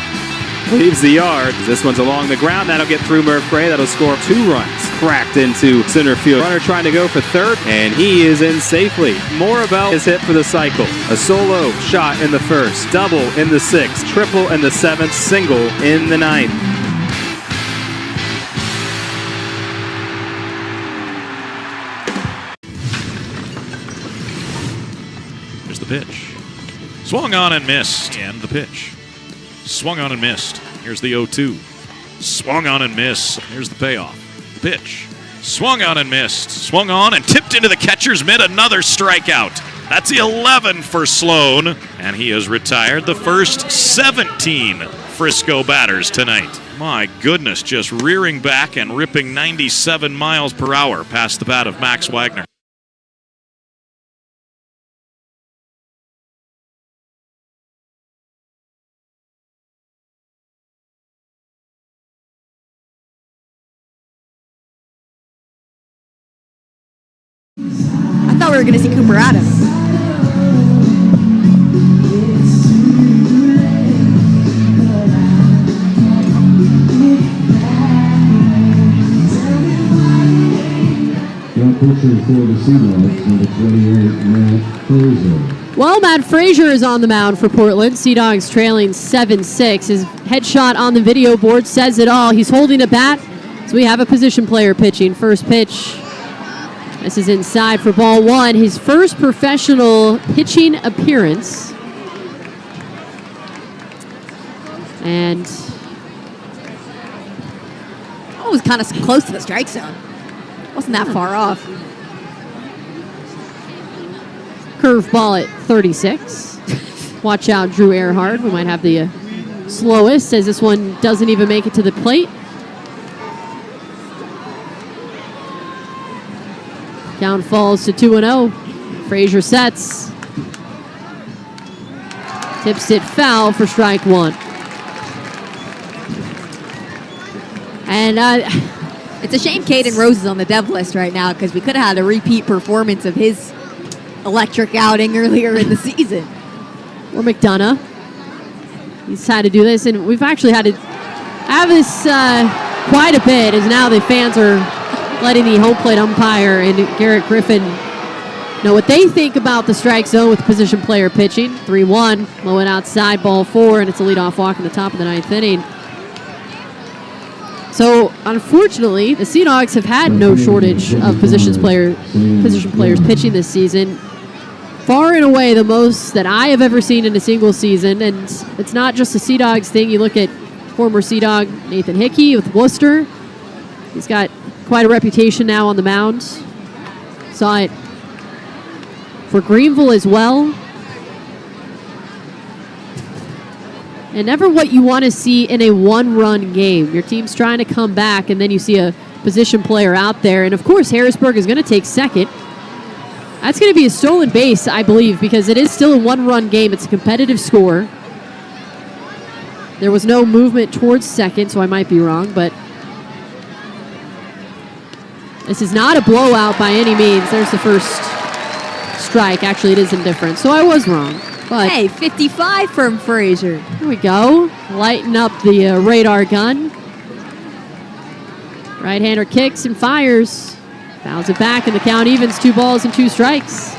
leaves the yard. This one's along the ground. That'll get through Murph Gray. That'll score 2 runs. Cracked into center field. Runner trying to go for third, and he is in safely. Morabel is hit for the cycle. A solo shot in the first, double in the 6th, triple in the 7th, single in the 9th. Here's the pitch. Swung on and missed. And the pitch. Swung on and missed. Here's the 0-2. Swung on and missed. Here's the payoff. Pitch. Swung on and missed. Swung on and tipped into the catcher's mitt. Another strikeout. That's the 11 for Sloan. And he has retired the first 17 Frisco batters tonight. My goodness, just rearing back and ripping 97 miles per hour past the bat of Max Wagner. thought we were going to see Cooper Adams. Now pitching for the Seahawks, number 28, Matt Frazier. Well, Matt Frazier is on the mound for Portland. Sea Dogs trailing 7-6. His headshot on the video board says it all. He's holding a bat, so we have a position player pitching. First pitch. This is inside for ball one. His first professional pitching appearance. And Oh, it was kind of close to the strike zone. Wasn't that far off. curveball at 36. Watch out, Drew Earhart. We might have the slowest, as this one doesn't even make it to the plate. Count falls to 2-0. Frazier sets. Tips it foul for strike one. And it's a shame Caden Rose is on the dev list right now, because we could have had a repeat performance of his electric outing earlier in the season. Or McDonough. He's had to do this, and we've actually had to have this quite a bit, as now the fans are letting the home plate umpire and Garrett Griffin know what they think about the strike zone with position player pitching. 3-1, low and outside, ball four, and it's a leadoff walk in the top of the ninth inning. So, unfortunately, the Sea Dogs have had no shortage of position players pitching this season. Far and away the most that I have ever seen in a single season, and it's not just a Sea Dogs thing. You look at former Sea Dog Nathan Hickey with Worcester. He's got quite a reputation now on the mound. Saw it for Greenville as well. And never what you want to see in a one-run game. Your team's trying to come back, and then you see a position player out there. And, of course, Harrisburg is going to take second. That's going to be a stolen base, I believe, because it is still a one-run game. It's a competitive score. There was no movement towards second, so I might be wrong, but this is not a blowout by any means. There's the first strike. Actually, it is indifferent, so I was wrong. But hey, 55 from Frazier. Here we go. Lighten up the radar gun. Right-hander kicks and fires. Fouls it back, and the count evens 2 balls and 2 strikes.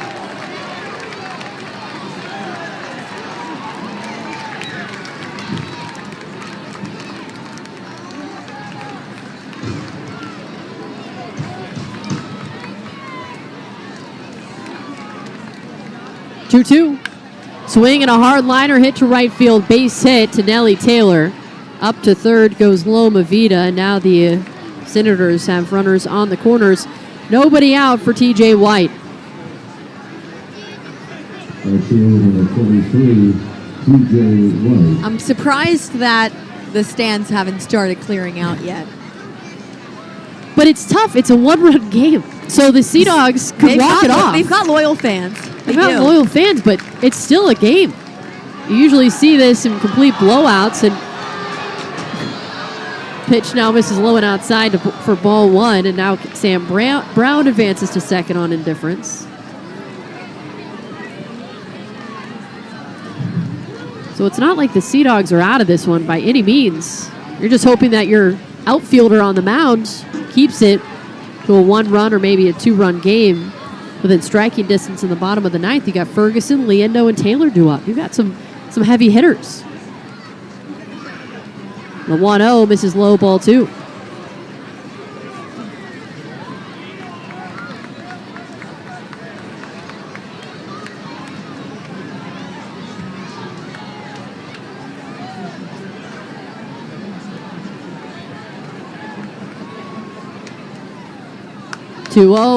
Two. Swing and a hard liner hit to right field. Base hit to Nellie Taylor. Up to third goes Loma Vida. And now the Senators have runners on the corners. Nobody out for TJ White. I'm surprised that the stands haven't started clearing out yet. But it's tough. It's a one-run game. So the Sea Dogs could walk it off. They've got loyal fans. They've got loyal fans, but it's still a game. You usually see this in complete blowouts, and pitch now misses low and outside for ball one, and now Sam Brown advances to second on indifference. So it's not like the Sea Dogs are out of this one by any means. You're just hoping that your outfielder on the mound keeps it to a 1-run or maybe a 2-run game within striking distance in the bottom of the ninth. You got Ferguson, Leendo, and Taylor due up. You've got some heavy hitters. The 1-0 misses low, ball 2.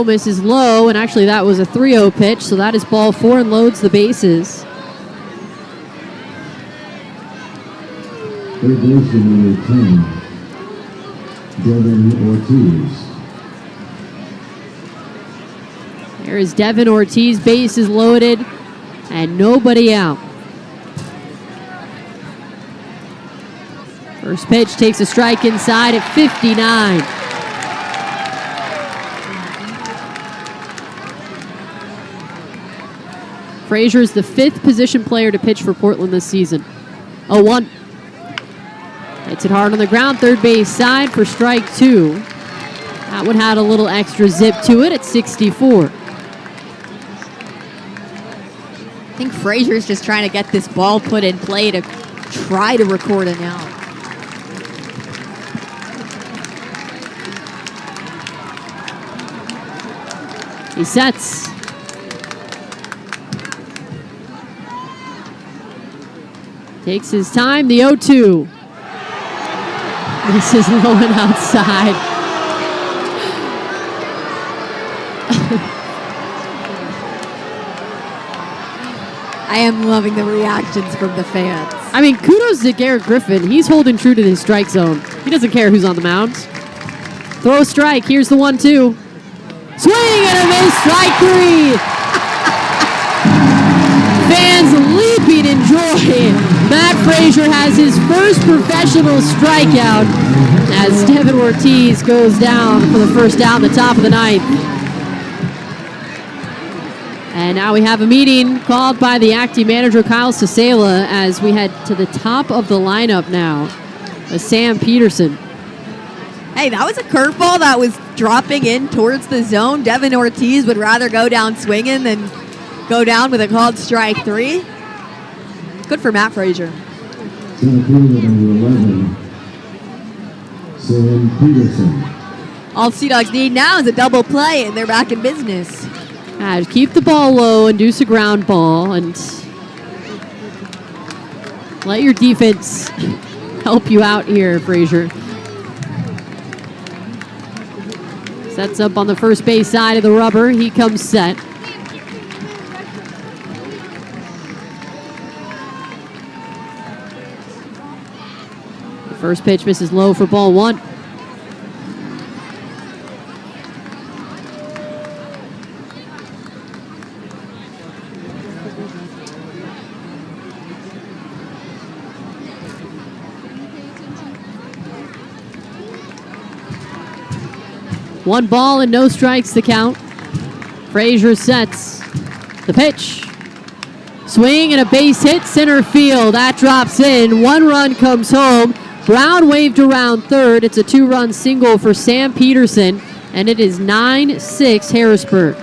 Misses low, and actually that was a 3-0 pitch, so that is ball 4 and loads the bases. Third baseman number 10, Devin Ortiz. There is Devin Ortiz, base is loaded, and nobody out. First pitch takes a strike inside at 59. Frazier is the 5th position player to pitch for Portland this season. 0-1. Hits it hard on the ground, third base side for strike 2. That one had a little extra zip to it at 64. I think Frazier's just trying to get this ball put in play to try to record an out. He sets. Takes his time, the 0-2. This is low and outside. I am loving the reactions from the fans. I mean, kudos to Garrett Griffin. He's holding true to his strike zone. He doesn't care who's on the mound. Throw a strike. Here's the 1-2. Swing and a miss. Strike 3. Fans leaping in joy. Matt Frazier has his first professional strikeout as Devin Ortiz goes down for the first out in the top of the 9th. And now we have a meeting called by the acting manager, Kyle Sasela, as we head to the top of the lineup now with Sam Peterson. Hey, that was a curveball that was dropping in towards the zone. Devin Ortiz would rather go down swinging than go down with a called strike 3. Good for Matt Frazier. Center fielder number 11, Sam Peterson. All Sea Dogs need now is a double play, and they're back in business. Keep the ball low, induce a ground ball, and let your defense help you out here, Frazier. Sets up on the first base side of the rubber. He comes set. The first pitch misses low for ball 1. One ball and no strikes to count. Frazier sets the pitch. Swing and a base hit center field. That drops in. 1 run comes home. Brown waved around third. It's a 2-run single for Sam Peterson, and it is 9-6 Harrisburg.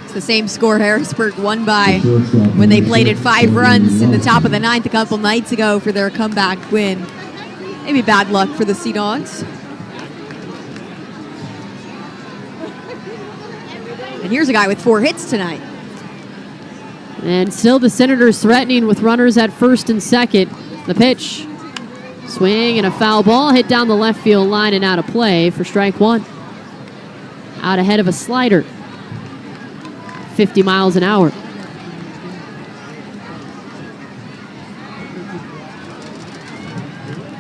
It's the same score Harrisburg won by when they played at 5 runs in the top of the 9th a couple nights ago for their comeback win. Maybe bad luck for the Sea Dogs. And here's a guy with 4 hits tonight. And still the Senators threatening with runners at first and second. The pitch. Swing and a foul ball hit down the left field line and out of play for strike 1. Out ahead of a slider. 50 miles an hour.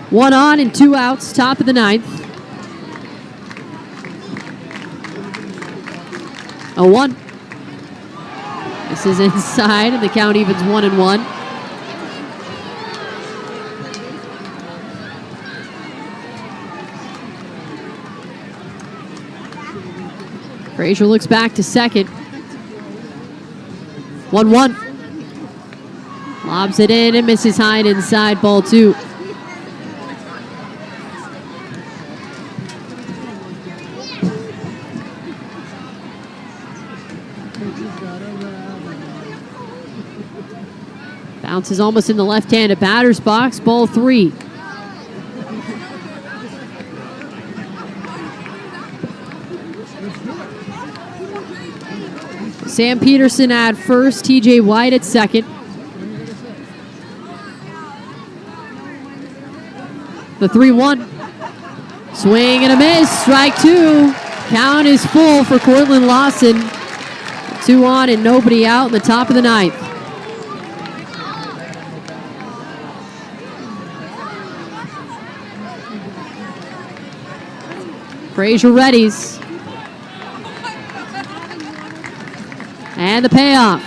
One on and 2 outs, top of the 9th. 0-1. This is inside, and the count evens 1-1. Frazier looks back to second. 1-1. Lobs it in and misses high and inside, ball 2. Bounces almost in the left-handed batter's box, ball 3. Sam Peterson at first, TJ White at second. The 3-1. Swing and a miss, strike 2. Count is full for Cortland Lawson. 2 on and nobody out in the top of the 9th. Frazier readies. And the payoff.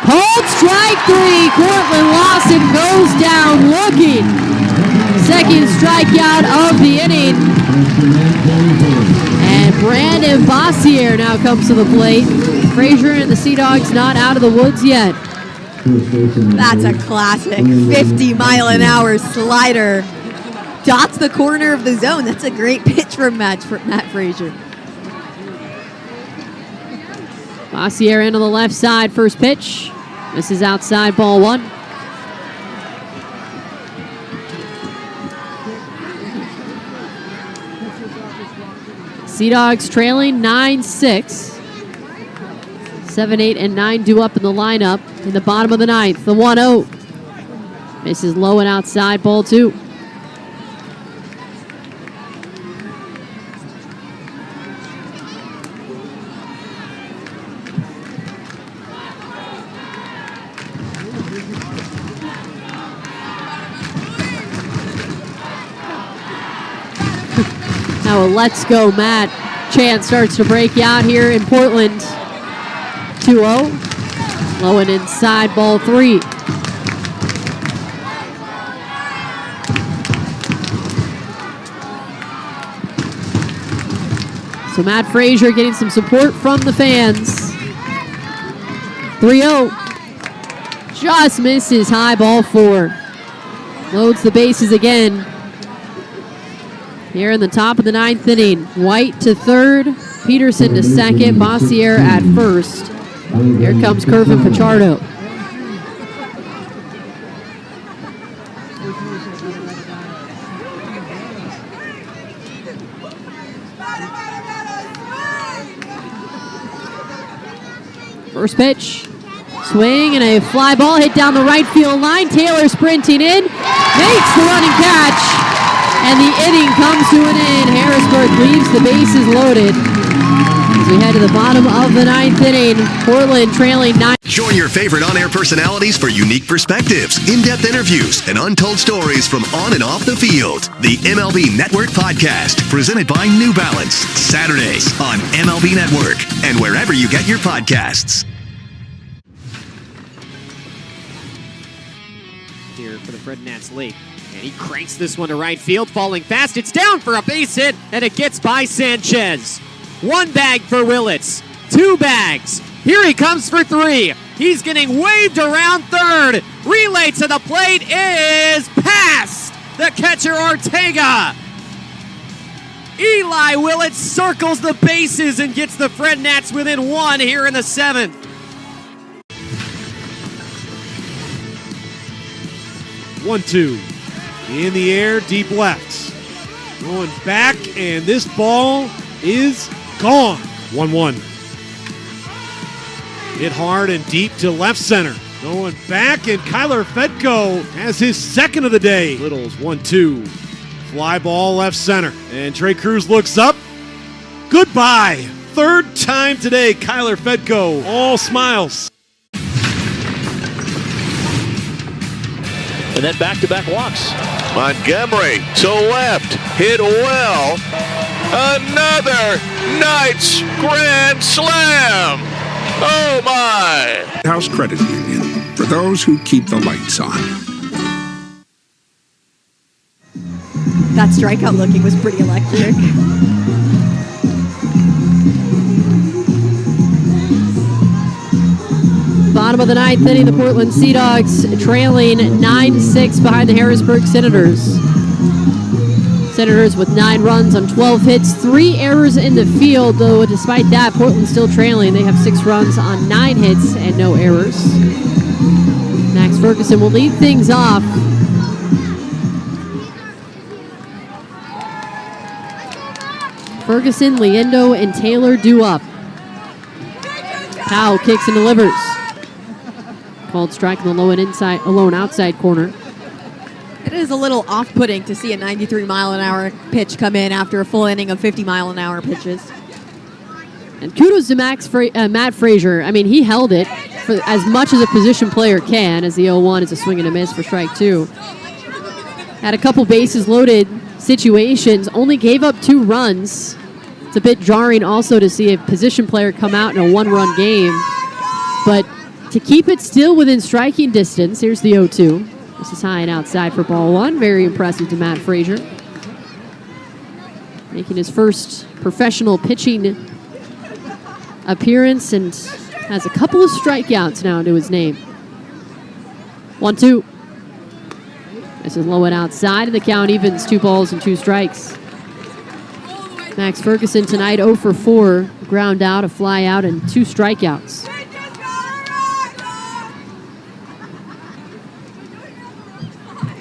Called strike 3. Cortland Lawson goes down looking. Second strikeout of the inning. And Brandon Bossier now comes to the plate. Frazier and the Sea Dogs not out of the woods yet. That's a classic 50-mile-an-hour slider. Dots the corner of the zone. That's a great pitch from Matt Frazier. Bossier in on the left side, first pitch. This is outside, ball one. Sea Dogs trailing 9-6. 7, 8, and 9 due up in the lineup in the bottom of the ninth. The 1-0. Misses low and outside, ball two. Now a let's go Matt chant starts to break out here in Portland. 2-0. Low and inside, ball three. So Matt Frazier getting some support from the fans. 3-0. Just misses high, ball four. Loads the bases again. Here in the top of the ninth inning. White to third, Peterson to second, Bossier at first. Here comes Kervin Pichardo. First pitch. Swing and a fly ball hit down the right field line. Taylor sprinting in. Makes the running catch. And the inning comes to an end. Harrisburg leaves the bases loaded. As we head to the bottom of the ninth inning, Portland trailing 9. Join your favorite on-air personalities for unique perspectives, in-depth interviews, and untold stories from on and off the field. The MLB Network Podcast, presented by New Balance. Saturdays on MLB Network and wherever you get your podcasts. Here for the Fred Nats League. And he cranks this one to right field, falling fast. It's down for a base hit, and it gets by Sanchez. One bag for Willits. Two bags. Here he comes for three. He's getting waved around third. Relay to the plate is past the catcher Ortega. Eli Willits circles the bases and gets the Fred Nats within one here in the seventh. 1-2. In the air, deep left. Going back, and this ball is gone. 1-1. Hit hard and deep to left center. Going back, and Kyler Fedko has his second of the day. Littles 1-2. Fly ball left center. And Trey Cruz looks up. Goodbye. Third time today, Kyler Fedko. All smiles. And then back-to-back walks. Montgomery to left, hit well. Another Knights Grand Slam. Oh my! House Credit Union, for those who keep the lights on. That strikeout looking was pretty electric. Bottom of the ninth inning, the Portland Sea Dogs trailing 9-6 behind the Harrisburg Senators. Senators with 9 runs on 12 hits, 3 errors in the field, though despite that, Portland still trailing. They have 6 runs on 9 hits and no errors. Max Ferguson will lead things off. Ferguson, Liendo, and Taylor due up. Powell kicks and delivers. Called strike in the low and inside, lone outside corner. It is a little off-putting to see a 93-mile-an-hour pitch come in after a full inning of 50-mile-an-hour pitches. And kudos to Matt Frazier. I mean, he held it for as much as a position player can, as the 0-1 is a swing and a miss for strike 2. Had a couple bases loaded situations, only gave up 2 runs. It's a bit jarring also to see a position player come out in a 1-run game. But to keep it still within striking distance, here's the 0-2. This is high and outside for ball 1. Very impressive to Matt Frazier. making his first professional pitching appearance and has a couple of strikeouts now to his name. 1-2. This is low and outside, and the count evens 2 balls and 2 strikes. Max Ferguson tonight 0 for 4, ground out, a fly out, and 2 strikeouts.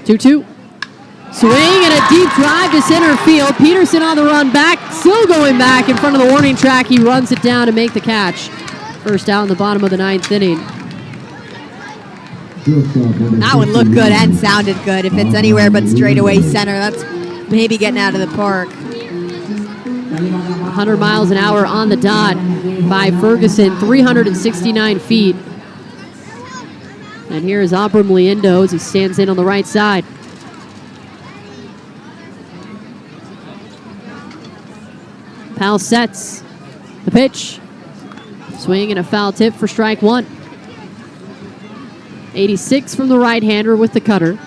Two-two. Swing and a deep drive to center field. Peterson on the run back, still going back in front of the warning track. He runs it down to make the catch. First out in the bottom of the 9th inning. That one looked good and sounded good. If it's anywhere but straightaway center, that's maybe getting out of the park. 100 miles an hour on the dot by Ferguson, 369 feet. And here is Abram Liendo as he stands in on the right side. Powell sets the pitch. Swing and a foul tip for strike 1. 86 from the right-hander with the cutter.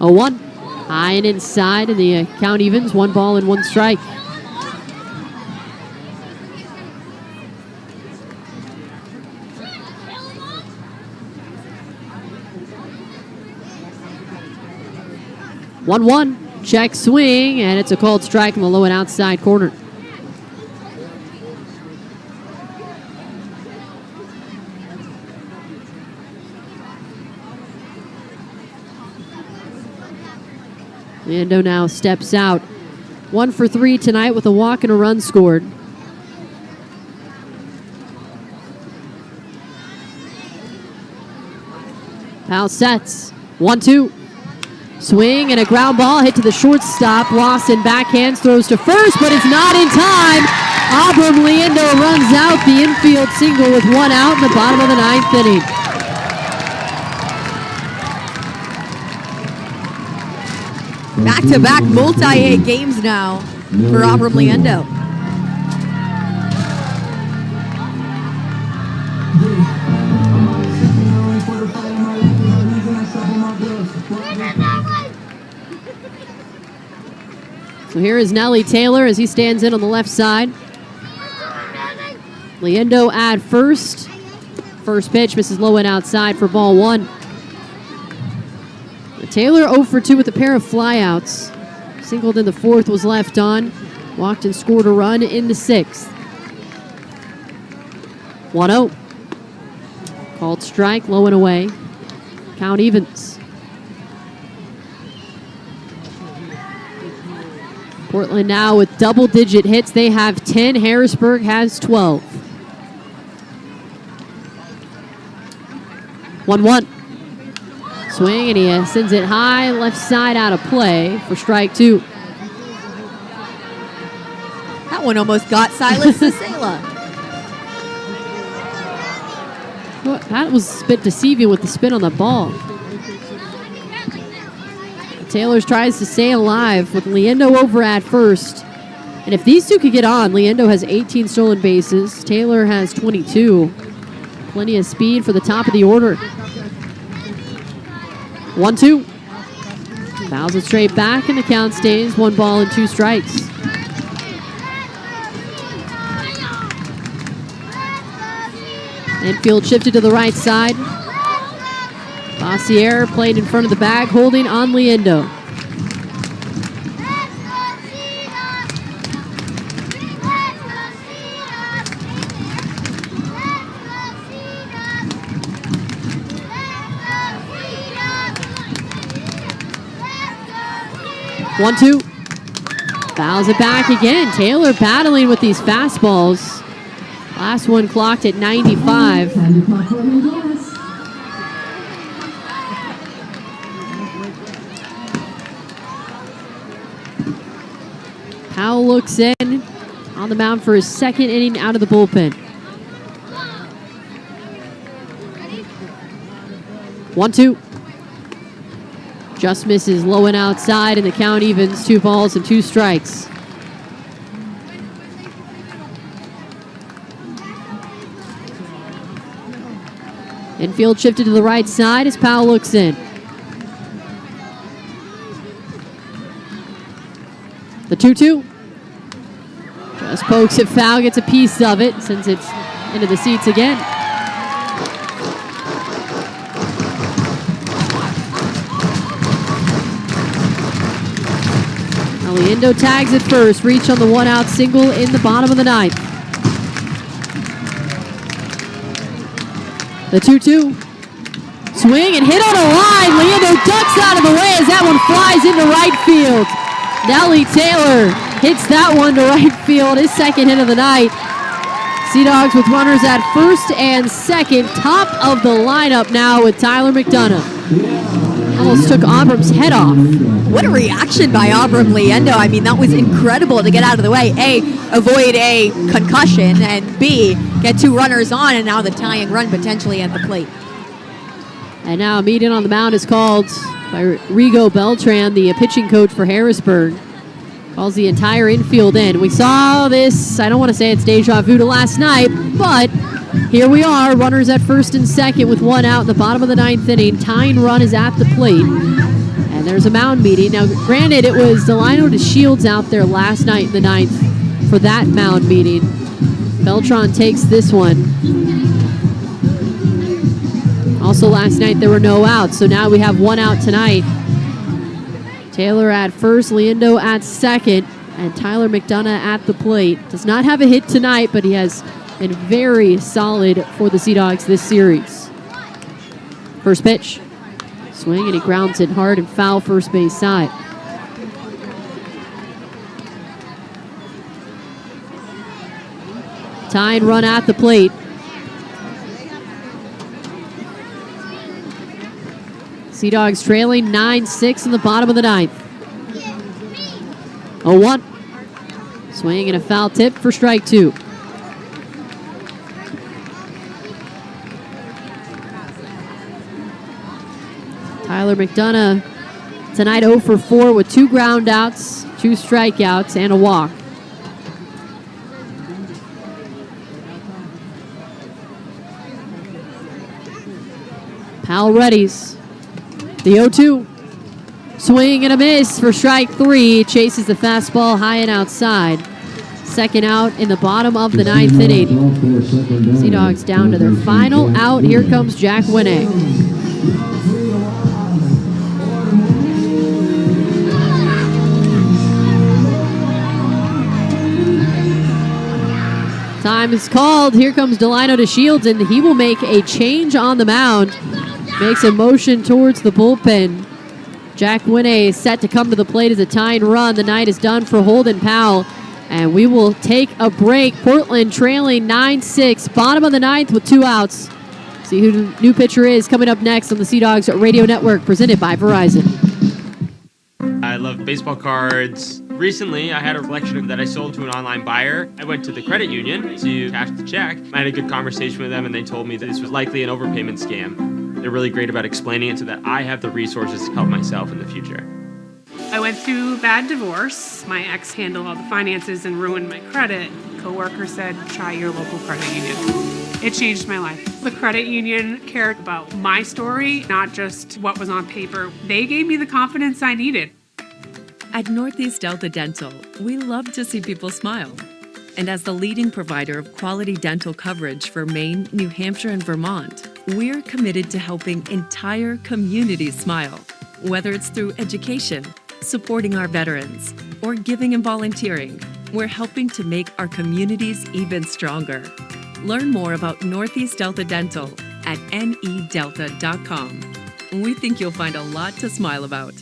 A 1. High and inside, and the count evens 1 ball and 1 strike. One. Check swing, and it's a called strike in the low and outside corner. Liendo now steps out. 1 for 3 tonight with a walk and a run scored. Powell sets. 1-2. Swing and a ground ball hit to the shortstop. Lawson backhands, throws to first, but it's not in time. Abram Liendo runs out the infield single with 1 out in the bottom of the 9th inning. Back-to-back multi-hit games now for Abram Liendo. So here is Nelly Taylor as he stands in on the left side. Liendo at first. First pitch misses low and outside for ball 1. Taylor 0 for 2 with a pair of flyouts. Singled in the 4th, was left on. Walked and scored a run in the 6th. 1-0. Called strike, low and away. Count evens. Portland now with double-digit hits. They have 10. Harrisburg has 12. 1-1. Swing, and he sends it high, left side out of play for strike 2. That one almost got Silas Sisela. Well, that was a bit deceiving with the spin on the ball. Taylor tries to stay alive with Liendo over at first. And if these two could get on, Liendo has 18 stolen bases. Taylor has 22. Plenty of speed for the top of the order. 1-2. Fouls it straight back, and the count stays 1 ball and 2 strikes. Infield shifted to the right side. Bossier played in front of the bag, holding on Liendo. One, 2. Fouls it back again. Taylor battling with these fastballs. Last one clocked at 95. Powell looks in on the mound for his 2nd inning out of the bullpen. 1-2. Just misses low and outside, and the count evens 2 balls and 2 strikes. Infield shifted to the right side as Powell looks in. The 2-2. Just pokes it foul, gets a piece of it, sends it into the seats again. Aliendo tags it first, reach on the one-out single in the bottom of the ninth. The 2-2. Swing and hit on a line. Leando ducks out of the way as that one flies into right field. Nellie Taylor hits that one to right field, his second hit of the night. Sea Dogs with runners at first and second, top of the lineup now with Tyler McDonough. Almost took Aubram's head off. What a reaction by Abram Leendo. I mean, that was incredible to get out of the way. A, avoid a concussion, and B, get two runners on, and now the tying run potentially at the plate. And now a meeting on the mound is called by Rigo Beltran, the pitching coach for Harrisburg. Calls the entire infield in. We saw this, I don't want to say it's deja vu to last night, but here we are, runners at first and second with one out in the bottom of the ninth inning. Tying run is at the plate. And there's a mound meeting. Now, granted, it was Delino to Shields out there last night in the ninth for that mound meeting. Beltran takes this one. Also last night there were no outs, so now we have one out tonight. Taylor at first, Leando at second, and Tyler McDonough at the plate. Does not have a hit tonight, but he has been very solid for the Sea Dogs this series. First pitch. Swing, and he grounds it hard and foul first base side. Tying run at the plate. Sea Dogs trailing 9-6 in the bottom of the ninth. 0-1. Swing and a foul tip for strike two. Tyler McDonough tonight 0 for 4 with 2 ground outs, 2 strikeouts, and a walk. Powell readies. The 0-2. Swing and a miss for strike three. Chases the fastball high and outside. Second out in the bottom of the ninth inning. Sea Dogs down to their final out. Here comes Jack Winne. Time is called. Here comes Delino to Shields, and he will make a change on the mound. Makes a motion towards the bullpen. Jack Winne is set to come to the plate as a tying run. The night is done for Holden Powell, and we will take a break. Portland trailing 9-6, bottom of the ninth with 2 outs. See who the new pitcher is coming up next on the Sea Dogs Radio Network, presented by Verizon. I love baseball cards. Recently, I had a collection that I sold to an online buyer. I went to the credit union to cash the check. I had a good conversation with them, and they told me that this was likely an overpayment scam. They're really great about explaining it so that I have the resources to help myself in the future. I went through a bad divorce. My ex handled all the finances and ruined my credit. A coworker said, try your local credit union. It changed my life. The credit union cared about my story, not just what was on paper. They gave me the confidence I needed. At Northeast Delta Dental, we love to see people smile. And as the leading provider of quality dental coverage for Maine, New Hampshire, and Vermont, we're committed to helping entire communities smile. Whether it's through education, supporting our veterans, or giving and volunteering, we're helping to make our communities even stronger. Learn more about Northeast Delta Dental at nedelta.com. We think you'll find a lot to smile about.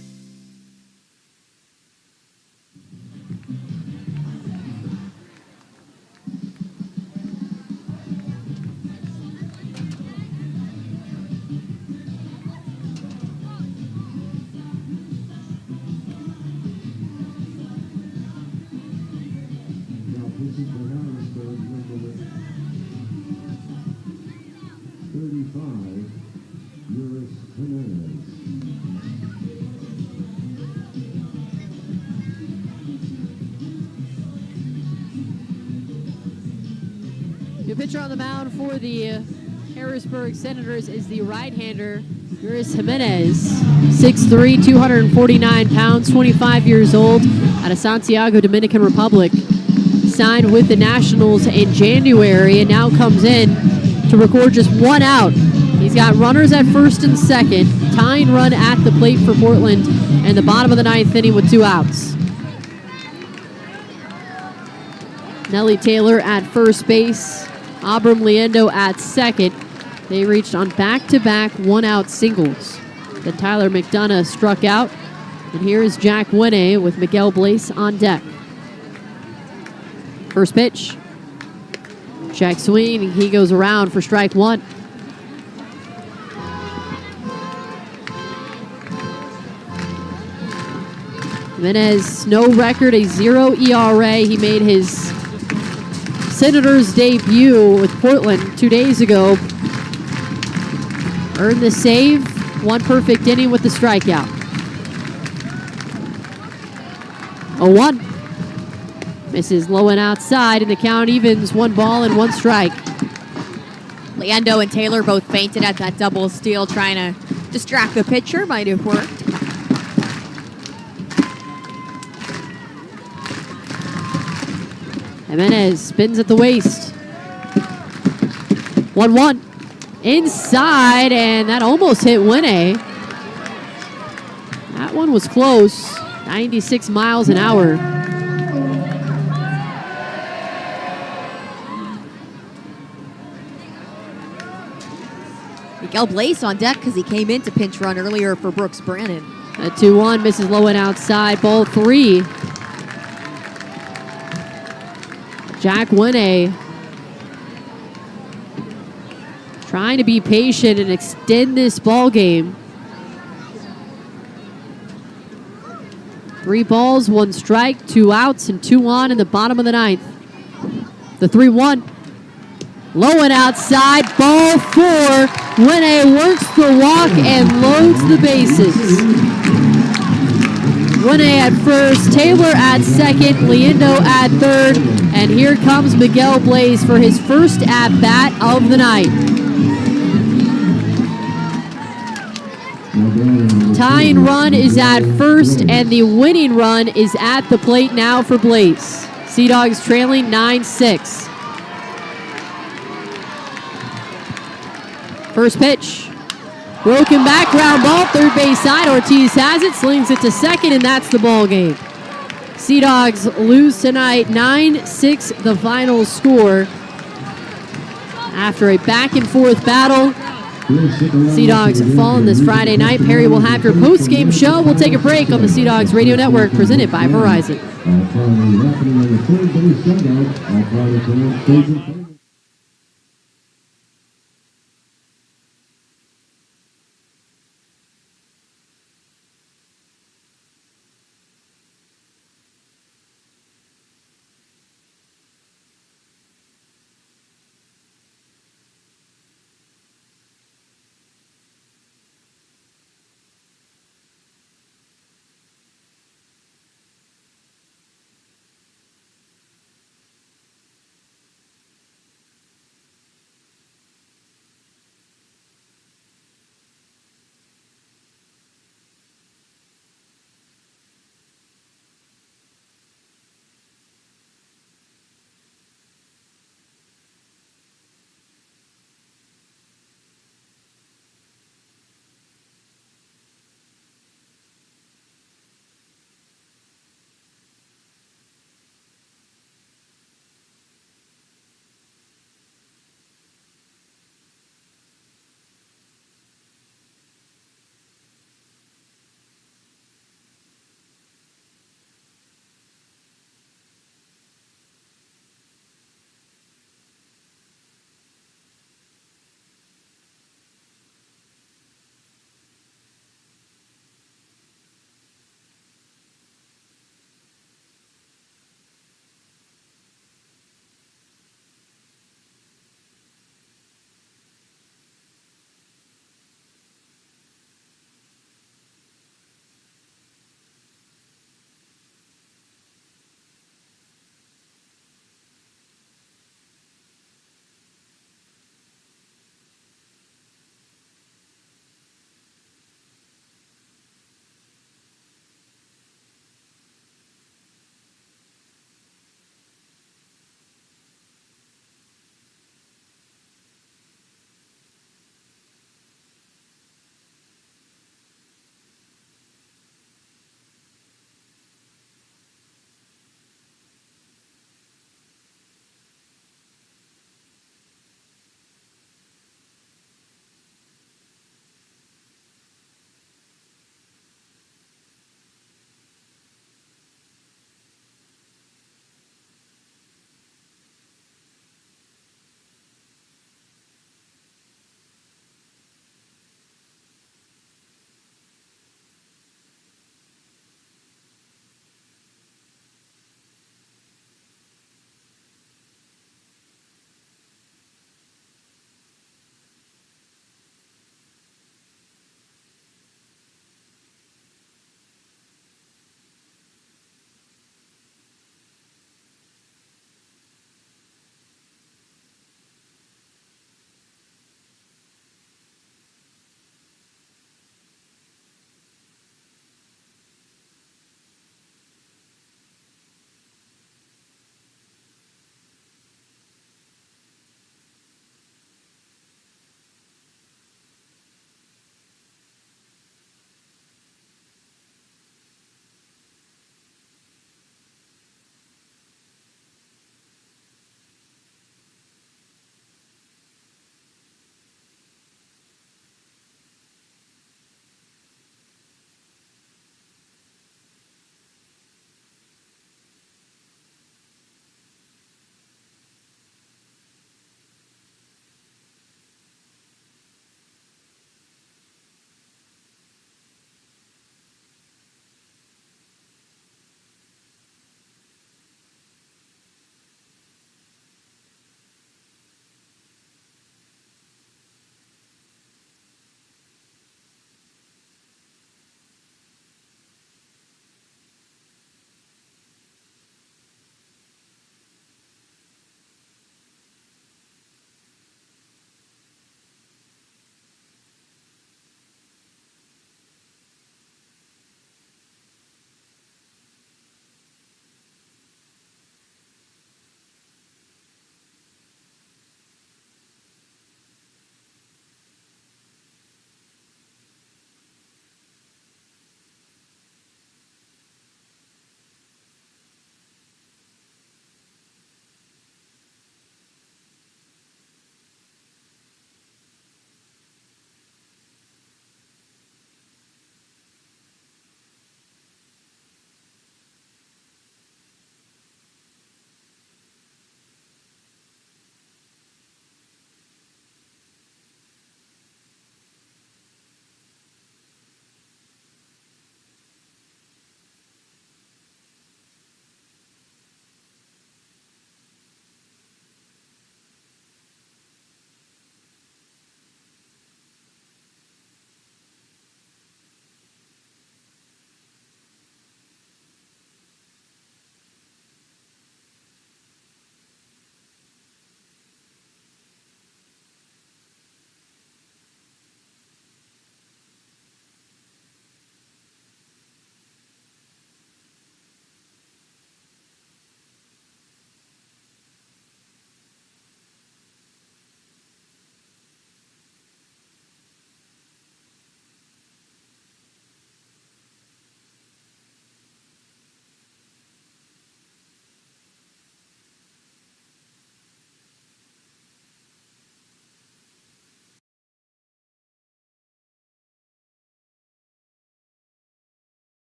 New pitcher on the mound for the Harrisburg Senators is the right-hander, Luis Jimenez, 6'3", 249 pounds, 25 years old, out of Santiago, Dominican Republic. Signed with the Nationals in January and now comes in to record just one out. He's got runners at first and second, tying run at the plate for Portland, and the bottom of the ninth inning with 2 outs. Nelly Taylor at first base, Abram Liendo at second. They reached on back-to-back one-out singles. Then Tyler McDonough struck out, and here is Jack Winne with Miguel Blaze on deck. First pitch. Check swing, he goes around for strike 1. Jimenez, no record, a 0 ERA. He made his Senators debut with Portland 2 days ago. Earned the save, 1 perfect inning with the strikeout. 0-1. Misses low and outside, and the count evens 1 ball and 1 strike. Liendo and Taylor both feinted at that double steal, trying to distract the pitcher. Might have worked. Jimenez spins at the waist. 1-1. Inside, and that almost hit Winne. That one was close. 96 miles an hour. Miguel Blaze on deck because he came in to pinch run earlier for Brooks Brannon. A 2-1, misses low and outside. Ball 3. Jack Winne trying to be patient and extend this ball game. 3 balls, 1 strike, 2 outs, and 2 on in the bottom of the ninth. The 3-1. Low and outside, ball 4. Winne works the walk and loads the bases. Winne at first, Taylor at second, Liendo at third, and here comes Miguel Blaze for his first at-bat of the night. Tying run is at first, and the winning run is at the plate now for Blaze. Sea Dogs trailing 9-6. First pitch. Broken back, ground ball, third base side. Ortiz has it, slings it to second, and that's the ball game. Sea Dogs lose tonight, 9-6 the final score. After a back-and-forth battle, Sea Dogs falling this Friday night. Perry will have your post-game show. We'll take a break on the Sea Dogs Radio Network, presented by Verizon.